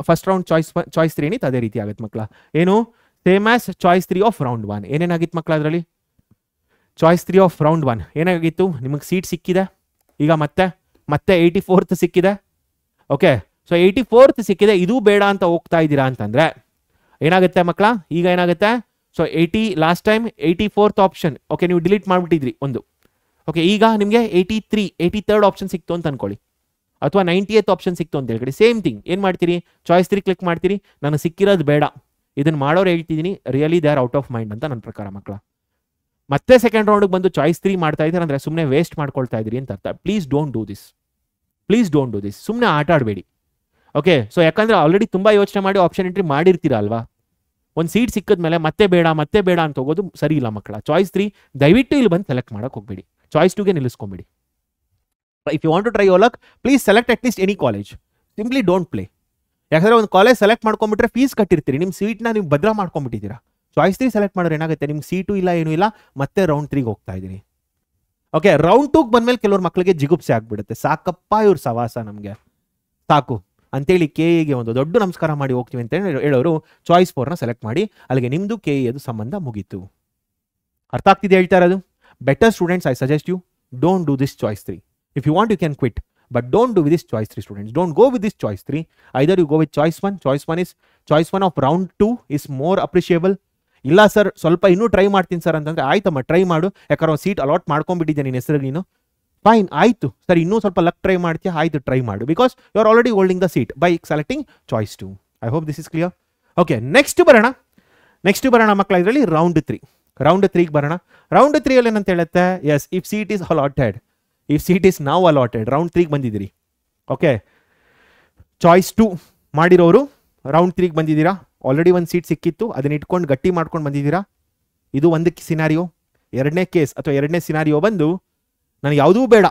first round choice 3 ಏನಿತ್ತು ಅದೇ ರೀತಿ ಆಗುತ್ತೆ ಮಕ್ಕಳ. ಏನು, same as choice 3 of round 1. ಏನೇನಾಗಿತ್ತು ಮಕ್ಕಳ ಅದರಲ್ಲಿ, ಚಾಯ್ಸ್ 3 ಆಫ್ ರೌಂಡ್ 1 ಏನಾಗಿತ್ತು, ನಿಮಗೆ ಸೀಟ್ ಸಿಕ್ಕಿದೆ. ಈಗ ಮತ್ತೆ 84th ಸಿಕ್ಕಿದೆ. ಓಕೆ, ಸೊ 84th ಸಿಕ್ಕಿದೆ, ಇದು ಬೇಡ ಅಂತ ಹೋಗ್ತಾ ಇದ್ದೀರಾ ಅಂತಂದರೆ ಏನಾಗುತ್ತೆ ಮಕ್ಕಳ, ಈಗ ಏನಾಗುತ್ತೆ, so last time 84th option, okay, ನೀವು ಡಿಲೀಟ್ ಮಾಡಿಬಿಟ್ಟಿದ್ರಿ ಒಂದು. ಓಕೆ, ಈಗ ನಿಮಗೆ 83rd ಆಪ್ಷನ್ ಸಿಕ್ತು ಅಂತ ಅನ್ಕೊಳ್ಳಿ, ಅಥವಾ 90th ಆಪ್ಷನ್ ಸಿಕ್ತು ಅಂತ ಹೇಳ್ಕೊಳ್ಳಿ. ಸೇಮ್ ಥಿಂಗ್, ಏನು ಮಾಡ್ತೀರಿ, ಚಾಯ್ಸ್ 3 ಕ್ಲಿಕ್ ಮಾಡ್ತೀರಿ. ನನಗೆ ಸಿಕ್ಕಿರೋದು ಬೇಡ, ಇದನ್ನು ಮಾಡೋರು ಹೇಳ್ತಿದ್ದೀನಿ, really they are out of mind ಅಂತ ನನ್ನ ಪ್ರಕಾರ ಮಕ್ಕಳ. ಮತ್ತೆ ಸೆಕೆಂಡ್ ರೌಂಡ್ಗೆ ಬಂದು ಚಾಯ್ಸ್ 3 ಮಾಡ್ತಾ ಇದ್ದಾರೆ ಅಂದರೆ ಸುಮ್ಮನೆ ವೇಸ್ಟ್ ಮಾಡ್ಕೊಳ್ತಾ ಇದ್ದೀರಿ ಅಂತ ಅರ್ಥ. ಪ್ಲೀಸ್ ಡೋಂಟ್ ಡೂ ದಿಸ್, ಸುಮ್ಮನೆ ಆಟ ಆಡಬೇಡಿ. ಓಕೆ, ಸೊ ಯಾಕಂದರೆ ಆಲ್ರೆಡಿ ತುಂಬ ಯೋಚನೆ ಮಾಡಿ ಆಪ್ಷನ್ ಎಂಟ್ರಿ ಮಾಡಿರ್ತೀರ ಅಲ್ವಾ. ಒಂದು ಸೀಟ್ ಸಿಕ್ಕಿದ್ಮೇಲೆ ಮತ್ತೆ ಬೇಡ ಅಂತ ಹೋಗೋದು ಸರಿ ಇಲ್ಲ ಮಕ್ಕಳ. ಚಾಯ್ಸ್ 3 ದಯವಿಟ್ಟು ಇಲ್ಲಿ ಬಂದು ಸೆಲೆಕ್ಟ್ ಮಾಡೋಕೆ ಹೋಗಬೇಡಿ, ಚಾಯ್ಸ್ 2ಗೆ ನಿಲ್ಲಿಸ್ಕೊಂಬೇಡಿ. If you want to try your luck, please select at least any college. Simply don't play. ಯಾಕಂದರೆ ಒಂದು ಕಾಲೇಜ್ ಸೆಲೆಕ್ಟ್ ಮಾಡ್ಕೊಂಡ್ಬಿಟ್ರೆ ಫೀಸ್ ಕಟ್ಟಿರ್ತೀರಿ, ನಿಮ್ಮ ಸೀಟ್ನ ನೀವು ಭದ್ರ ಮಾಡ್ಕೊಂಡ್ಬಿಟ್ಟಿದ್ದೀರಾ. ಚಾಯ್ಸ್ 3 ಸೆಲೆಕ್ಟ್ ಮಾಡಿದ್ರೆ ಏನಾಗುತ್ತೆ, ನಿಮ್ಗೆ ಸೀಟು ಇಲ್ಲ, ಏನೂ ಇಲ್ಲ, ಮತ್ತೆ ರೌಂಡ್ 3ಗೆ ಹೋಗ್ತಾ ಇದ್ದೀನಿ. ಓಕೆ, ರೌಂಡ್ 2ಗೆ ಬಂದಮೇಲೆ ಕೆಲವ್ರ ಮಕ್ಕಳಿಗೆ ಜಿಗುಪ್ಸೆ ಆಗ್ಬಿಡುತ್ತೆ. ಸಾಕಪ್ಪ ಇವ್ರ ಸವಾಸ, ನಮಗೆ ಸಾಕು ಅಂತೇಳಿ KEAಗೆ ಒಂದು ದೊಡ್ಡ ನಮಸ್ಕಾರ ಮಾಡಿ ಹೋಗ್ತೀವಿ ಅಂತ ಹೇಳೋರು ಚಾಯ್ಸ್ 4ನ ಸೆಲೆಕ್ಟ್ ಮಾಡಿ, ಅಲ್ಲಿಗೆ ನಿಮ್ಮದು KEAದು ಸಂಬಂಧ ಮುಗೀತು. ಅರ್ಥ ಆಗ್ತಿದೆ ಹೇಳ್ತಾ ಇರೋದು? Better students, I suggest you don't do this choice 3. If you want you can quit, but don't do with this choice 3 students. Don't go with this choice 3. Either you go with choice 1. Choice 1 of round 2 is more appreciable. ಇಲ್ಲ sir, ಸ್ವಲ್ಪ ಇನ್ನೂ try ಮಾಡ್ತೀನಿ sir ಅಂತಂದರೆ ಆಯ್ತಮ್ಮ, try ಮಾಡು. ಯಾಕಂದ್ರೆ ಒಂದು seat allot ಮಾಡ್ಕೊಂಡ್ಬಿಟ್ಟಿದ್ದೆ ನಿನ್ನ ಹೆಸರಿಗೆ ನೀನು. ಫೈನ್, ಆಯಿತು ಸರ್, ಇನ್ನೂ ಸ್ವಲ್ಪ ಲಕ್ ಟ್ರೈ ಮಾಡ್ತೀಯಾ, ಆಯಿತು ಟ್ರೈ ಮಾಡು. Because you are already holding the seat by selecting choice 2. I hope this is clear. Okay, next ಬರೋಣ ಮಕ್ಕಳ, ಇದರಲ್ಲಿ ರೌಂಡ್ 3ಗೆ ಬರೋಣ. ರೌಂಡ್ 3 ಅಲ್ಲಿ ಏನಂತ ಹೇಳುತ್ತೆ, yes, if seat is allotted, now allotted, round 3ಗೆ ಬಂದಿದ್ದೀರಿ. ಓಕೆ, ಚಾಯ್ಸ್ 2 ಮಾಡಿರೋರು ರೌಂಡ್ 3ಗೆ ಬಂದಿದ್ದೀರಾ. ಆಲ್ರೆಡಿ ಒಂದು ಸೀಟ್ ಸಿಕ್ಕಿತ್ತು, ಅದನ್ನ ಇಟ್ಕೊಂಡು ಗಟ್ಟಿ ಮಾಡ್ಕೊಂಡು ಬಂದಿದ್ದೀರಾ. ಇದು ಒಂದು ಸಿನಾರಿಯೋ. ಎರಡನೇ ಕೇಸ್ ಅಥವಾ ಎರಡನೇ ಸಿನಾರಿಯೋ ಬಂದು, ನನಗೆ ಯಾವುದೂ ಬೇಡ,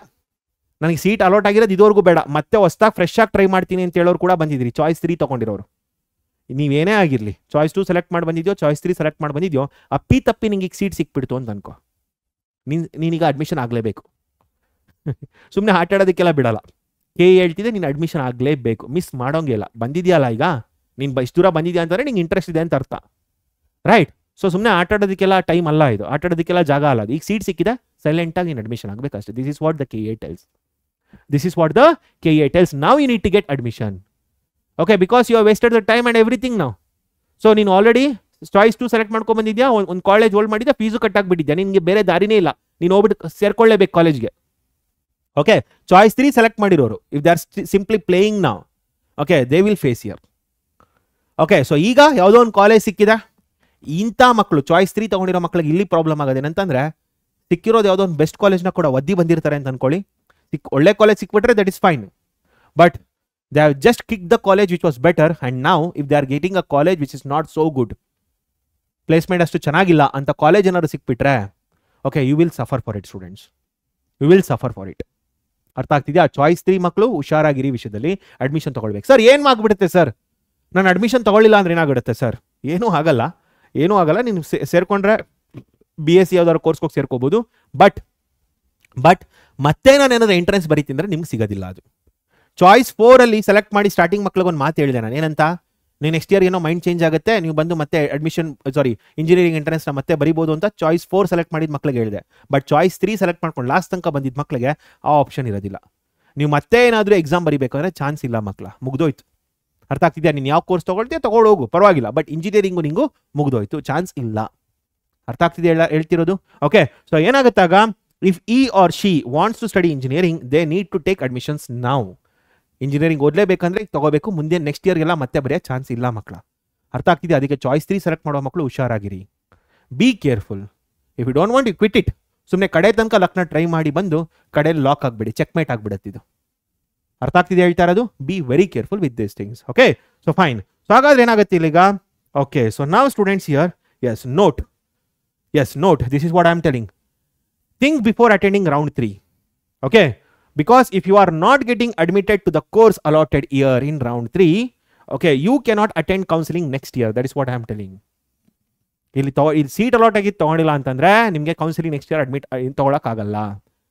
ನನಗೆ ಸೀಟ್ ಅಲಾಟ್ ಆಗಿರೋದು ಇದುವರೆಗೂ ಬೇಡ, ಮತ್ತೆ ಹೊಸದಾಗಿ ಫ್ರೆಶ್ ಆಗಿ ಟ್ರೈ ಮಾಡ್ತೀನಿ ಅಂತ ಹೇಳೋರು ಕೂಡ ಬಂದಿದ್ದೀರಿ, ಚಾಯ್ಸ್ 3 ತೊಗೊಂಡಿರೋರು. ನೀವೇನೇ ಆಗಿರಲಿ, ಚಾಯ್ಸ್ 2 ಸೆಲೆಕ್ಟ್ ಮಾಡಿ ಬಂದಿದ್ಯೋ, ಚಾಯ್ಸ್ 3 ಸೆಲೆಕ್ಟ್ ಮಾಡಿ ಬಂದಿದ್ಯೋ, ಅಪ್ಪಿ ತಪ್ಪಿ ನಿಂಗೆ ಈಗ ಸೀಟ್ ಸಿಕ್ಬಿಡ್ತು ಅಂತ ಅನ್ಕೋ, ನೀನೀಗ ಅಡ್ಮಿಷನ್ ಆಗಲೇಬೇಕು. ಸುಮ್ಮನೆ ಆಟ ಆಡೋದಕ್ಕೆಲ್ಲ ಬಿಡಲ್ಲ. ಹೇಳ್ತಿದೆ ನೀನು ಅಡ್ಮಿಷನ್ ಆಗಲೇಬೇಕು, ಮಿಸ್ ಮಾಡೋಂಗೆ ಇಲ್ಲ. ಬಂದಿದೆಯಲ್ಲ ಈಗ, ನೀನು ಇಷ್ಟು ದೂರ ಬಂದಿದ್ಯಾ ಅಂತಂದರೆ ನಿಂಗೆ ಇಂಟ್ರೆಸ್ಟ್ ಇದೆ ಅಂತ ಅರ್ಥ, ರೈಟ್? ಸೊ ಸುಮ್ಮನೆ ಆಟ ಆಡೋದಕ್ಕೆಲ್ಲ ಟೈಮ್ ಅಲ್ಲ ಇದು, ಆಟ ಆಡೋದಕ್ಕೆಲ್ಲ ಜಾಗ ಅಲ್ಲ. ಈಗ ಸೀಟ್ ಸಿಕ್ಕಿದೆ, ಸೈಲೆಂಟಾಗಿ ನೀನು ಅಡ್ಮಿಷನ್ ಆಗಬೇಕಷ್ಟೇ. This is what the KA tells. This is what the KA tells. Now you need to get admission. Okay, because you have wasted the time and everything now. So ನೀನು already choice 2 select ಮಾಡ್ಕೊಂಡು ಬಂದಿದ್ಯಾ, ಒಂದು college hold ಮಾಡಿದ್ಯಾ, fees ಕಟ್ಟಾಕ್ಬಿಟ್ಟಿದ್ಯಾ, ನಿನಗೆ ಬೇರೆ ದಾರಿನೇ ಇಲ್ಲ, ನೀನು ಹೋಗ್ಬಿಟ್ಟು ಸೇರ್ಕೊಳ್ಳೇಬೇಕು ಕಾಲೇಜ್ಗೆ. ಓಕೆ, ಚಾಯ್ಸ್ 3 ಸೆಲೆಕ್ಟ್ ಮಾಡಿರೋರು, if they are simply playing ನಾವು, okay, they will face year. Okay, so ಈಗ ಯಾವುದೋ ಒಂದು ಕಾಲೇಜ್ ಸಿಕ್ಕಿದೆ, ಇಂಥ ಮಕ್ಕಳು ಚಾಯ್ಸ್ 3 ತೊಗೊಂಡಿರೋ ಮಕ್ಕಳಿಗೆ ಇಲ್ಲಿ ಪ್ರಾಬ್ಲಮ್ ಆಗೋದೇನಂತಂದ್ರೆ, ಸಿಕ್ಕಿರೋದು ಯಾವುದೋ ಒಂದು ಬೆಸ್ಟ್ ಕಾಲೇಜ್ನ ಕೂಡ ಒದ್ದಿ ಬಂದಿರ್ತಾರೆ ಅಂತ ಅನ್ಕೊಳ್ಳಿ. ಒಳ್ಳೆ ಕಾಲೇಜ್ ಸಿಕ್ಬಿಟ್ರೆ that is fine, but they have just kick the college which was better, and ನಾವು if they are getting a college which is not so good, placement ಅಷ್ಟು ಚೆನ್ನಾಗಿಲ್ಲ ಅಂತ ಕಾಲೇಜ್ ಏನಾದ್ರು ಸಿಕ್ಬಿಟ್ರೆ, okay, you will suffer for it students, you will suffer for it. ಅರ್ಥ ಆಗ್ತಿದೆಯಾ? Choice 3 ಮಕ್ಕಳು ಹುಷಾರಾಗಿರಿ ವಿಷಯದಲ್ಲಿ. ಅಡ್ಮಿಷನ್ ತಗೊಳ್ಬೇಕು. ಸರ್ ಏನು ಆಗ್ಬಿಡುತ್ತೆ ಸರ್, ನಾನು ಅಡ್ಮಿಷನ್ ತಗೊಳ್ಳಿಲ್ಲ ಅಂದ್ರೆ ಏನಾಗಿಡುತ್ತೆ ಸರ್? ಏನೂ ಆಗಲ್ಲ, ಏನೂ ಆಗಲ್ಲ. ನೀನು ಸೇರ್ಕೊಂಡ್ರೆ BSc ಯಾವ್ದಾದ್ರು ಕೋರ್ಸ್ಗೆ ಹೋಗಿ ಸೇರ್ಕೋಬೋದು, ಬಟ್ ಮತ್ತೆ ನಾನು ಏನಾದ್ರು ಎಂಟ್ರೆನ್ಸ್ ಬರೀತೀನಿ ಅಂದರೆ ನಿಮ್ಗೆ ಸಿಗೋದಿಲ್ಲ ಅದು. ಚಾಯ್ಸ್ 4 ಸೆಲೆಕ್ಟ್ ಮಾಡಿ ಸ್ಟಾರ್ಟಿಂಗ್ ಮಕ್ಳಿಗೆ ಒಂದು ಮಾತು ಹೇಳಿದೆ ನಾನು, ಏನಂತ, ನೀವು ನೆಕ್ಸ್ಟ್ ಇಯರ್ ಏನೋ ಮೈಂಡ್ ಚೇಂಜ್ ಆಗುತ್ತೆ, ನೀವು ಬಂದು ಮತ್ತೆ ಇಂಜಿನಿಯರಿಂಗ್ ಎಂಟ್ರೆನ್ಸ್ನ ಮತ್ತೆ ಬರಿಬೋದು ಅಂತ ಚಾಯ್ಸ್ 4 ಸೆಲೆಕ್ಟ್ ಮಾಡಿದ ಮಕ್ಳಿಗೆ ಹೇಳಿದೆ. ಬಟ್ ಚಾಯ್ಸ್ 3 ಸೆಲೆಕ್ಟ್ ಮಾಡ್ಕೊಂಡು ಲಾಸ್ಟ್ ತನಕ ಬಂದಿದ್ದ ಮಕ್ಳಿಗೆ ಆ ಆಪ್ಷನ್ ಇರೋದಿಲ್ಲ. ನೀವು ಮತ್ತೆ ಏನಾದರೂ ಎಕ್ಸಾಮ್ ಬರೀಬೇಕಂದ್ರೆ ಚಾನ್ಸ್ ಇಲ್ಲ ಮಕ್ಕಳ, ಮುಗ್ದೋಯ್ತು. ಅರ್ಥ ಆಗ್ತಿದೆಯಾ? ನೀನು ಯಾವ ಕೋರ್ಸ್ ತೊಗೊಳ್ತೀಯ ತೊಗೊಳೋಗು, ಪರವಾಗಿಲ್ಲ, ಬಟ್ ಇಂಜಿನಿಯರಿಂಗು ನಿಂಗೂ ಮುಗ್ದೋಯ್ತು, ಚಾನ್ಸ್ ಇಲ್ಲ. ಅರ್ಥ ಆಗ್ತಿದೆಯಾ ಹೇಳ್ತಿರೋದು? ಓಕೆ, ಸೊ ಏನಾಗುತ್ತಾಗ, if he or she wants to study engineering, they need to take admissions now. Engineering ಓದಲೇಬೇಕಂದ್ರೆ ತಗೋಬೇಕು, ಮುಂದೆ ನೆಕ್ಸ್ಟ್ ಇಯರ್ಗೆಲ್ಲ ಮತ್ತೆ ಬರೆಯೋ ಚಾನ್ಸ್ ಇಲ್ಲ ಮಕ್ಕಳ. ಅರ್ಥ ಆಗ್ತಿದೆ? ಅದಕ್ಕೆ ಚಾಯ್ಸ್ 3 ಸೆಲೆಕ್ಟ್ ಮಾಡೋ ಮಕ್ಕಳು ಹುಷಾರಾಗಿರಿ, be careful. If you don't want you quit it. ಸುಮ್ಮನೆ ಕಡೆ ತನಕ ಲಕ್ನ ಟ್ರೈ ಮಾಡಿ ಬಂದು ಕಡೆಯಲ್ಲಿ ಲಾಕ್ ಆಗಿಬಿಡಿ, ಚೆಕ್ಮೇಟ್ ಆಗಿಬಿಡುತ್ತೆ ಇದು. ಅರ್ಥ ಆಗ್ತಿದೆ ಹೇಳ್ತಾ ಇರೋದು? Be very careful with this things. Okay, so fine. So ಹಾಗಾದ್ರೆ ಏನಾಗುತ್ತೆ ಇಲ್ಲಿಗ? ಓಕೆ, ಸೊ ನಾವು students here, yes note, this is what I am telling. Think before attending round 3. Okay, because if you are not getting admitted to the course allotted year in round 3, okay, you cannot attend counseling next year. That is what I am telling. ಇಲ್ಲಿ seat allot ಆಗಿ ತೊಗೊಂಡಿಲ್ಲ ಅಂತಂದ್ರೆ ನಿಮಗೆ counselling next year admit ತೊಗೊಳಕ್ಕಾಗಲ್ಲ,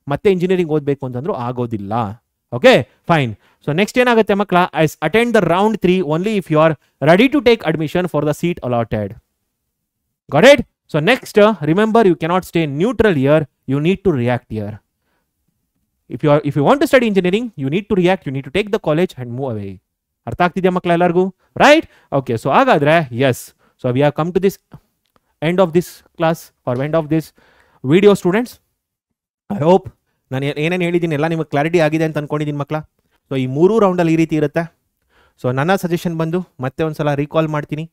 ಮತ್ತೆ engineering ಓದಬೇಕು ಅಂತಂದ್ರೂ ಆಗೋದಿಲ್ಲ. Okay, fine. So next ಏನಾಗುತ್ತೆ ಮಕ್ಕಳ? Attend the round 3 only if you are ready to take admission for the seat allotted. Got it? So next, remember, you cannot stay neutral here. You need to react here. If you want to study engineering, you need to react. You need to take the college and move away. ಅರ್ಥ ಆಗ್ತಿದೆಯಾ ಮಕ್ಕಳ ಎಲ್ಲರಿಗೂ? Right? Okay, so ಹಾಗಾದ್ರೆ yes, so we have come to this end of this class or end of this video students. I hope ನಾನು ಏನೇನು ಹೇಳಿದ್ದೀನಿ ಎಲ್ಲ ನಿಮಗೆ ಕ್ಲಾರಿಟಿ ಆಗಿದೆ ಅಂತ ಅನ್ಕೊಂಡಿದ್ದೀನಿ ಮಕ್ಕಳ. ಸೊ ಈ 3 ರೌಂಡಲ್ಲಿ ಈ ರೀತಿ ಇರುತ್ತೆ. ಸೊ ನನ್ನ ಸಜೆಷನ್ ಬಂದು ಮತ್ತೆ ಒಂದ್ಸಲ ರೀಕಾಲ್ ಮಾಡ್ತೀನಿ.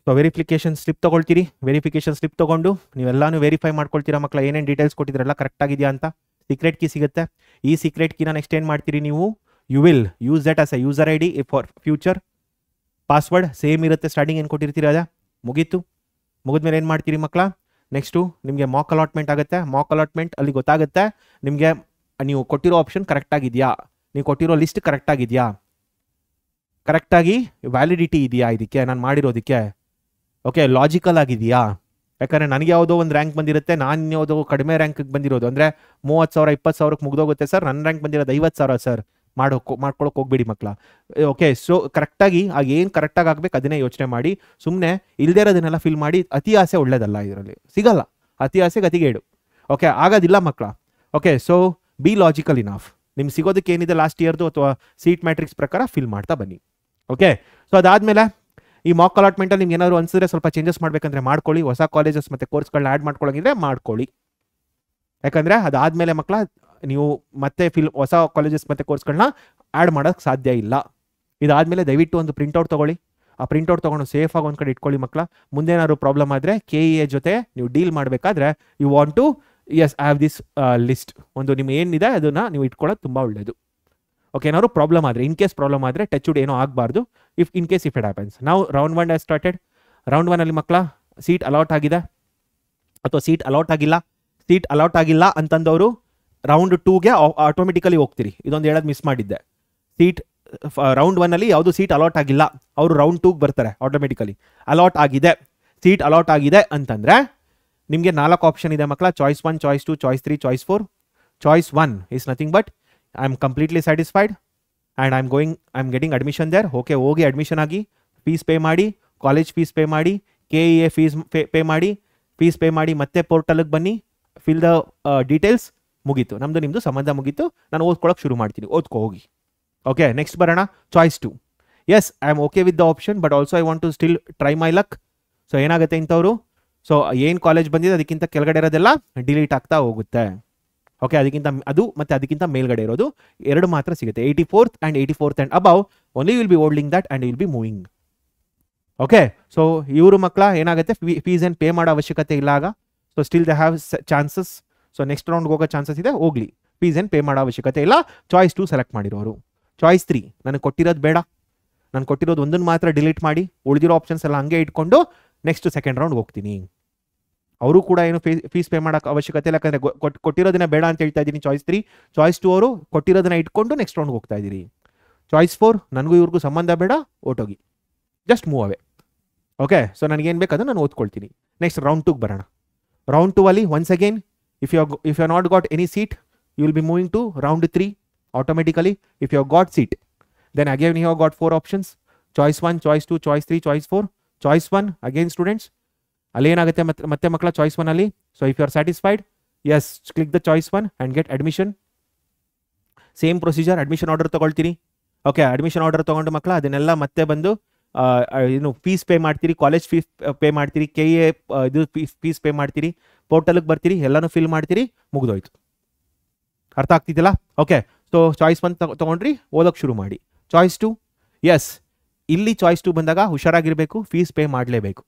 ಸೊ ವೆರಿಫಿಕೇಶನ್ ಸ್ಲಿಪ್ ತೊಗೊಳ್ತೀರಿ, ವೆರಿಫಿಕೇಶನ್ ಸ್ಲಿಪ್ ತೊಗೊಂಡು ನೀವೆಲ್ಲಾನು ವೆರಿಫೈ ಮಾಡ್ಕೊಳ್ತೀರಾ ಮಕ್ಕಳ, ಏನೇನು ಡೀಟೇಲ್ಸ್ ಕೊಟ್ಟಿದ್ರೆಲ್ಲ ಕರೆಕ್ಟ್ ಆಗಿದೆಯಾ ಅಂತ. ಸೀಕ್ರೆಟ್ ಕೀ ಸಿಗುತ್ತೆ. ಈ ಸೀಕ್ರೆಟ್ ಕೀನ ನೆಕ್ಸ್ಟ್ ಏನು ಮಾಡ್ತೀರಿ ನೀವು? You will use that as a user ID for future. Password same ಇರುತ್ತೆ, ಸ್ಟಾರ್ಟಿಂಗ್ ಏನು ಕೊಟ್ಟಿರ್ತೀರ ಅದ ಮುಗೀತು. ಮುಗಿದ್ಮೇಲೆ ಏನು ಮಾಡ್ತೀರಿ ಮಕ್ಕಳ? ನೆಕ್ಸ್ಟು ನಿಮಗೆ ಮಾಕ್ ಅಲಾಟ್ಮೆಂಟ್ ಆಗುತ್ತೆ. ಮಾಕ್ ಅಲಾಟ್ಮೆಂಟ್ ಅಲ್ಲಿ ಗೊತ್ತಾಗುತ್ತೆ ನಿಮಗೆ ನೀವು ಕೊಟ್ಟಿರೋ ಆಪ್ಷನ್ ಕರೆಕ್ಟಾಗಿದೆಯಾ, ನೀವು ಕೊಟ್ಟಿರೋ ಲಿಸ್ಟ್ ಕರೆಕ್ಟಾಗಿದೆಯಾ, ಕರೆಕ್ಟಾಗಿ ವ್ಯಾಲಿಡಿಟಿ ಇದೆಯಾ ಇದಕ್ಕೆ ನಾನು ಮಾಡಿರೋದಕ್ಕೆ, ಓಕೆ, ಲಾಜಿಕಲ್ ಆಗಿದೆಯಾ. ಯಾಕಂದರೆ ನನಗೆ ಯಾವುದೋ ಒಂದು ರ್ಯಾಂಕ್ ಬಂದಿರುತ್ತೆ, ನಾನು ಯಾವುದೋ ಕಡಿಮೆ ರ್ಯಾಂಕಿಗೆ ಬಂದಿರೋದು, ಅಂದರೆ 30,000 20,000ಕ್ಕೆ ಮುಗ್ದೋಗುತ್ತೆ ಸರ್, ನನ್ನ ರ್ಯಾಂಕ್ ಬಂದಿರೋದು 50,000 ಸರ್, ಮಾಡ್ಕೊಳಕ್ಕೆ ಹೋಗ್ಬೇಡಿ ಮಕ್ಕಳ. ಓಕೆ, ಸೊ ಕರೆಕ್ಟಾಗಿ ಏನು ಕರೆಕ್ಟಾಗಿ ಆಗಬೇಕು ಅದನ್ನೇ ಯೋಚನೆ ಮಾಡಿ. ಸುಮ್ಮನೆ ಇಲ್ಲದೇ ಇರೋದನ್ನೆಲ್ಲ ಫಿಲ್ ಮಾಡಿ ಅತಿ ಆಸೆ ಒಳ್ಳೇದಲ್ಲ, ಇದರಲ್ಲಿ ಸಿಗಲ್ಲ. ಅತಿ ಆಸೆಗೆ ಅತಿಗೇಡು. ಓಕೆ, ಆಗೋದಿಲ್ಲ ಮಕ್ಕಳ. Okay, so B logical enough. ನಿಮ್ಗೆ ಸಿಗೋದಕ್ಕೆ ಏನಿದೆ ಲಾಸ್ಟ್ ಇಯರ್ದು ಅಥವಾ ಸೀಟ್ ಮ್ಯಾಟ್ರಿಕ್ಸ್ ಪ್ರಕಾರ ಫಿಲ್ ಮಾಡ್ತಾ ಬನ್ನಿ. ಓಕೆ, ಸೊ ಅದಾದಮೇಲೆ ಈ ಮಾಕ್ ಅಲಾಟ್ಮೆಂಟಲ್ಲಿ ನಿಮ್ಗೆ ಏನಾದ್ರು ಅನ್ಸಿದ್ರೆ ಸ್ವಲ್ಪ ಚೇಂಜಸ್ ಮಾಡಬೇಕಂದ್ರೆ ಮಾಡ್ಕೊಳ್ಳಿ. ಹೊಸ ಕಾಲೇಜಸ್ ಮತ್ತು ಕೋರ್ಸ್ಗಳನ್ನ ಆ್ಯಡ್ ಮಾಡ್ಕೊಳ್ಳೋಂಗಿದ್ರೆ ಮಾಡ್ಕೊಳ್ಳಿ. ಯಾಕಂದರೆ ಅದಾದಮೇಲೆ ಮಕ್ಕಳ ನೀವು ಮತ್ತೆ ಹೊಸ ಕಾಲೇಜಸ್ ಮತ್ತು ಕೋರ್ಸ್ಗಳನ್ನ ಆ್ಯಡ್ ಮಾಡೋಕ್ಕೆ ಸಾಧ್ಯ ಇಲ್ಲ. ಇದಾದಮೇಲೆ ದಯವಿಟ್ಟು ಒಂದು ಪ್ರಿಂಟೌಟ್ ತೊಗೊಳ್ಳಿ. ಆ ಪ್ರಿಂಟೌಟ್ ತೊಗೊಂಡು ಸೇಫಾಗಿ ಒಂದು ಕಡೆ ಇಟ್ಕೊಳ್ಳಿ ಮಕ್ಕಳ. ಮುಂದೇನಾದ್ರು ಪ್ರಾಬ್ಲಮ್ ಆದರೆ KEA ಜೊತೆ ನೀವು ಡೀಲ್ ಮಾಡಬೇಕಾದ್ರೆ you want to yes have this list. ಒಂದು ನಿಮ್ಮ ಏನಿದೆ ಅದನ್ನು ನೀವು ಇಟ್ಕೊಳ್ಳೋದು ತುಂಬ ಒಳ್ಳೆಯದು. ಓಕೆ, ಏನಾದ್ರು ಪ್ರಾಬ್ಲಮ್ ಆದರೆ, ಇನ್ ಕೇಸ್ ಪ್ರಾಬ್ಲಮ್ ಆದರೆ ಟಚ್ ವುಡ್ ಏನೋ ಆಗಬಾರ್ದು. If it happens. ನಾವು ರೌಂಡ್ 1 ಸ್ಟಾರ್ಟೆಡ್. ರೌಂಡ್ 1 ಮಕ್ಕಳ ಸೀಟ್ ಅಲಾಟ್ ಆಗಿದೆ ಅಥವಾ ಸೀಟ್ ಅಲಾಟ್ ಆಗಿಲ್ಲ. ಸೀಟ್ ಅಲಾಟ್ ಆಗಿಲ್ಲ ಅಂತಂದವರು ರೌಂಡ್ 2ಗೆ ಆಟೋಮೆಟಿಕಲಿ ಹೋಗ್ತೀರಿ. ಇದೊಂದು ಹೇಳೋದು ಮಿಸ್ ಮಾಡಿದ್ದೆ. ಸೀಟ್ ರೌಂಡ್ 1 ಅಲ್ಲಿ ಯಾವುದು ಸೀಟ್ ಅಲಾಟ್ ಆಗಿಲ್ಲ, ಅವರು ರೌಂಡ್ 2 ಬರ್ತಾರೆ ಆಟೋಮೆಟಿಕಲಿ. ಅಲಾಟ್ ಆಗಿದೆ, ಸೀಟ್ ಅಲಾಟ್ ಆಗಿದೆ ಅಂತಂದ್ರೆ ನಿಮಗೆ 4 ಆಪ್ಷನ್ ಇದೆ ಮಕ್ಕಳ. Choice 1, choice 2, choice 3, choice 4. Choice 1 is nothing but I am completely satisfied and I am getting admission there. Okay, ಹೋಗಿ ಅಡ್ಮಿಷನ್ ಆಗಿ, ಫೀಸ್ ಪೇ ಮಾಡಿ, ಕಾಲೇಜ್ ಫೀಸ್ ಪೇ ಮಾಡಿ, KEA ಫೀಸ್ ಪೇ ಮಾಡಿ, ಮತ್ತೆ ಪೋರ್ಟಲ್ಗೆ ಬನ್ನಿ, ಫಿಲ್ ದ ಡೀಟೇಲ್ಸ್, ಮುಗೀತು. ನಿಮ್ಮದು ಸಂಬಂಧ ಮುಗೀತು, ನಾನು ಓದ್ಕೊಳ್ಳೋಕೆ ಶುರು ಮಾಡ್ತೀನಿ, ಓದ್ಕೊ ಹೋಗಿ. ಓಕೆ, ನೆಕ್ಸ್ಟ್ ಬರೋಣ. Choice 2. Yes, I am okay with the option but also I want to still try my luck. So ಏನಾಗುತ್ತೆ ಇಂಥವ್ರು, ಸೊ ಏನು ಕಾಲೇಜ್ ಬಂದಿದೆ ಅದಕ್ಕಿಂತ ಕೆಳಗಡೆ ಇರೋದೆಲ್ಲ ಡಿಲೀಟ್ ಆಗ್ತಾ ಹೋಗುತ್ತೆ. ಓಕೆ, ಅದಕ್ಕಿಂತ ಮೇಲ್ಗಡೆ ಇರೋದು 2 ಮಾತ್ರ ಸಿಗುತ್ತೆ. 84th and 84th and above only will be holding that and will be moving. Okay, so ಇವರು ಮಕ್ಕಳ ಏನಾಗುತ್ತೆ, ಫೀಸ್ ಏನು ಪೇ ಮಾಡೋ ಅವಶ್ಯಕತೆ ಇಲ್ಲ ಆಗ. So still they have chances. So next ರೌಂಡ್ಗೆ ಹೋಗೋ ಚಾನ್ಸಸ್ ಇದೆ, ಹೋಗ್ಲಿ, ಫೀಸ್ ಏನು ಪೇ ಮಾಡೋ ಅವಶ್ಯಕತೆ ಇಲ್ಲ. ಚಾಯ್ಸ್ 2 ಸೆಲೆಕ್ಟ್ ಮಾಡಿರೋರು. ಚಾಯ್ಸ್ 3, ನನಗೆ ಕೊಟ್ಟಿರೋದು ಬೇಡ, ನಾನು ಕೊಟ್ಟಿರೋದು ಒಂದನ್ನು ಮಾತ್ರ ಡಿಲೀಟ್ ಮಾಡಿ, ಉಳಿದಿರೋ ಆಪ್ಷನ್ಸ್ ಎಲ್ಲ ಹಂಗೆ ಇಟ್ಕೊಂಡು ನೆಕ್ಸ್ಟ್ ಸೆಕೆಂಡ್ ರೌಂಡ್ ಹೋಗ್ತೀನಿ. ಅವರು ಕೂಡ ಏನು ಫೀಸ್ ಪೇ ಮಾಡೋಕೆ ಅವಶ್ಯಕತೆ ಇಲ್ಲ, ಯಾಕಂದರೆ ಕೊಟ್ಟಿರೋದನ್ನ ಬೇಡ ಅಂತ ಹೇಳ್ತಾ ಇದ್ದೀನಿ. ಚಾಯ್ಸ್ 3. ಚಾಯ್ಸ್ 2 ಅವರು ಕೊಟ್ಟಿರೋದನ್ನ ಇಟ್ಕೊಂಡು ನೆಕ್ಸ್ಟ್ ರೌಂಡ್ಗೆ ಹೋಗ್ತಾ ಇದ್ದೀರಿ. ಚಾಯ್ಸ್ 4, ನನಗೂ ಇವ್ರಿಗೂ ಸಂಬಂಧ ಬೇಡ, ಓಟೋಗಿ, just move away. Okay, so ನನಗೇನು ಬೇಕು ಅದನ್ನು ನಾನು ಓದ್ಕೊಳ್ತೀನಿ. ನೆಕ್ಸ್ಟ್ ರೌಂಡ್ 2ಗೆ ಬರೋಣ. ರೌಂಡ್ 2 ಅಲ್ಲಿ once again if you have not got any seat, you will be moving to round 3 automatically. If you have got seat, then again you have got 4 options. Choice 1, choice 2, choice 3, choice 4. Choice 1 again students, ಅಲ್ಲಿ ಏನಾಗುತ್ತೆ ಮತ್ತೆ ಮಕ್ಕಳ choice 1 ಅಲ್ಲಿ. So if you are satisfied, yes, click the choice 1 and get admission. Same procedure, admission order ತೊಗೊಳ್ತೀರಿ. Okay, admission order ತೊಗೊಂಡು ಮಕ್ಕಳ ಅದನ್ನೆಲ್ಲ ಮತ್ತೆ ಬಂದು ಏನು ಫೀಸ್ ಪೇ ಮಾಡ್ತೀರಿ, ಕಾಲೇಜ್ ಫೀಸ್ ಪೇ ಮಾಡ್ತೀರಿ, KEA ಇದು ಫೀಸ್ ಪೇ ಮಾಡ್ತೀರಿ, ಪೋರ್ಟಲ್ಗೆ ಬರ್ತೀರಿ, ಎಲ್ಲನೂ ಫಿಲ್ ಮಾಡ್ತೀರಿ, ಮುಗಿದೋಯ್ತು. ಅರ್ಥ ಆಗ್ತಿದ್ದಿಲ್ಲ? ಓಕೆ, ಸೊ ಚಾಯ್ಸ್ 1 ತೊಗೊಂಡ್ರಿ, ಓದೋಕ್ಕೆ ಶುರು ಮಾಡಿ. ಚಾಯ್ಸ್ 2, ಎಸ್, ಇಲ್ಲಿ ಚಾಯ್ಸ್ 2 ಬಂದಾಗ ಹುಷಾರಾಗಿರಬೇಕು, ಫೀಸ್ ಪೇ ಮಾಡಲೇಬೇಕು.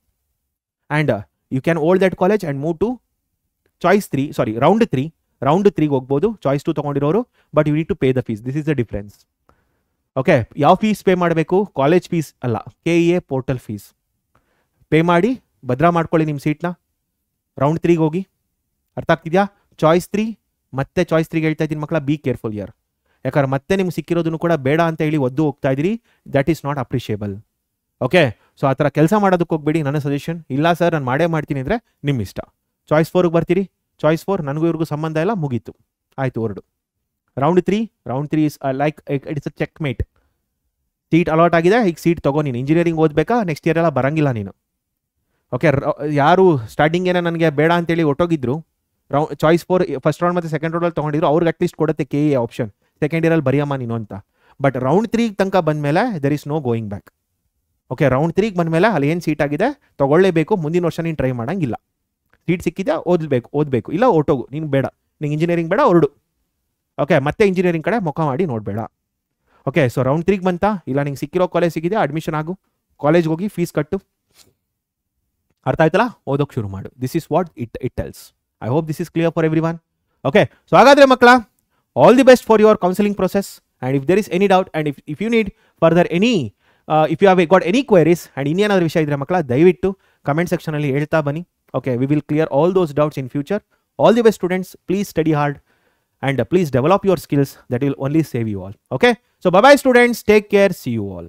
And you can hold that college and move to choice 3, sorry round 3. Round 3ಗೆ ಹೋಗ್ಬೋದು ಚಾಯ್ಸ್ 2 ತೊಗೊಂಡಿರೋರು, but you need to pay the fees. This is the difference. Okay, ಯಾವ fees pay ಮಾಡಬೇಕು? College fees ಅಲ್ಲ, KEA portal fees pay ಮಾಡಿ ಭದ್ರಾ ಮಾಡ್ಕೊಳ್ಳಿ ನಿಮ್ಮ ಸೀಟ್ನ. ರೌಂಡ್ 3ಗೆ ಹೋಗಿ. ಅರ್ಥ ಆಗ್ತಿದ್ಯಾ? ಚಾಯ್ಸ್ 3, ಮತ್ತೆ ಚಾಯ್ಸ್ 3ಗೆ ಹೇಳ್ತಾ ಇದ್ದೀನಿ ಮಕ್ಕಳ, ಬಿ ಕೇರ್ಫುಲ್ ಯಾರ್. ಯಾಕಂದ್ರೆ ಮತ್ತೆ ನಿಮ್ಗೆ ಸಿಕ್ಕಿರೋದನ್ನು ಕೂಡ ಬೇಡ ಅಂತ ಹೇಳಿ ಒದ್ದು ಹೋಗ್ತಾ ಇದ್ದೀರಿ. That is not appreciable. Okay, so ಆ ಥರ ಕೆಲಸ ಮಾಡೋದಕ್ಕೆ ಹೋಗ್ಬೇಡಿ. ನನ್ನ ಸಜೆಷನ್. ಇಲ್ಲ ಸರ್ ನಾನು ಮಾಡೇ ಮಾಡ್ತೀನಿ ಅಂದರೆ ನಿಮ್ಮ ಇಷ್ಟ. ಚಾಯ್ಸ್ 4ಗೆ ಬರ್ತೀರಿ. ಚಾಯ್ಸ್ 4, ನನಗೂ ಇವ್ರಿಗೂ ಸಂಬಂಧ ಇಲ್ಲ, ಮುಗೀತು, ಆಯಿತು, ಹೊರಡು. Round 3 is like it's a checkmate. Seat allot ಆಗಿದೆ, ಈಗ ಸೀಟ್ ತಗೋ. ನೀನು ಇಂಜಿನಿಯರಿಂಗ್ ಓದಬೇಕಾ, ನೆಕ್ಸ್ಟ್ ಇಯರ್ ಎಲ್ಲ ಬರಂಗಿಲ್ಲ ನೀನು. ಓಕೆ, ಯಾರು ಸ್ಟಾರ್ಟಿಂಗ್ ಏನೋ ನನಗೆ ಬೇಡ ಅಂತೇಳಿ ಒಟ್ಟೋಗಿದ್ರು, ಚಾಯ್ಸ್ 4 ಫಸ್ಟ್ ರೌಂಡ್ ಮತ್ತು ಸೆಕೆಂಡ್ ರೌಂಡಲ್ಲಿ ತೊಗೊಂಡಿದ್ರು, ಅವ್ರಿಗೆ ಅಟ್ಲೀಸ್ಟ್ ಕೊಡುತ್ತೆ KEA ಆಪ್ಷನ್, ಸೆಕೆಂಡ್ ಇಯರಲ್ಲಿ ಬರೆಯಮ್ಮ ನೀನು ಅಂತ. ಬಟ್ ರೌಂಡ್ 3 ತನಕ ಬಂದಮೇಲೆ there is no going back. Okay, round 3ಗೆ ಬಂದಮೇಲೆ ಅಲ್ಲಿ ಏನು ಸೀಟ್ ಆಗಿದೆ ತೊಗೊಳ್ಳೇಬೇಕು. ಮುಂದಿನ ವರ್ಷ ನೀನು ಟ್ರೈ ಮಾಡೋಂಗಿಲ್ಲ. ಸೀಟ್ ಸಿಕ್ಕಿದ್ಯಾ ಓದಬೇಕು, ಇಲ್ಲ ಓಟೋಗು, ನೀನು ಬೇಡ, ನಿಂಗೆ ಇಂಜಿನಿಯರಿಂಗ್ ಬೇಡ, ಹೊರಡು. ಓಕೆ, ಮತ್ತೆ ಇಂಜಿನಿಯರಿಂಗ್ ಕಡೆ ಮುಖ ಮಾಡಿ ನೋಡಬೇಡ. ಓಕೆ, ಸೊ ರೌಂಡ್ 3ಗೆ ಬಂತಾ, ಇಲ್ಲ ನಿಂಗೆ ಸಿಕ್ಕಿರೋ ಕಾಲೇಜ್ ಸಿಕ್ಕಿದೆ, ಅಡ್ಮಿಷನ್ ಆಗು, ಕಾಲೇಜ್ಗೆ ಹೋಗಿ ಫೀಸ್ ಕಟ್ಟು. ಅರ್ಥ ಆಯ್ತಲ್ಲ? ಓದೋಕೆ ಶುರು ಮಾಡು. This is what it tells. I hope this is clear for everyone. Okay, so ಹಾಗಾದರೆ ಮಕ್ಕಳ, all the best for your counselling process. And if there is any doubt and if you need further if you have got any queries and ಇನ್ನೇನಾದರೂ ವಿಷಯ ಇದ್ದರೆ ಮಕ್ಕಳ, ದಯವಿಟ್ಟು comment ಸೆಕ್ಷನಲ್ಲಿ ಹೇಳ್ತಾ ಬನ್ನಿ. Okay, we will clear all those doubts in future. All the best students. Please study hard and please develop your skills. That will only save you all. Okay, so bye bye students, take care, see you all.